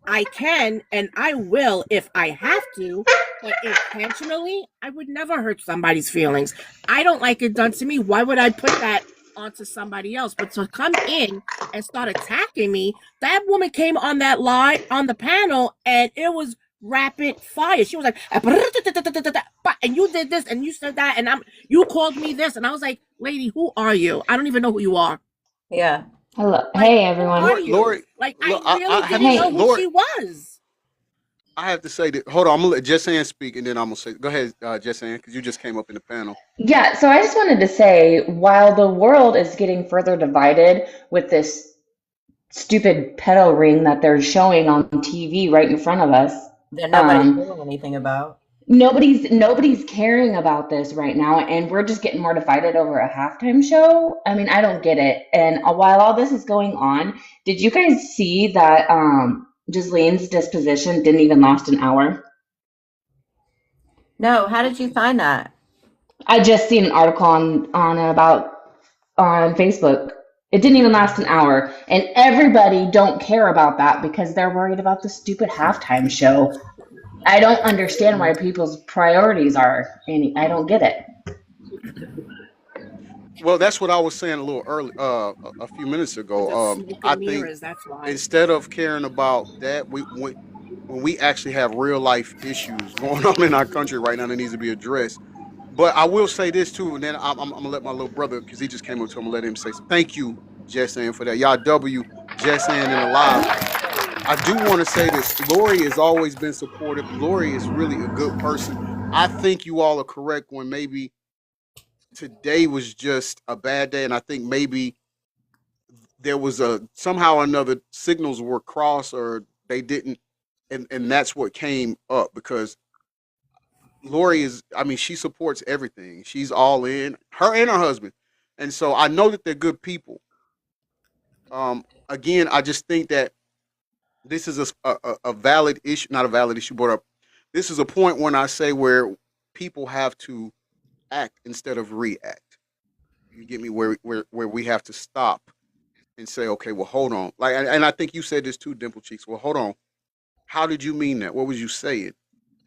Speaker 3: I can and I will if I have to, but intentionally, I would never hurt somebody's feelings. I don't like it done to me. Why would I put that onto somebody else? But to come in and start attacking me, that woman came on that live on the panel and it was rapid fire. She was like, and you did this and you said that and you called me this and I was like, lady, who are you? I don't even know who you are.
Speaker 17: Yeah. Hello.
Speaker 3: Like,
Speaker 17: Hey, everyone.
Speaker 2: Lori,
Speaker 3: like
Speaker 2: look,
Speaker 3: I really
Speaker 2: have
Speaker 3: didn't
Speaker 2: to
Speaker 3: know
Speaker 2: say,
Speaker 3: who
Speaker 2: Lori,
Speaker 3: she was.
Speaker 2: I have to say that. Hold on, I'm gonna let Jessanne speak, and then I'm gonna say, go ahead, Jessanne, because you just came up in the panel.
Speaker 17: Yeah, so I just wanted to say, while the world is getting further divided with this stupid pedo ring that they're showing on TV right in front of us,
Speaker 16: That nobody's doing anything about.
Speaker 17: nobody's caring about this right now, and we're just getting more divided over a halftime show. I mean, I don't get it. And while all this is going on, did you guys see that Ghislaine's disposition didn't even last an hour?
Speaker 16: No, how did you find that?
Speaker 17: I just seen an article on Facebook. It didn't even last an hour, and everybody don't care about that because they're worried about the stupid halftime show. I don't understand why people's priorities are any. I don't get it.
Speaker 2: Well, that's what I was saying a little early, a few minutes ago. I think
Speaker 3: That's why.
Speaker 2: instead of caring about that, when we actually have real life issues going on in our country right now that needs to be addressed. But I will say this too, and then I'm gonna let my little brother, because he just came up to him, let him say thank you, Jessanne, for that. Y'all Jessanne in the live. I do want to say this. Lori has always been supportive. Lori is really a good person. I think you all are correct when maybe today was just a bad day, and I think maybe there was somehow or another signals were crossed or they didn't, and that's what came up, because Lori is, I mean, she supports everything. She's all in, her and her husband. And so I know that they're good people. Again, I just think that this is a valid issue, not a valid issue, but this is a point when I say where people have to act instead of react. You get me? Where we have to stop and say, okay, well, hold on. Like, and I think you said this too, Dimple Cheeks. Well, hold on. How did you mean that? What was you saying?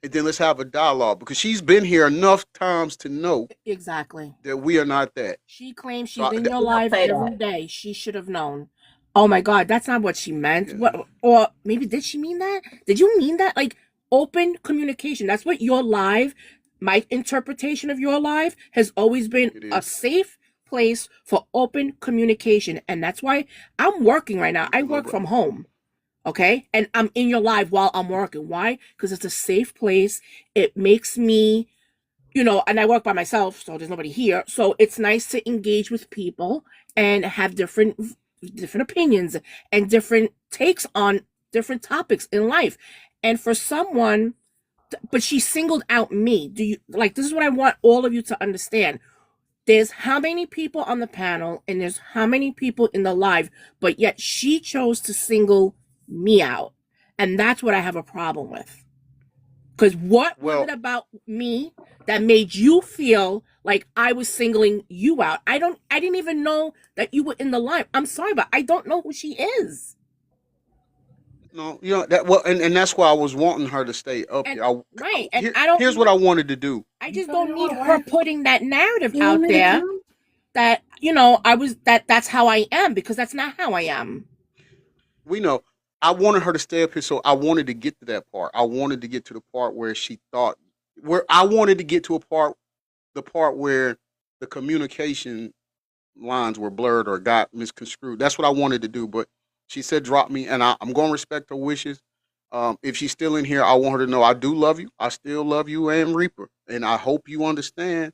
Speaker 2: And then let's have a dialogue, because she's been here enough times to know
Speaker 3: Exactly.
Speaker 2: that we are not that.
Speaker 3: She claims she's in your life every day. She should have known. Oh my God, that's not what she meant. Yeah. What? Or maybe did she mean that? Did you mean that? Like open communication. That's what your live, my interpretation of your live has always been a safe place for open communication. And that's why I'm working right now. I work from home. Okay. And I'm in your live while I'm working. Why? Because it's a safe place. It makes me, and I work by myself, so there's nobody here. So it's nice to engage with people and have different opinions and different takes on different topics in life. And for someone, but she singled out me. Do you like, this is what I want all of you to understand. There's how many people on the panel and there's how many people in the live, but yet she chose to single me out. And that's what I have a problem with. Because what was it about me that made you feel like I was singling you out? I didn't even know that you were in the live. I'm sorry, but I don't know who she is.
Speaker 2: No, and that's why I was wanting her to stay up here.
Speaker 3: Right. And here's
Speaker 2: what I wanted to do.
Speaker 3: I just don't need her putting that narrative out there that, that's how I am, because that's not how I am.
Speaker 2: We know. I wanted her to stay up here, so I wanted to get to that part. I wanted to get to the part where I wanted to get to the part where the communication lines were blurred or got misconstrued. That's what I wanted to do, but she said drop me, and I'm going to respect her wishes. If she's still in here, I want her to know I do love you. I still love you and Reaper, and I hope you understand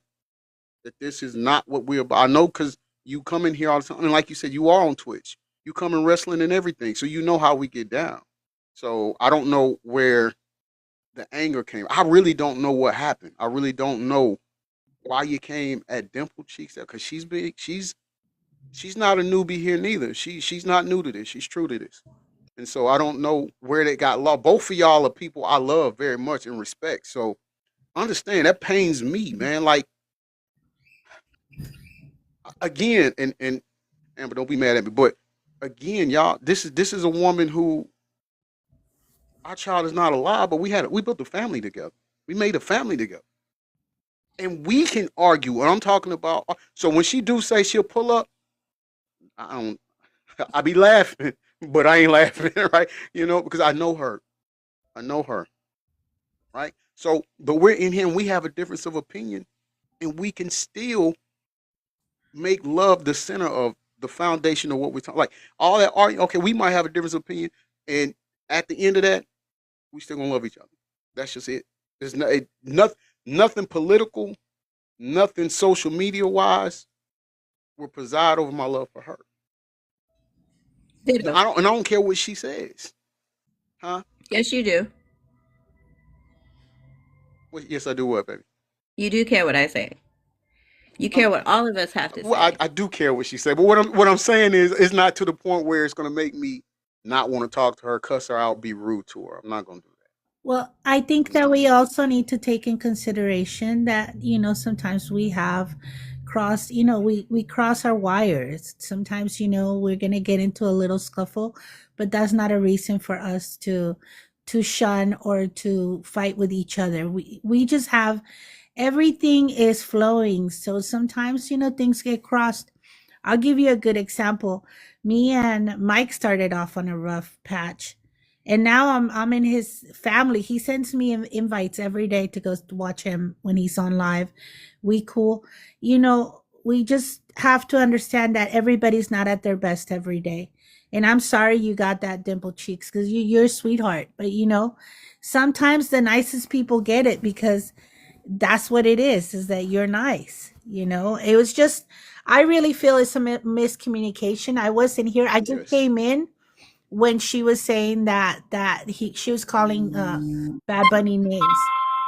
Speaker 2: that this is not what we're about. I know, because you come in here all the time, and like you said, you are on Twitch. You come in wrestling and everything, so you know how we get down. So I don't know where the anger came. I really don't know what happened. I really don't know why you came at Dimple Cheeks, because she's big. She's not a newbie here neither. She's not new to this. She's true to this. And so I don't know where they got lost. Both of y'all are people I love very much and respect. So understand that pains me, man. Like again, and Amber, don't be mad at me, but again, y'all, this is a woman who our child is not alive, but we built a family together. We made a family together. And we can argue what I'm talking about. So when she do say she'll pull up, I be laughing, but I ain't laughing, right? You know, because I know her. I know her. Right? So, but we're in here and we have a difference of opinion, and we can still make love the center of the foundation of what we're talking. Like all that arguing, okay, we might have a difference of opinion, and at the end of that, we still gonna love each other. That's just it. There's nothing political, nothing social media wise will preside over my love for her. I don't care what she says. Huh?
Speaker 18: Yes, you do.
Speaker 2: Well, yes, I do. What, baby?
Speaker 18: You do care what I say. You care what all of us have to
Speaker 2: Well,
Speaker 18: say.
Speaker 2: I do care what she said, but what I'm saying is, it's not to the point where it's going to make me not want to talk to her, cuss her out, be rude to her. I'm not going to do that.
Speaker 15: Well, I think that we also need to take in consideration that, sometimes we have crossed, we cross our wires. Sometimes, we're going to get into a little scuffle, but that's not a reason for us to shun or to fight with each other. We just have, everything is flowing. So sometimes, things get crossed. I'll give you a good example. Me and Mike started off on a rough patch. And now I'm in his family. He sends me invites every day to go watch him when he's on live. We cool. We just have to understand that everybody's not at their best every day. And I'm sorry you got that dimple cheeks, because you're a sweetheart. But sometimes the nicest people get it, because that's what it is that you're nice. It was just, I really feel it's a miscommunication. I wasn't here. I just came in when she was saying that she was calling Bad Bunny names,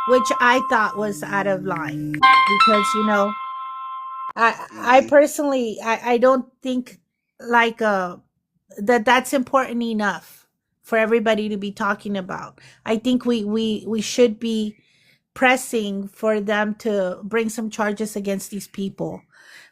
Speaker 15: which I thought was out of line, because I personally I don't think like that's important enough for everybody to be talking about. I think we should be pressing for them to bring some charges against these people,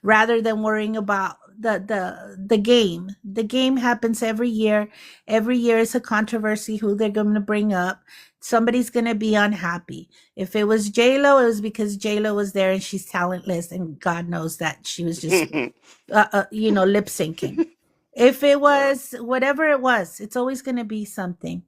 Speaker 15: rather than worrying about the game. The game happens every year. Every year is a controversy who they're going to bring up. Somebody's going to be unhappy. If it was J-Lo, it was because J-Lo was there and she's talentless, and God knows that she was just lip syncing. If it was whatever it was, it's always going to be something.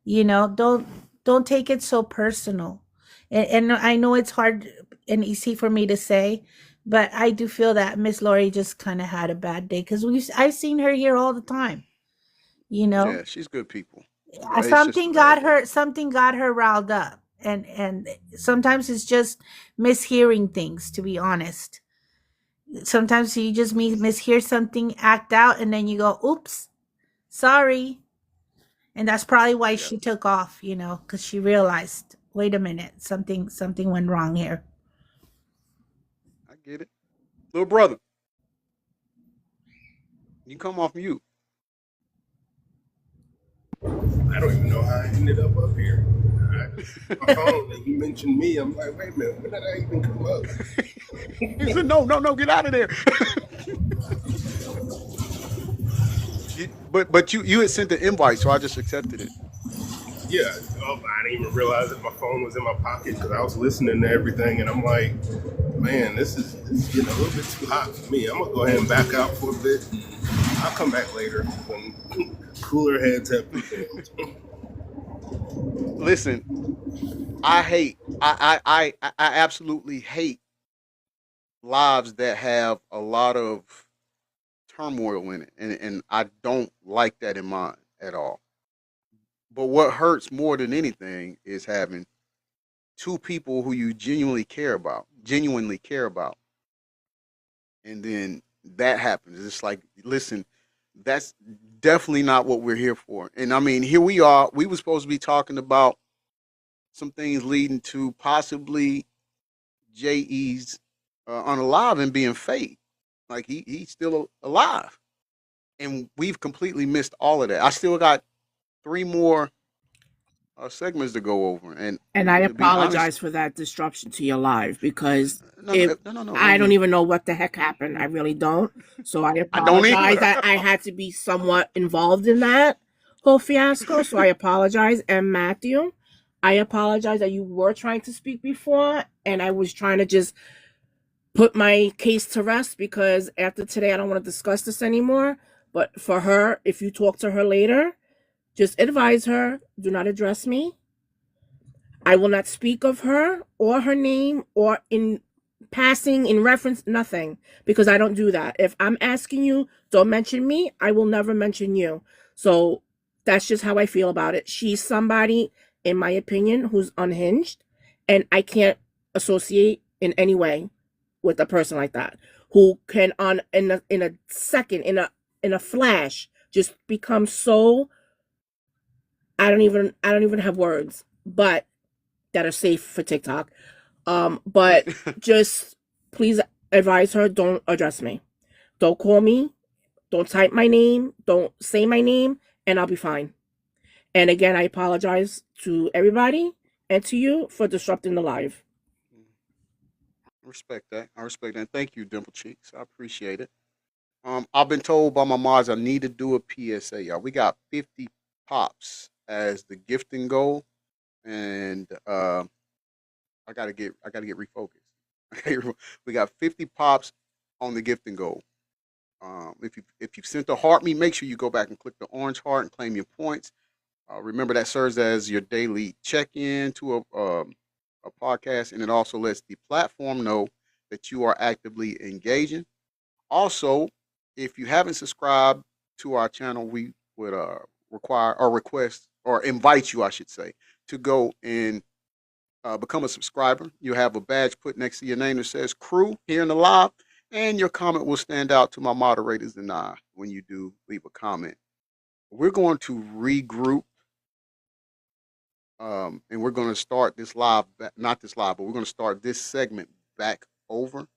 Speaker 15: Don't take it so personal. And I know it's hard and easy for me to say, but I do feel that Miss Lori just kind of had a bad day, because I've seen her here all the time.
Speaker 2: Yeah, she's good people.
Speaker 15: Something got her riled up, and sometimes it's just mishearing things. To be honest, sometimes you just mishear something, act out, and then you go, "Oops, sorry," and that's probably why she took off. Because she realized, wait a minute, something went wrong here.
Speaker 2: I get it. Little brother, you come off mute.
Speaker 19: I don't even know how I ended up here. My phone, and you mentioned me. I'm like, wait a minute, when did I even come up?
Speaker 2: He said, no, get out of there. But you had sent the invite, so I just accepted it.
Speaker 19: Yeah, I didn't even realize that my phone was in my pocket, because I was listening to everything, and I'm like, man, this is getting a little bit too hot for me. I'm gonna go ahead and back out for a bit. I'll come back later when cooler heads have prevailed.
Speaker 2: Listen, I absolutely hate lives that have a lot of turmoil in it, and I don't like that in mine at all. But what hurts more than anything is having two people who you genuinely care about, and then that happens. It's like, listen, that's definitely not what we're here for. And I mean, here we are. We were supposed to be talking about some things leading to possibly J.E.'s unalive and being fake. Like he's still alive. And we've completely missed all of that. I still got 3 more segments to go over, and
Speaker 3: I
Speaker 2: to be honest,
Speaker 3: apologize for that disruption to your live because
Speaker 2: no,
Speaker 3: I don't
Speaker 2: you,
Speaker 3: even know what the heck happened. I really don't. So I
Speaker 2: I don't
Speaker 3: apologize.
Speaker 2: either.
Speaker 3: I had to be somewhat involved in that whole fiasco. So I apologize. And Matthew, I apologize that you were trying to speak before, and I was trying to just put my case to rest because after today, I don't want to discuss this anymore. But for her, if you talk to her later, just advise her, do not address me. I will not speak of her or her name or in passing, in reference, nothing, because I don't do that. If I'm asking you, don't mention me, I will never mention you. So that's just how I feel about it. She's somebody, in my opinion, who's unhinged, and I can't associate in any way with a person like that who can in a second, in a flash, just become so I don't even have words, but that are safe for TikTok. But just please advise her, don't address me. Don't call me. Don't type my name. Don't say my name, and I'll be fine. And again, I apologize to everybody and to you for disrupting the live.
Speaker 2: I respect that. I respect that. Thank you, Dimple Cheeks. I appreciate it. I've been told by my mods I need to do a PSA, y'all. We got 50 pops as the gifting goal, and I gotta get refocused. We got 50 pops on the gifting goal. If you've sent a heart me, make sure you go back and click the orange heart and claim your points. Remember that serves as your daily check-in to a podcast, and it also lets the platform know that you are actively engaging. Also, if you haven't subscribed to our channel, we would require or request or invite you, I should say, to go and become a subscriber. You have a badge put next to your name that says crew here in the live, and your comment will stand out to my moderators and I when you do leave a comment. We're going to regroup, and we're going to start this live, not this live, but we're going to start this segment back over.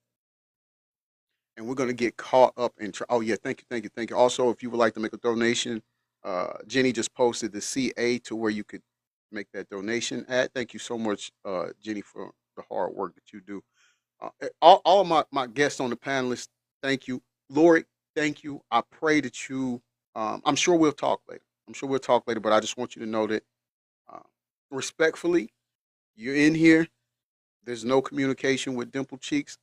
Speaker 2: And we're going to get caught up in. Oh yeah, thank you. Also, if you would like to make a donation, Jenny just posted the CA to where you could make that donation at. Thank you so much, Jenny, for the hard work that you do. All of my guests on the panelists, thank you. Lori, thank you. I pray that you. I'm sure we'll talk later. But I just want you to know that, respectfully, you're in here. There's no communication with Dimple Cheeks.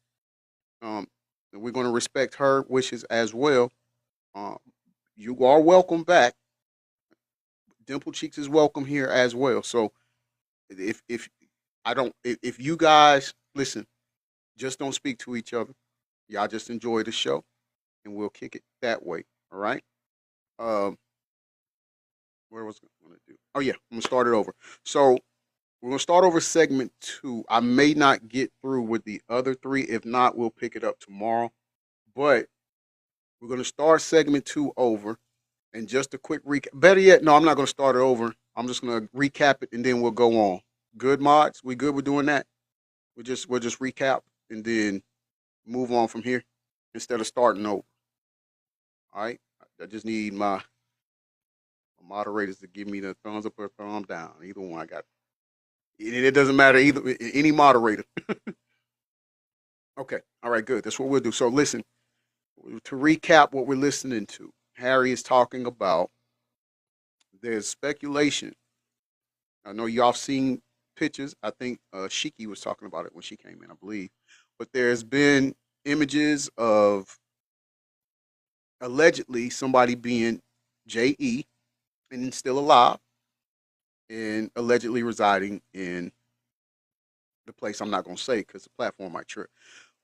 Speaker 2: We're going to respect her wishes as well. You are welcome back. Dimple Cheeks is welcome here as well. So if you guys listen, just don't speak to each other. Y'all just enjoy the show, and we'll kick it that way. All right. Where was I going to do? Oh yeah, I'm gonna start it over. So we're going to start over segment 2. I may not get through with the other 3. If not, we'll pick it up tomorrow. But we're going to start segment 2 over. And just a quick recap. Better yet, no, I'm not going to start it over. I'm just going to recap it, and then we'll go on. Good, mods? We good with doing that? We'll just recap and then move on from here instead of starting over. All right? I just need my moderators to give me the thumbs up or thumbs down. Either one I got. It doesn't matter either, any moderator. Okay. All right, good. That's what we'll do. So listen, to recap what we're listening to, Harry is talking about there's speculation. I know y'all seen pictures. I think Shiki was talking about it when she came in, I believe. But there's been images of allegedly somebody being J.E. and still alive, and allegedly residing in the place I'm not going to say because the platform might trip.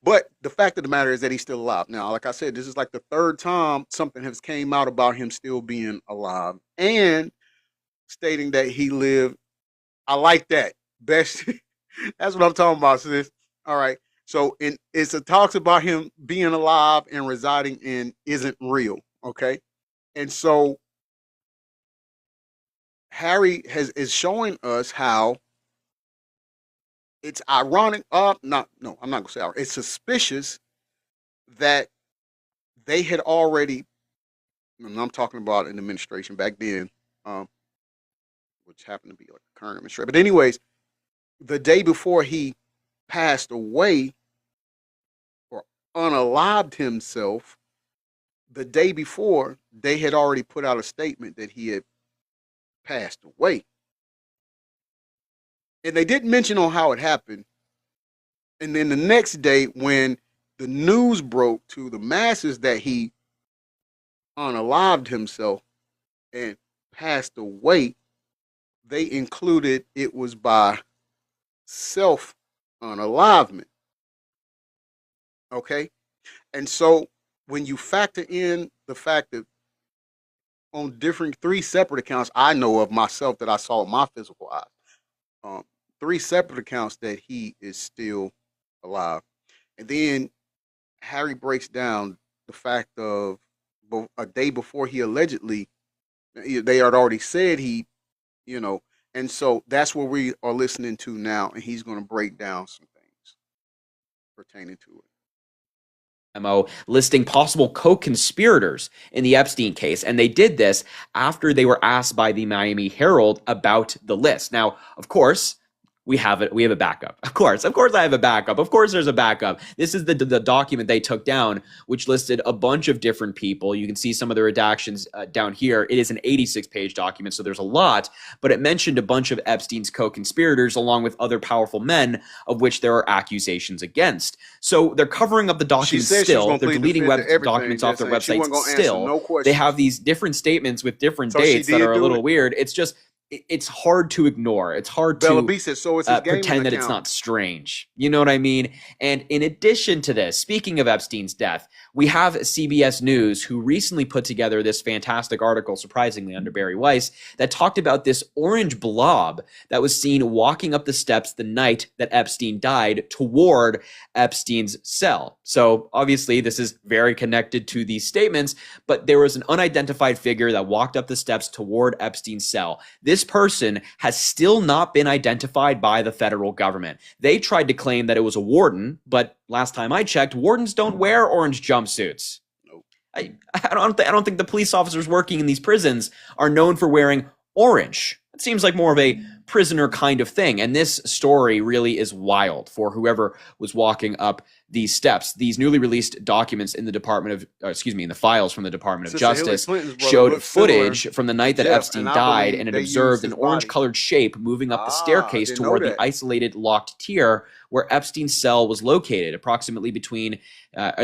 Speaker 2: But the fact of the matter is that he's still alive. Now, like I said, this is like the 3rd time something has came out about him still being alive and stating that he lived. I like that. Best. That's what I'm talking about, sis. All right. So it talks about him being alive and residing in isn't real. Okay. And so Harry is showing us how it's ironic. I'm not gonna say ironic. It's suspicious that they had already. And I'm talking about an administration back then. which happened to be like a current administrator. But anyways, the day before he passed away or unalived himself, the day before, they had already put out a statement that he had passed away. And they didn't mention on how it happened. And then the next day, when the news broke to the masses that he unalived himself and passed away, they included it was by self-unalivement. Okay? And so when you factor in the fact that on three separate accounts I know of myself that I saw with my physical eyes, 3 separate accounts that he is still alive. And then Harry breaks down the fact of a day before he allegedly, they had already said he, and so that's what we are listening to now, and he's going to break down some things pertaining to it.
Speaker 12: Memo listing possible co-conspirators in the Epstein case, and they did this after they were asked by the Miami Herald about the list. Now, of course, we have it. We have a backup. Of course, I have a backup. Of course, there's a backup. This is the document they took down, which listed a bunch of different people. You can see some of the redactions down here. It is an 86-page document, so there's a lot, but it mentioned a bunch of Epstein's co-conspirators along with other powerful men of which there are accusations against. So they're covering up the documents still. They're deleting documents off their websites still. They have these different statements with different dates that are a little weird. It's just, it's hard to ignore. It's hard to
Speaker 2: said, so it's his
Speaker 12: pretend that it's not strange. You know what I mean? And in addition to this, speaking of Epstein's death, we have CBS News, who recently put together this fantastic article, surprisingly under Barry Weiss, that talked about this orange blob that was seen walking up the steps the night that Epstein died toward Epstein's cell. So obviously this is very connected to these statements, but there was an unidentified figure that walked up the steps toward Epstein's cell. This person has still not been identified by the federal government. They tried to claim that it was a warden, but last time I checked, wardens don't wear orange jumpsuits. Nope. I don't think the police officers working in these prisons are known for wearing orange. It seems like more of a prisoner kind of thing. And this story really is wild for whoever was walking up these steps. These newly released documents in the in the files from the Department of Justice showed footage from the night that Epstein died, and it observed an orange-colored shape moving up the staircase toward the isolated locked tier where Epstein's cell was located, approximately between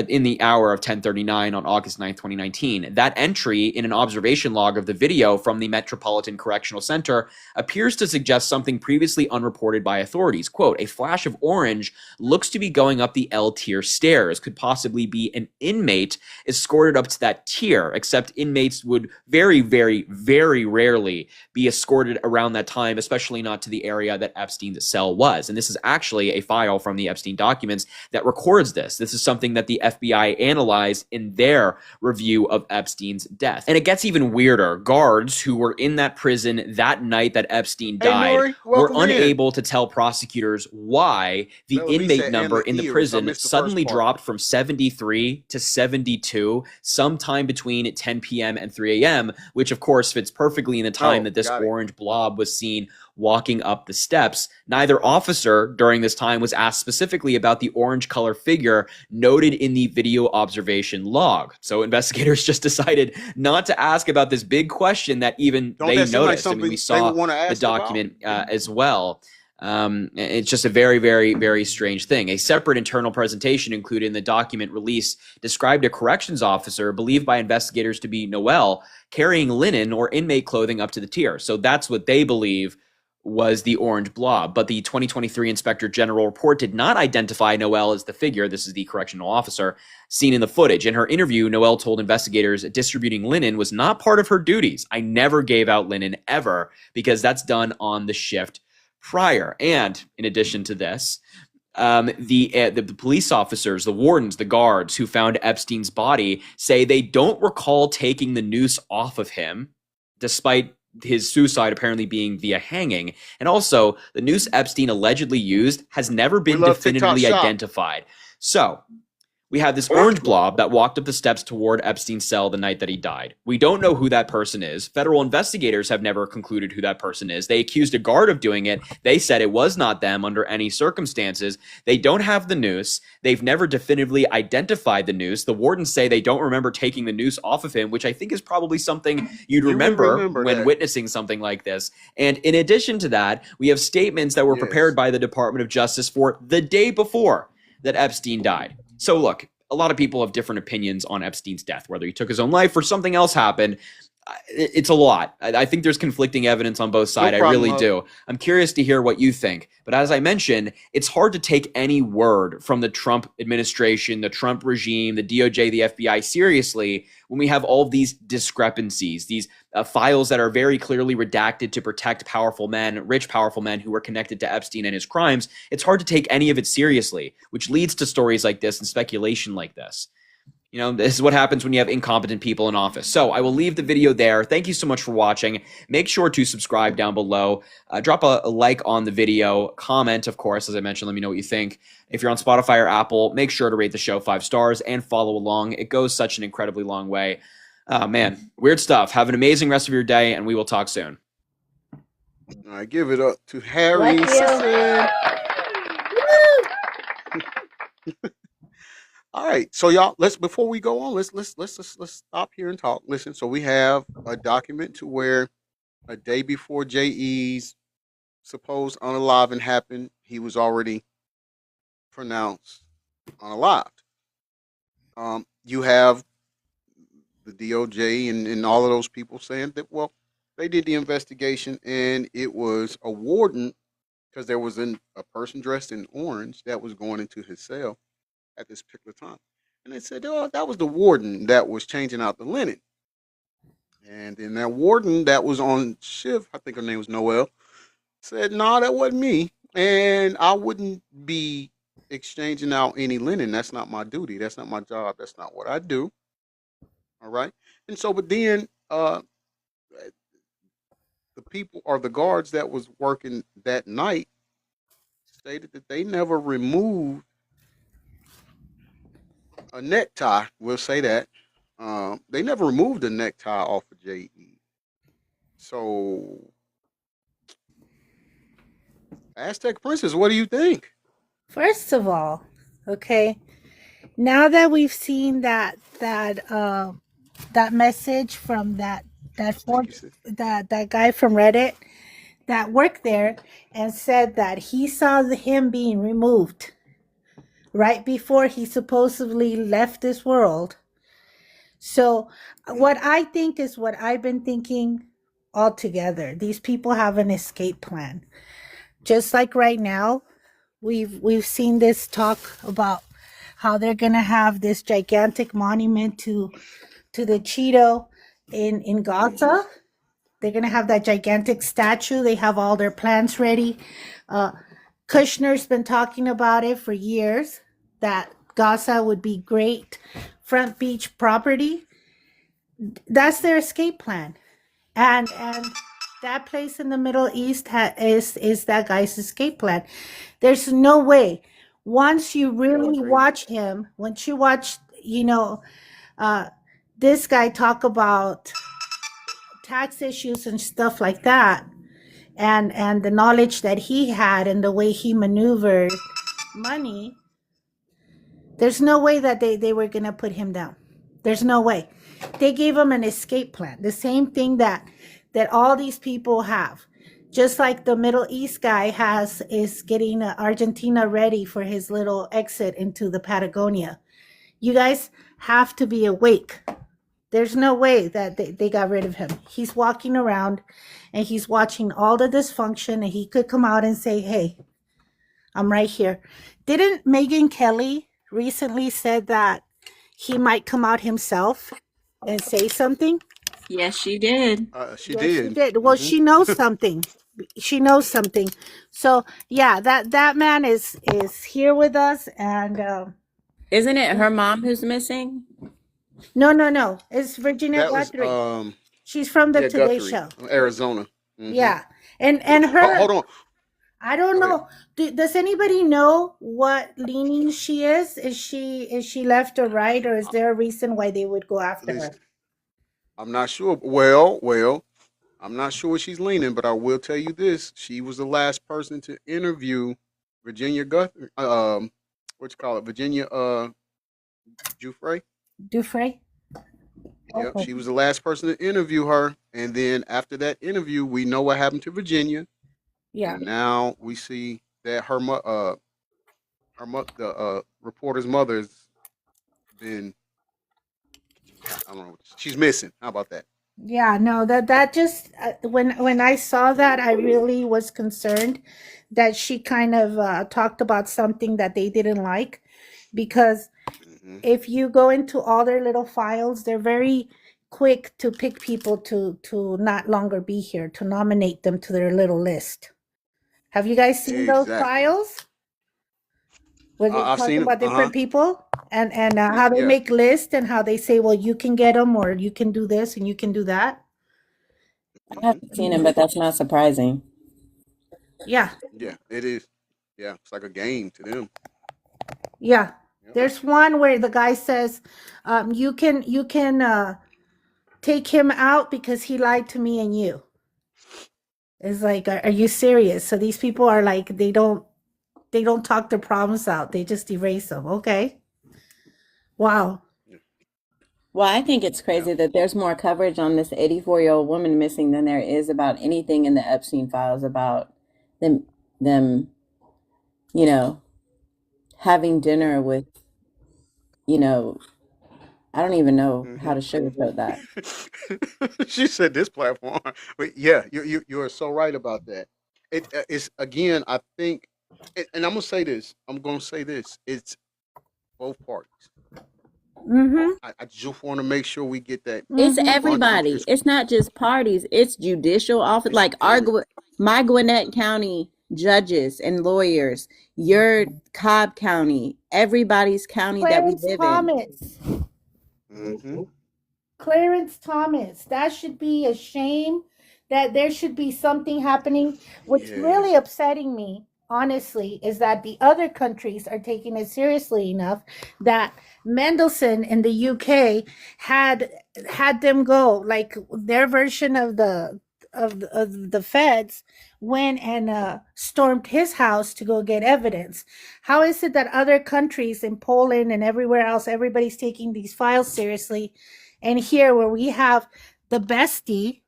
Speaker 12: in the hour of 10:39 on August 9th, 2019. That entry in an observation log of the video from the Metropolitan Correctional Center appears to suggest something previously unreported by authorities. Quote, a flash of orange looks to be going up the L tier stairs, could possibly be an inmate escorted up to that tier, except inmates would very, very, very rarely be escorted around that time, especially not to the area that Epstein's cell was. And this is actually a file from the Epstein documents that records this. This is something that the FBI analyzed in their review of Epstein's death. And it gets even weirder. Guards who were in that prison that night that Epstein died were unable to tell prosecutors why the inmate number in the prison suddenly dropped from 73 to 72 sometime between 10 p.m. and 3 a.m., which of course fits perfectly in the time that this orange blob was seen walking up the steps. Neither officer during this time was asked specifically about the orange color figure noted in the video observation log. So investigators just decided not to ask about this big question that even they noticed. I mean, we saw the document as well. It's just a very, very, very strange thing. A separate internal presentation included in the document release described a corrections officer believed by investigators to be Noel carrying linen or inmate clothing up to the tier. So that's what they believe was the orange blob. But the 2023 Inspector General report did not identify Noel as the figure. This is the correctional officer seen in the footage. In her interview, Noel told investigators distributing linen was not part of her duties. I never gave out linen ever because that's done on the shift prior. And in addition to this, the police officers, the wardens, the guards who found Epstein's body say they don't recall taking the noose off of him, despite his suicide apparently being via hanging. And also, the noose Epstein allegedly used has never been definitively identified. So We have this orange blob that walked up the steps toward Epstein's cell the night that he died. We don't know who that person is. Federal investigators have never concluded who that person is. They accused a guard of doing it. They said it was not them under any circumstances. They don't have the noose. They've never definitively identified the noose. The wardens say they don't remember taking the noose off of him, which I think is probably something you'd remember when
Speaker 2: that.
Speaker 12: witnessing something like this. And in addition to that, we have statements that were prepared by the Department of Justice for the day before that Epstein died. So look, a lot of people have different opinions on Epstein's death, whether he took his own life or something else happened. It's a lot. I think there's conflicting evidence on both sides. I really do. I'm curious to hear what you think. But as I mentioned, it's hard to take any word from the Trump administration, the Trump regime, the DOJ, the FBI seriously when we have all of these discrepancies, these files that are very clearly redacted to protect powerful men, rich powerful men who were connected to Epstein and his crimes. It's hard to take any of it seriously, which leads to stories like this and speculation like this. You know, this is what happens when you have incompetent people in office. So I will leave the video there. Thank you so much for watching. Make sure to subscribe down below. Drop a like on the video. Comment, of course, as I mentioned. Let me know what you think. If you're on Spotify or Apple, make sure to rate the show 5 stars and follow along. It goes such an incredibly long way. Man, weird stuff. Have an amazing rest of your day, and we will talk soon.
Speaker 2: All right, give it up to Harry. All right, so y'all, before we go on, let's stop here and talk. Listen, so we have a document to where a day before J.E.'s supposed unaliving happened, he was already pronounced unalived. You have the DOJ and all of those people saying that, well, they did the investigation and it was a warden, because there was a person dressed in orange that was going into his cell at this particular time. And they said, oh, that was the warden that was changing out the linen. And then that warden that was on shift, I think her name was Noelle, said, no, that wasn't me. And I wouldn't be exchanging out any linen. That's not my duty. That's not my job. That's not what I do. All right. And so, but then the people or the guards that was working that night stated that they never removed a necktie. We'll say that. They never removed a necktie off of J.E. So, Aztec Princess, what do you think?
Speaker 15: First of all, okay, now that we've seen that message from that guy from Reddit that worked there and said that he saw him being removed right before he supposedly left this world. So what I think is what I've been thinking altogether. These people have an escape plan. Just like right now, we've seen this talk about how they're going to have this gigantic monument to the Cheeto in Gaza. They're going to have that gigantic statue. They have all their plans ready. Kushner's been talking about it for years, that Gaza would be great front beach property. That's their escape plan. And that place in the Middle East is that guy's escape plan. There's no way. Once you really watch him, once you watch, this guy talk about tax issues and stuff like that, and the knowledge that he had and the way he maneuvered money, there's no way that they were going to put him down. There's no way. They gave him an escape plan. The same thing that all these people have. Just like the Middle East guy is getting Argentina ready for his little exit into the Patagonia. You guys have to be awake. There's no way that they got rid of him. He's walking around and he's watching all the dysfunction, and he could come out and say, hey, I'm right here. Didn't Megyn Kelly recently said that he might come out himself and say something?
Speaker 18: Yes, she did.
Speaker 2: She did.
Speaker 15: Well, she knows something. She knows something. So yeah, that man is here with us, and
Speaker 18: isn't it her mom who's missing?
Speaker 15: No. It's Virginia Guthrie. She's from the Today
Speaker 2: Guthrie,
Speaker 15: Show,
Speaker 2: Arizona. Mm-hmm.
Speaker 15: Yeah, and her.
Speaker 2: Hold on.
Speaker 15: I don't know. Does anybody know what leaning she is? Is she left or right, or is there a reason why they would go after her?
Speaker 2: I'm not sure. Well, I'm not sure where she's leaning, but I will tell you this: she was the last person to interview Virginia what you call it, Virginia Giuffre.
Speaker 15: Giuffre.
Speaker 2: Yep, she was the last person to interview her, and then after that interview, we know what happened to Virginia.
Speaker 15: Yeah.
Speaker 2: And now we see that the reporter's mother's been, I don't know, she's missing. How about that?
Speaker 15: Yeah, no, that just when I saw that, I really was concerned that she kind of talked about something that they didn't like, because if you go into all their little files, they're very quick to pick people to not longer be here, to nominate them to their little list. Have you guys seen those files? Where they talk about different people and how they make lists and how they say, well, you can get them, or you can do this and you can do that.
Speaker 18: I haven't seen him, but that's not surprising.
Speaker 15: Yeah.
Speaker 2: Yeah, it is. Yeah, it's like a game to them.
Speaker 15: Yeah. There's one where the guy says, you can take him out because he lied to me and you. It's like, are you serious? So these people are like, they don't talk their problems out. They just erase them. Okay. Wow.
Speaker 18: Well, I think it's crazy that there's more coverage on this 84-year-old woman missing than there is about anything in the Epstein files about them, having dinner with, I don't even know how to sugarcoat that.
Speaker 2: She said this platform. But yeah, you're so right about that. It's again, I think, and I'm gonna say this. It's both parties. I just want to make sure we get that.
Speaker 18: It's everybody. It's not just parties. It's judicial office, like my Gwinnett County judges and lawyers, your Cobb County, everybody's county
Speaker 15: Clarence
Speaker 18: that we live
Speaker 15: in. Clarence Thomas. That should be a shame. That there should be something happening. What's really upsetting me, honestly, is that the other countries are taking it seriously enough that Mendelssohn in the UK had them go, like their version of the feds went and stormed his house to go get evidence. How is it that other countries in Poland and everywhere else, everybody's taking these files seriously, and here where we have the bestie,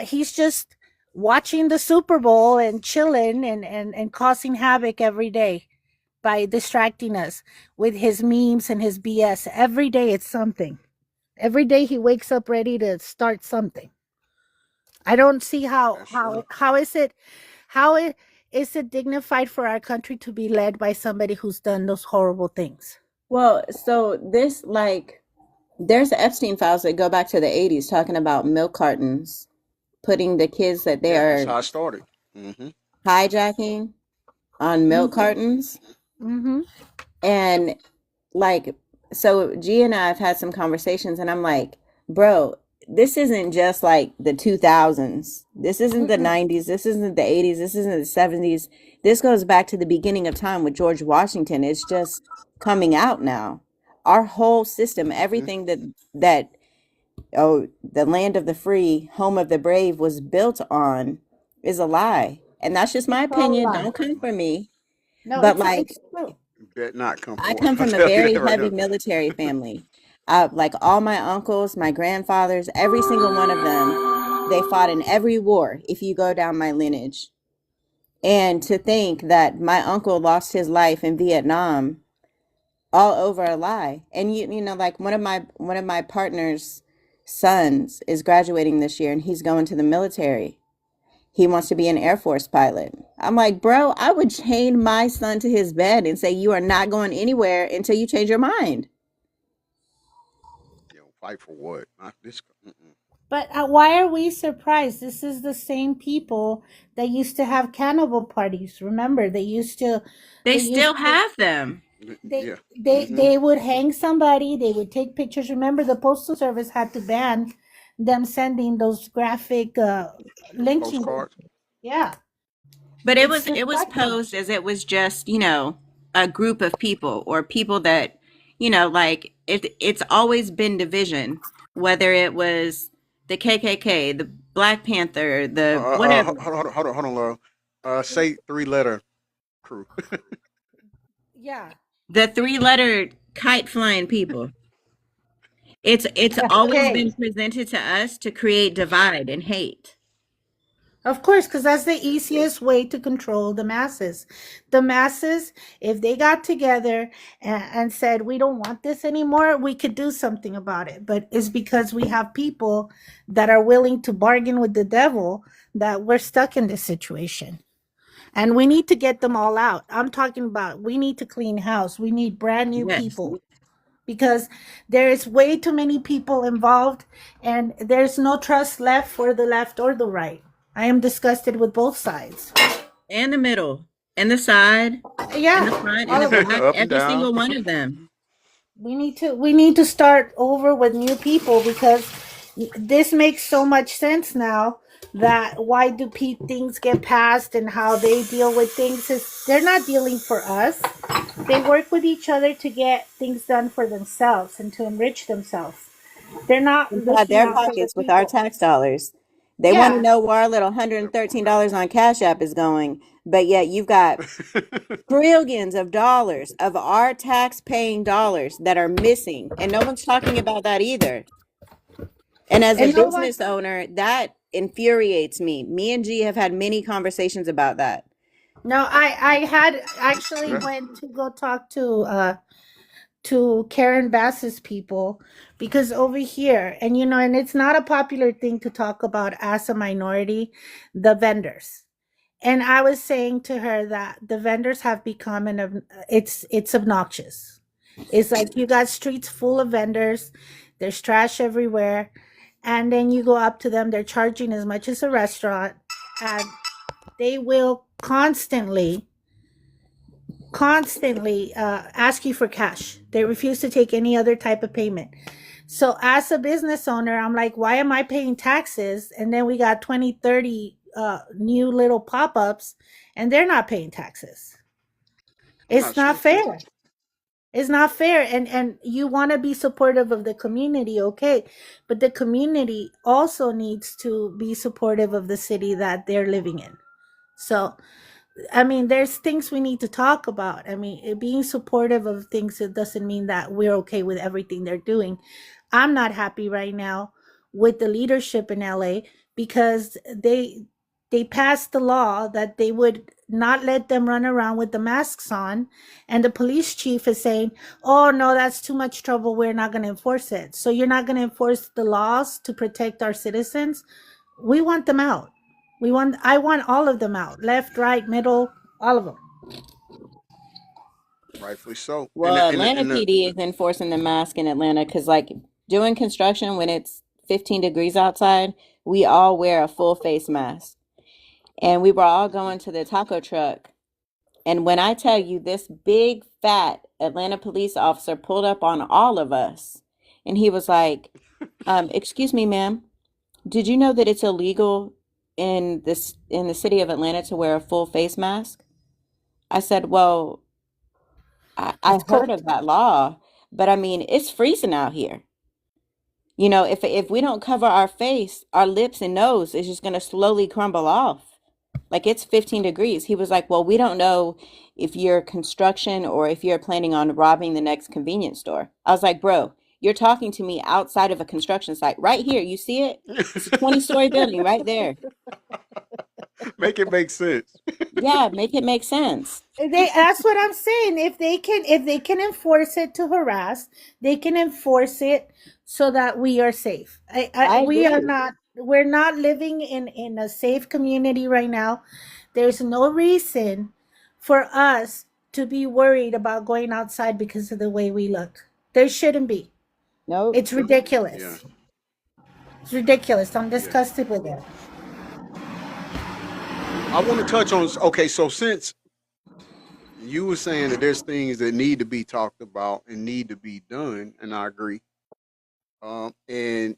Speaker 15: he's just watching the Super Bowl and chilling and causing havoc every day by distracting us with his memes and his BS. Every day it's something. Every day he wakes up ready to start something. I don't see how is it dignified for our country to be led by somebody who's done those horrible things.
Speaker 18: Well, so there's Epstein files that go back to the 80s talking about milk cartons, putting the kids that they are
Speaker 2: That's how I started.
Speaker 18: hijacking on milk cartons. And so G and I have had some conversations, and I'm like, bro, this isn't just like the 2000s. This isn't the 90s. This isn't the 80s. This isn't the 70s. This goes back to the beginning of time with George Washington. It's just coming out now. Our whole system, everything that the land of the free, home of the brave was built on is a lie. And that's just my opinion. Don't come for me.
Speaker 15: No,
Speaker 18: but
Speaker 15: it's true.
Speaker 2: Bet not come.
Speaker 18: I come from a very heavy military family. Like all my uncles, my grandfathers, every single one of them, they fought in every war if you go down my lineage. And to think that my uncle lost his life in Vietnam all over a lie. And you know, like one of my partner's sons is graduating this year and he's going to the military. He wants to be an Air Force pilot. I'm like, bro, I would chain my son to his bed and say, you are not going anywhere until you change your mind.
Speaker 2: Fight for what? Not this.
Speaker 15: But why are we surprised? This is the same people that used to have cannibal parties. Remember, they still
Speaker 18: have them.
Speaker 15: They would hang somebody. They would take pictures. Remember, the Postal Service had to ban them sending those graphic lynching.
Speaker 2: Postcards.
Speaker 15: Yeah.
Speaker 18: But
Speaker 15: It's
Speaker 18: it was
Speaker 15: disrespectful.
Speaker 18: posed as it was just, you know, a group of people or people that, you know, like it's always been division, whether it was the KKK, the Black Panther, the whatever.
Speaker 2: Hold on, Laura. Say 3-letter crew.
Speaker 15: Yeah.
Speaker 18: The three-letter kite flying people. It's always
Speaker 15: Okay.
Speaker 18: been presented to us to create divide and hate.
Speaker 15: Of course, because that's the easiest way to control the masses. The masses, if they got together and said, we don't want this anymore, we could do something about it. But it's because we have people that are willing to bargain with the devil that we're stuck in this situation. And we need to get them all out. I'm talking about we need to clean house. We need brand new
Speaker 18: Yes.
Speaker 15: people because there is way too many people involved and there's no trust left for the left or the right. I am disgusted with both sides.
Speaker 18: And the middle, and the side,
Speaker 15: Yeah,
Speaker 18: and the front,
Speaker 15: all
Speaker 18: and
Speaker 15: of
Speaker 18: the
Speaker 15: them.
Speaker 18: back,
Speaker 2: Up and
Speaker 18: every
Speaker 2: down.
Speaker 18: single one of them.
Speaker 15: We need to start over with new people because this makes so much sense now that why do things get passed and how they deal with things is they're not dealing for us. They work with each other to get things done for themselves and to enrich themselves. They're not
Speaker 18: Inside
Speaker 15: looking
Speaker 18: their
Speaker 15: out for the
Speaker 18: pockets with our
Speaker 15: people.
Speaker 18: tax dollars. They want to
Speaker 15: Yeah.
Speaker 18: know where our little $113 on Cash App is going, but yet you've got trillions of dollars of our tax-paying dollars that are missing, and no one's talking about that either. And as a
Speaker 15: And no one,
Speaker 18: business owner, that infuriates me. Me and G have had many conversations about that.
Speaker 15: no, I had actually went to go talk to Karen Bass's people because over here, and you know, and it's not a popular thing to talk about as a minority, the vendors. And I was saying to her that the vendors have become it's obnoxious. It's like you got streets full of vendors, there's trash everywhere, and then you go up to them, they're charging as much as a restaurant, and they will constantly ask you for cash. They refuse to take any other type of payment. So as a business owner, I'm like, why am I paying taxes? And then we got 20, 30 new little pop-ups and they're not paying taxes. It's not fair. It's not fair. And you want to be supportive of the community, okay. But the community also needs to be supportive of the city that they're living in. So I mean, there's things we need to talk about. I mean, being supportive of things, it doesn't mean that we're okay with everything they're doing. I'm not happy right now with the leadership in LA because they passed the law that they would not let them run around with the masks on, and the police chief is saying, "Oh no, that's too much trouble. We're not going to enforce it." So you're not going to enforce the laws to protect our citizens? We want them out. I want all of them out. Left, right, middle, all of them.
Speaker 2: Rightfully so.
Speaker 18: Well, Atlanta PD is enforcing the mask in Atlanta because, like, doing construction when it's 15 degrees outside, we all wear a full face mask. And we were all going to the taco truck. And when I tell you this big, fat Atlanta police officer pulled up on all of us, and he was like, excuse me, ma'am, did you know that it's illegal in the city of Atlanta to wear a full face mask? I said, well, I've heard of that law, but I mean, it's freezing out here. You know, if we don't cover our face, our lips and nose is just going to slowly crumble off. Like it's 15 degrees. He was like, well, we don't know if you're construction or if you're planning on robbing the next convenience store. I was like, bro, you're talking to me outside of a construction site right here. You see it? It's a 20-story building right there.
Speaker 2: Make it make sense.
Speaker 18: Yeah, make it make sense.
Speaker 15: That's what I'm saying. If they can enforce it to harass, they can enforce it so that we are safe. We're not living in a safe community right now. There's no reason for us to be worried about going outside because of the way we look. There shouldn't be.
Speaker 18: No,
Speaker 15: it's ridiculous.
Speaker 2: Yeah.
Speaker 15: It's ridiculous. I'm disgusted with it.
Speaker 2: I want to touch on, okay, so since you were saying that there's things that need to be talked about and need to be done, and I agree. And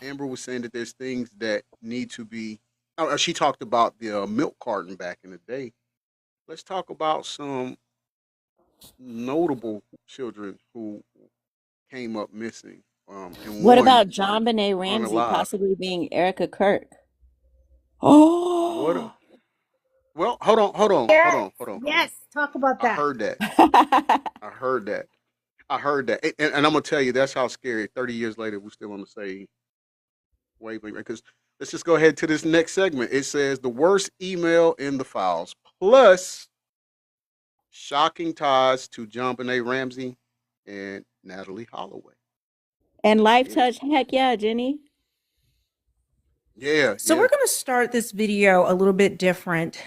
Speaker 2: Amber was saying that there's things that need to be She talked about the milk carton back in the day. Let's talk about some notable children who came up missing. And
Speaker 18: What
Speaker 2: one
Speaker 18: about John Benet Ramsey
Speaker 2: unalive.
Speaker 18: possibly being Erica Kirk?
Speaker 2: What?
Speaker 18: Oh,
Speaker 2: Well, hold on.
Speaker 15: Yes, talk about
Speaker 2: I
Speaker 15: that.
Speaker 2: heard that. I heard that. And I'm gonna tell you, that's how scary. 30 years later, we're still on the same wavelength. Because let's just go ahead to this next segment. It says the worst email in the files, plus shocking ties to John Benet Ramsey and Natalie Holloway.
Speaker 18: and Life Touch, heck yeah, Jenny.
Speaker 2: Yeah.
Speaker 20: So we're going to start this video a little bit different.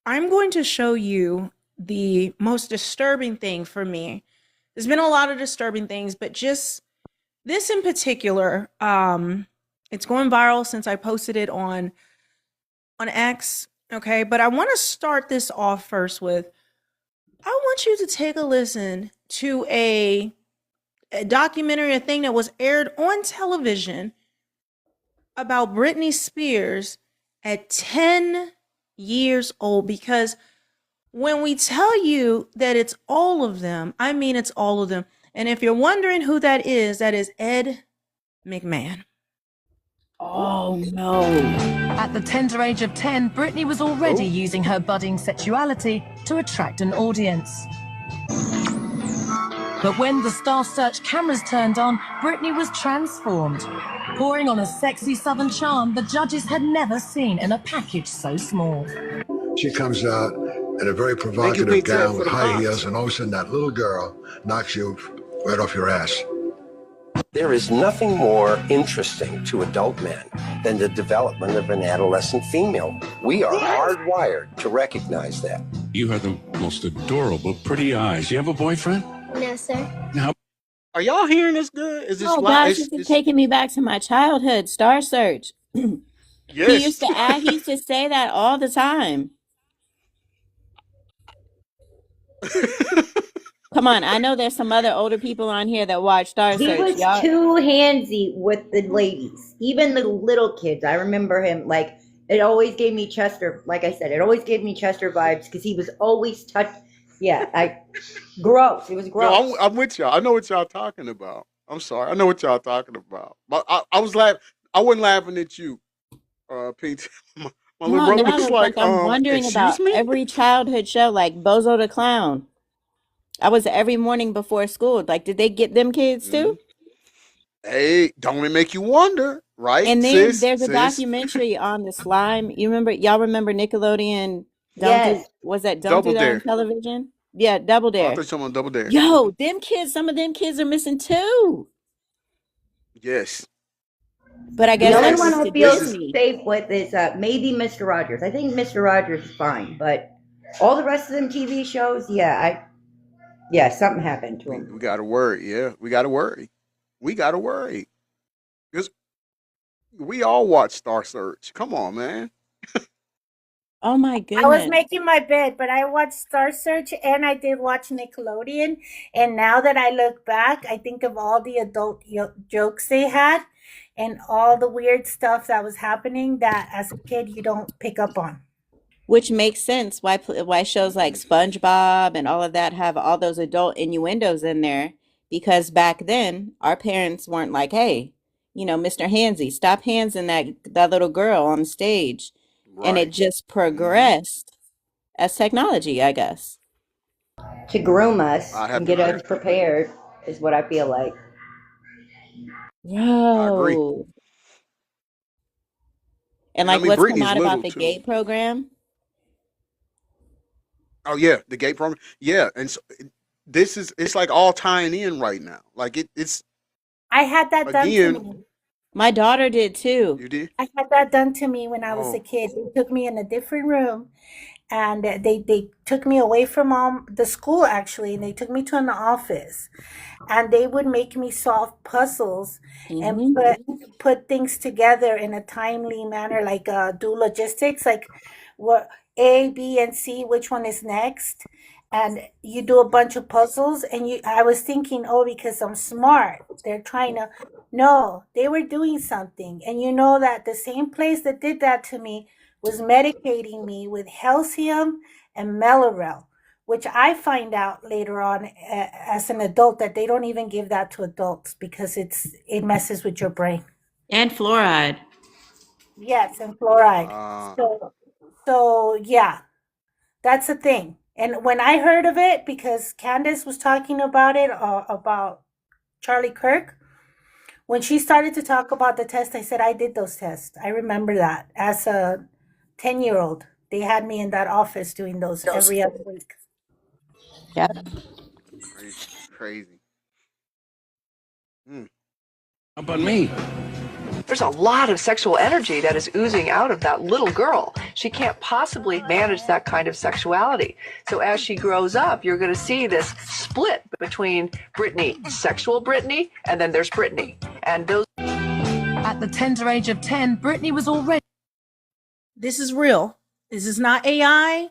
Speaker 20: I'm going to show you the most disturbing thing for me. There's been a lot of disturbing things, but just this in particular, it's going viral since I posted it on X, okay? But I want to start this off first with, I want you to take a listen to a documentary, a thing that was aired on television about Britney Spears at 10 years old, because when we tell you that it's all of them, I mean it's all of them. And if you're wondering who that is Ed McMahon.
Speaker 18: Oh no.
Speaker 21: At the tender age of 10, Britney was already using her budding sexuality to attract an audience. But when the Star Search cameras turned on, Britney was transformed, pouring on a sexy southern charm the judges had never seen in a package so small.
Speaker 22: She comes out in a very provocative gown with high heels, and all of a sudden that little girl knocks you right off your ass.
Speaker 23: There is nothing more interesting to adult men than the development of an adolescent female. We are hardwired to recognize that.
Speaker 24: You have the most adorable, pretty eyes. You have a boyfriend?
Speaker 25: No, sir.
Speaker 24: Now,
Speaker 2: are y'all hearing this good? Is this
Speaker 18: Oh
Speaker 2: live?
Speaker 18: gosh, this is taking me back to my childhood. Star Search.
Speaker 2: Yes.
Speaker 18: He used to say that all the time. Come on, I know there's some other older people on here that watch Star
Speaker 16: He
Speaker 18: Search.
Speaker 16: was
Speaker 18: Y'all,
Speaker 16: too handsy with the ladies, even the little kids. I remember him, like, it always gave me Chester, like I said, it always gave me Chester vibes because he was always gross. It was gross.
Speaker 2: No, I'm with y'all. I know what y'all talking about. I'm sorry. I know what y'all talking about. But I was laughing. I wasn't laughing at you, Pete. My little brother was like,
Speaker 18: I'm wondering about every childhood show, like Bozo the Clown. I was every morning before school. Like, did they get them kids too?
Speaker 2: Hey, don't it make you wonder, right?
Speaker 18: And then
Speaker 2: sis?
Speaker 18: there's a documentary on the slime. Y'all remember Nickelodeon? Was that Don't
Speaker 2: Double
Speaker 18: Do That
Speaker 2: Dare.
Speaker 18: on television? Yeah, Double
Speaker 2: I
Speaker 18: Dare.
Speaker 2: thought someone Double Dare.
Speaker 18: Yo, some of them kids are missing too.
Speaker 2: Yes.
Speaker 18: But I guess
Speaker 16: The only
Speaker 18: that's
Speaker 16: one
Speaker 18: just
Speaker 16: I
Speaker 18: the
Speaker 16: feel
Speaker 18: Disney.
Speaker 16: safe with is maybe Mr. Rogers. I think Mr. Rogers is fine, but all the rest of them TV shows, something happened to him.
Speaker 2: We got to worry. Yeah, we got to worry. We got to worry. Because we all watch Star Search. Come on, man.
Speaker 18: Oh my goodness.
Speaker 15: I was making my bed, but I watched Star Search and I did watch Nickelodeon. And now that I look back, I think of all the adult jokes they had and all the weird stuff that was happening that as a kid you don't pick up on.
Speaker 18: Which makes sense why shows like SpongeBob and all of that have all those adult innuendos in there, because back then our parents weren't like, hey, Mr. Hansy, stop handsing that little girl on stage. And it just progressed as technology, I guess.
Speaker 16: To groom us and get us prepared is what I feel like.
Speaker 18: Yo. And like, what's come out about the
Speaker 2: too.
Speaker 18: GATE program?
Speaker 2: Oh yeah, the GATE program. Yeah, and so it's like all tying in right now. Like it's.
Speaker 15: I had that done to me.
Speaker 18: My daughter did too.
Speaker 2: You did?
Speaker 15: I had that done to me when I was a kid. They took me in a different room and they took me away from the school actually, and they took me to an office and they would make me solve puzzles and put things together in a timely manner, like do logistics, like what A, B, and C, which one is next. And you do a bunch of puzzles and I was thinking, because I'm smart, they're trying to. No, they were doing something. And you know that the same place that did that to me was medicating me with Halcium and Melorel, which I find out later on as an adult that they don't even give that to adults because it messes with your brain.
Speaker 18: And fluoride.
Speaker 15: Yes, and fluoride. So yeah, that's the thing. And when I heard of it, because Candace was talking about it, about Charlie Kirk, when she started to talk about the test, I said, I did those tests. I remember that. As a 10-year-old, they had me in that office doing those every other week.
Speaker 18: Yeah.
Speaker 2: Crazy.
Speaker 24: How about me?
Speaker 1: There's a lot of sexual energy that is oozing out of that little girl. She can't possibly manage that kind of sexuality. So as she grows up, you're going to see this split between Britney, sexual Britney, and then there's Britney. And those.
Speaker 21: At the tender age of 10, Britney was already.
Speaker 20: This is real. This is not AI.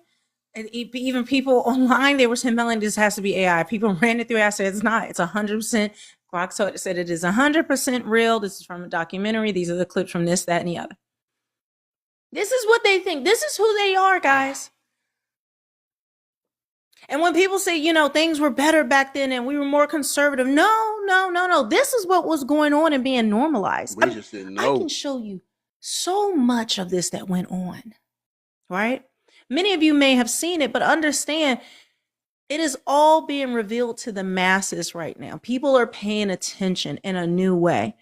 Speaker 20: And even people online, they were saying, Melanie, this has to be AI. People ran it through. I said, it's not. It's 100%. Grok said it is 100% real. This is from a documentary. These are the clips from this, that, and the other. This is what they think. This is who they are, guys. And when people say, things were better back then and we were more conservative. No. This is what was going on and being normalized.
Speaker 2: We just didn't know.
Speaker 20: I can show you so much of this that went on, right? Many of you may have seen it, but understand it is all being revealed to the masses right now. People are paying attention in a new way.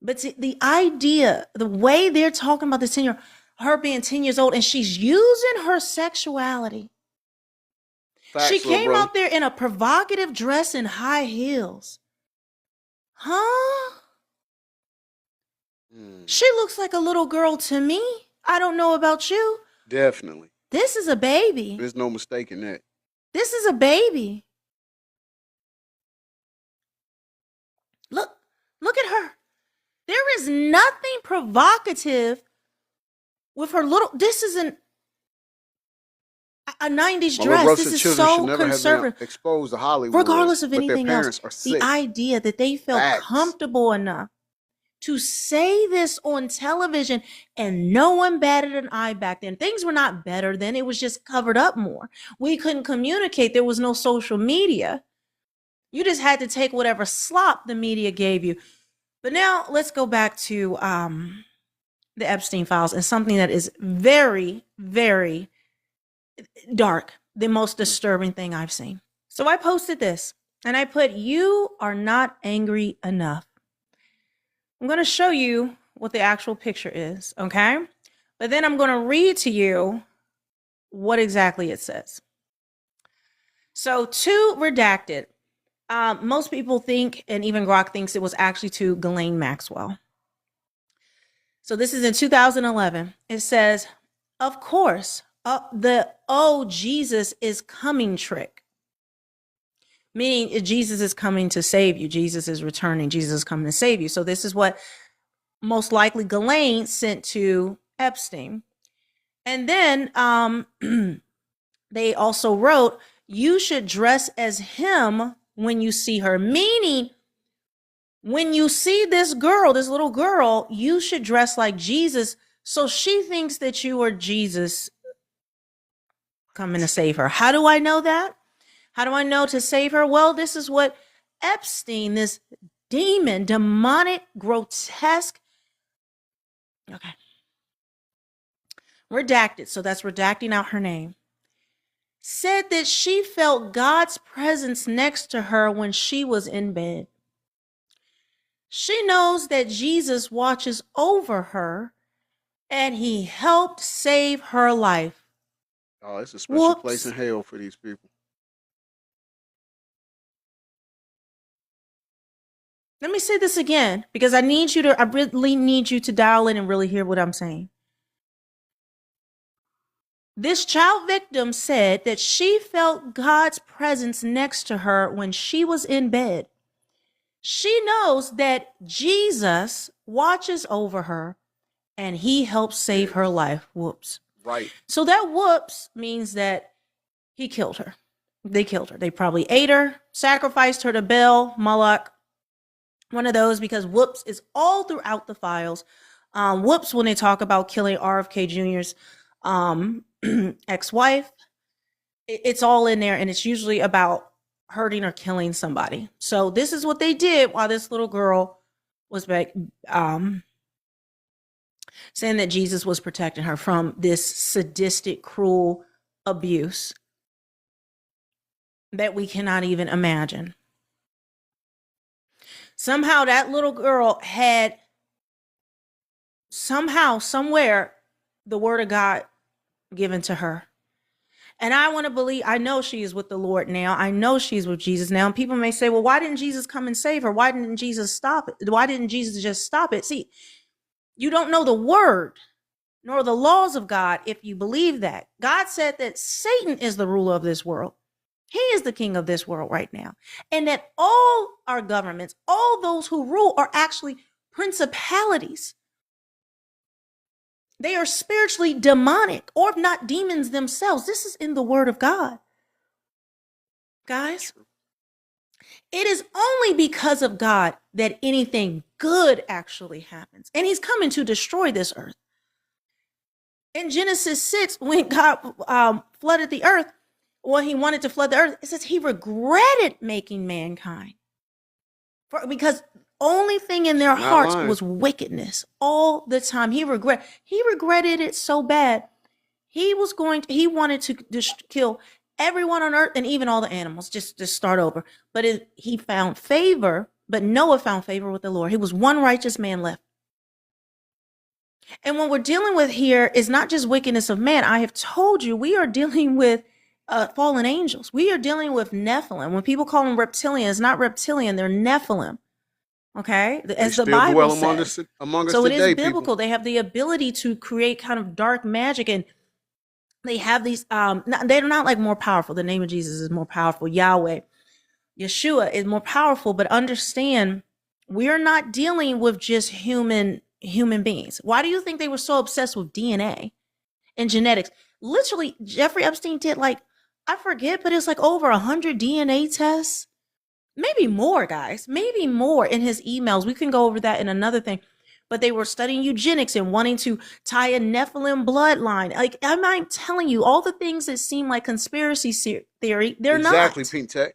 Speaker 20: But the idea, the way they're talking about this 10-year-old, her being 10 years old, and she's using her sexuality.
Speaker 2: Facts,
Speaker 20: she came out there in a provocative dress and high heels. Huh? She looks like a little girl to me. I don't know about you.
Speaker 2: Definitely.
Speaker 20: This is a baby.
Speaker 2: There's no mistaking that.
Speaker 20: This is a baby. Look at her. There is nothing provocative with her little. This isn't a 90s dress. This is so conservative.
Speaker 2: Exposed to Hollywood.
Speaker 20: Regardless of anything else, the idea that they felt comfortable enough to say this on television and no one batted an eye back then. Things were not better then. It was just covered up more. We couldn't communicate. There was no social media. You just had to take whatever slop the media gave you. But now let's go back to the Epstein files and something that is very, very dark. The most disturbing thing I've seen. So I posted this and I put, "You are not angry enough." I'm going to show you what the actual picture is, okay? But then I'm going to read to you what exactly it says. So to redacted, most people think, and even Grok thinks it was actually to Ghislaine Maxwell. So this is in 2011. It says, of course, the "oh, Jesus is coming" trick. Meaning Jesus is coming to save you. Jesus is returning. Jesus is coming to save you. So this is what most likely Ghislaine sent to Epstein. And then they also wrote, "You should dress as him when you see her." Meaning, when you see this girl, this little girl, you should dress like Jesus. So she thinks that you are Jesus coming to save her. How do I know that? How do I know to save her? Well, this is what Epstein, this demon, demonic, grotesque. Okay. Redacted. So that's redacting out her name. Said that she felt God's presence next to her when she was in bed. She knows that Jesus watches over her and he helped save her life.
Speaker 2: Oh, it's a special place in hell for these people.
Speaker 20: Let me say this again, because I really need you to dial in and really hear what I'm saying. This child victim said that she felt God's presence next to her when she was in bed. She knows that Jesus watches over her and he helps save her life. Whoops.
Speaker 2: Right.
Speaker 20: So that whoops means that he killed her. They killed her. They probably ate her, sacrificed her to Baal, Moloch, one of those, because whoops is all throughout the files Whoops, when they talk about killing RFK Jr.'s ex-wife, it's all in there, and it's usually about hurting or killing somebody. So this is what they did while this little girl was back, saying that Jesus was protecting her from this sadistic, cruel abuse that we cannot even imagine. Somehow that little girl had somewhere, the word of God given to her. And I want to believe, I know she is with the Lord now. I know she's with Jesus now. And people may say, well, why didn't Jesus come and save her? Why didn't Jesus stop it? Why didn't Jesus just stop it? See, you don't know the word nor the laws of God if you believe that. God said that Satan is the ruler of this world. He is the king of this world right now. And that all our governments, all those who rule are actually principalities. They are spiritually demonic, or if not demons themselves. This is in the word of God. Guys, it is only because of God that anything good actually happens. And he's coming to destroy this earth. In Genesis 6, when God flooded the earth, when he wanted to flood the earth, it says he regretted making mankind. Because only thing in their hearts was wickedness all the time. He regretted it so bad. He wanted to just kill everyone on earth and even all the animals, just to start over. But he found favor, but Noah found favor with the Lord. He was one righteous man left. And what we're dealing with here is not just wickedness of man. I have told you, we are dealing with fallen angels. We are dealing with Nephilim. When people call them reptilian, it's not reptilian, they're Nephilim. Okay, as the Bible says.
Speaker 2: Among us
Speaker 20: so
Speaker 2: today,
Speaker 20: it is biblical.
Speaker 2: people.
Speaker 20: They have the ability to create kind of dark magic, and they have these. They're not like more powerful. The name of Jesus is more powerful. Yahweh, Yeshua is more powerful. But understand, we are not dealing with just human beings. Why do you think they were so obsessed with DNA and genetics? Literally, Jeffrey Epstein did I forget, but it's like over 100 DNA tests. Maybe more, guys. Maybe more in his emails. We can go over that in another thing. But they were studying eugenics and wanting to tie a Nephilim bloodline. I'm telling you, all the things that seem like conspiracy theory, they're not.
Speaker 2: Exactly, Pink Tech.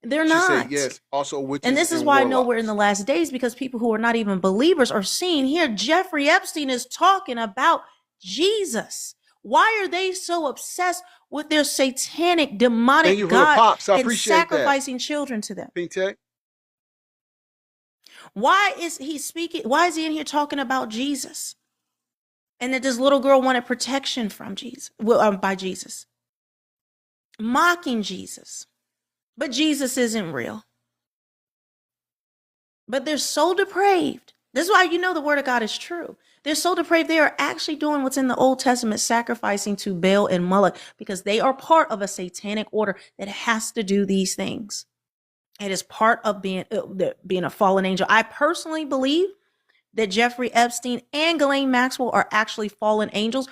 Speaker 20: They're
Speaker 2: She
Speaker 20: not.
Speaker 2: said yes. Also witches
Speaker 20: And this is
Speaker 2: and
Speaker 20: why I know
Speaker 2: warlocks.
Speaker 20: we're in the last days, because people who are not even believers are seeing here. Jeffrey Epstein is talking about Jesus. Why are they so obsessed with their satanic, demonic
Speaker 2: Thank you for the
Speaker 20: God
Speaker 2: pops. I
Speaker 20: and
Speaker 2: appreciate that.
Speaker 20: sacrificing children to them?
Speaker 2: Pink Tech.
Speaker 20: Why is he speaking? Why is he in here talking about Jesus? And that this little girl wanted protection from Jesus, by Jesus, mocking Jesus. But Jesus isn't real. But they're so depraved. This is why you know the word of God is true. They're so depraved. They are actually doing what's in the Old Testament, sacrificing to Baal and Moloch, because they are part of a satanic order that has to do these things. It is part of being a fallen angel. I personally believe that Jeffrey Epstein and Ghislaine Maxwell are actually fallen angels.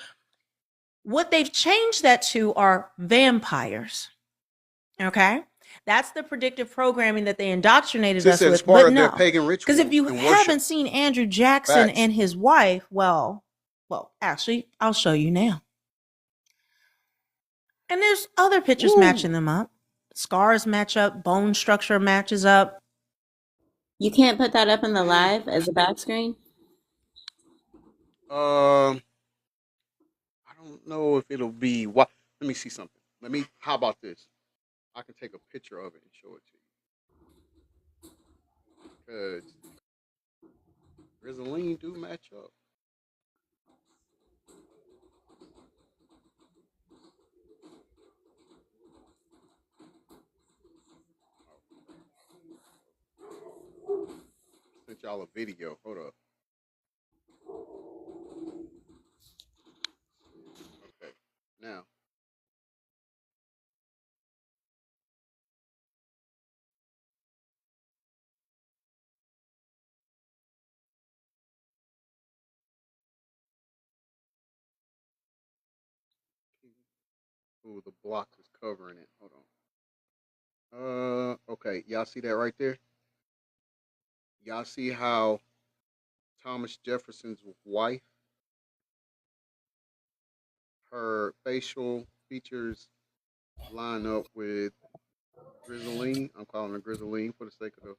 Speaker 20: What they've changed that to are vampires. Okay? That's the predictive programming that they indoctrinated us with. But no, because if you haven't seen Andrew Jackson and his wife, well, actually, I'll show you now. And there's other pictures matching them up. Scars match up, bone structure matches up.
Speaker 18: You can't put that up in the live as a back screen?
Speaker 2: I don't know if it'll be what. Let me see something. How about this? I can take a picture of it and show it to you. Because Rizzaline do match up. Sent y'all a video. Hold up. Okay. Now. Ooh, the blocks is covering it. Hold on. Okay. Y'all see that right there? Y'all see how Thomas Jefferson's wife. Her facial features line up with Grizzline. I'm calling her Grizzline for the sake of the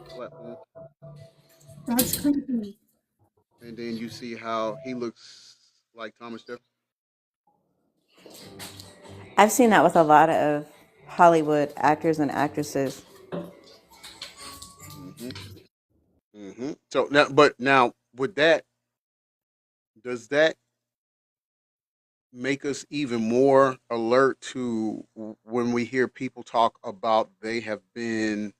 Speaker 2: platform.
Speaker 15: That's creepy.
Speaker 2: And then you see how he looks like Thomas Jefferson.
Speaker 18: I've seen that with a lot of Hollywood actors and actresses.
Speaker 2: So now with that, does that make us even more alert to when we hear people talk about they have been,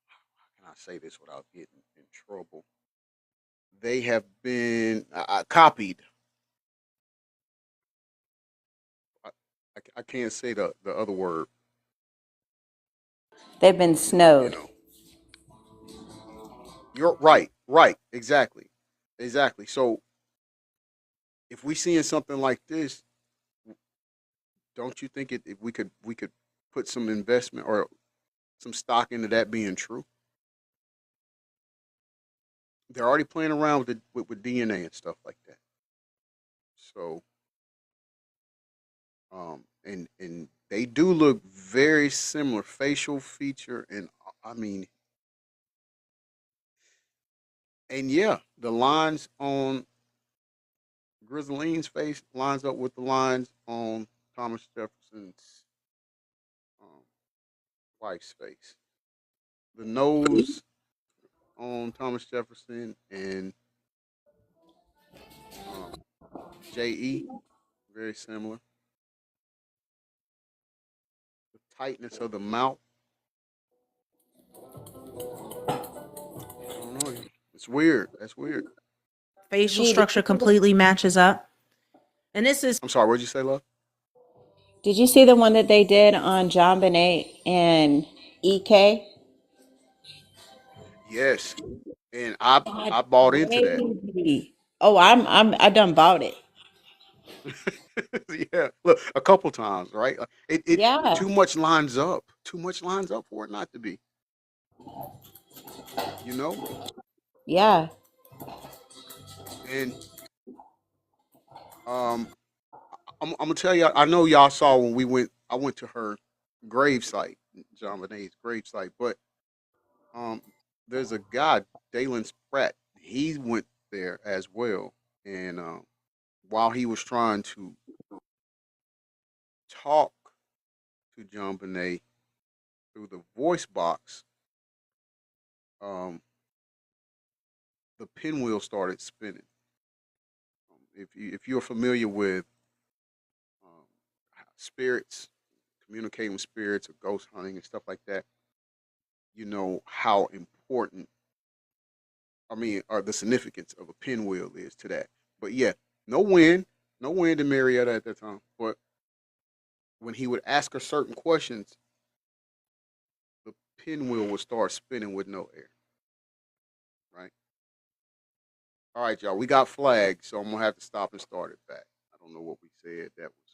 Speaker 2: how can I say this without getting in trouble? They have been copied. I can't say the other word.
Speaker 18: They've been snowed.
Speaker 2: You're right, exactly. So if we seeing something like this, don't you think if we could put some investment or some stock into that being true? They're already playing around with DNA and stuff like that. So, and they do look very similar, facial feature, and I mean, and yeah, the lines on Grizzline's face lines up with the lines on Thomas Jefferson's wife's face. The nose on Thomas Jefferson and J.E. very similar. The tightness of the mouth. I don't know. It's weird. That's weird.
Speaker 20: Facial structure completely matches up. And this is.
Speaker 2: I'm sorry, what'd you say, love?
Speaker 18: Did you see the one that they did on JonBenet and EK?
Speaker 2: Yes. And I bought into that.
Speaker 18: Oh, I done bought it.
Speaker 2: Yeah, look, a couple times, right?
Speaker 18: Yeah.
Speaker 2: Too much lines up. Too much lines up for it not to be. You know?
Speaker 18: Yeah.
Speaker 2: And I'm gonna tell you, I know y'all saw when I went to her gravesite, JonBenet's gravesite, but there's a guy, Dalen Spratt, he went there as well, and while he was trying to talk to JonBenet through the voice box, the pinwheel started spinning. If you're familiar with spirits, communicating with spirits or ghost hunting and stuff like that, you know how important, or the significance of a pinwheel is to that. But yeah, no wind in Marietta at that time. But when he would ask her certain questions, the pinwheel would start spinning with no air. Right? All right, y'all. We got flagged, so I'm gonna have to stop and start it back. I don't know what we said. That was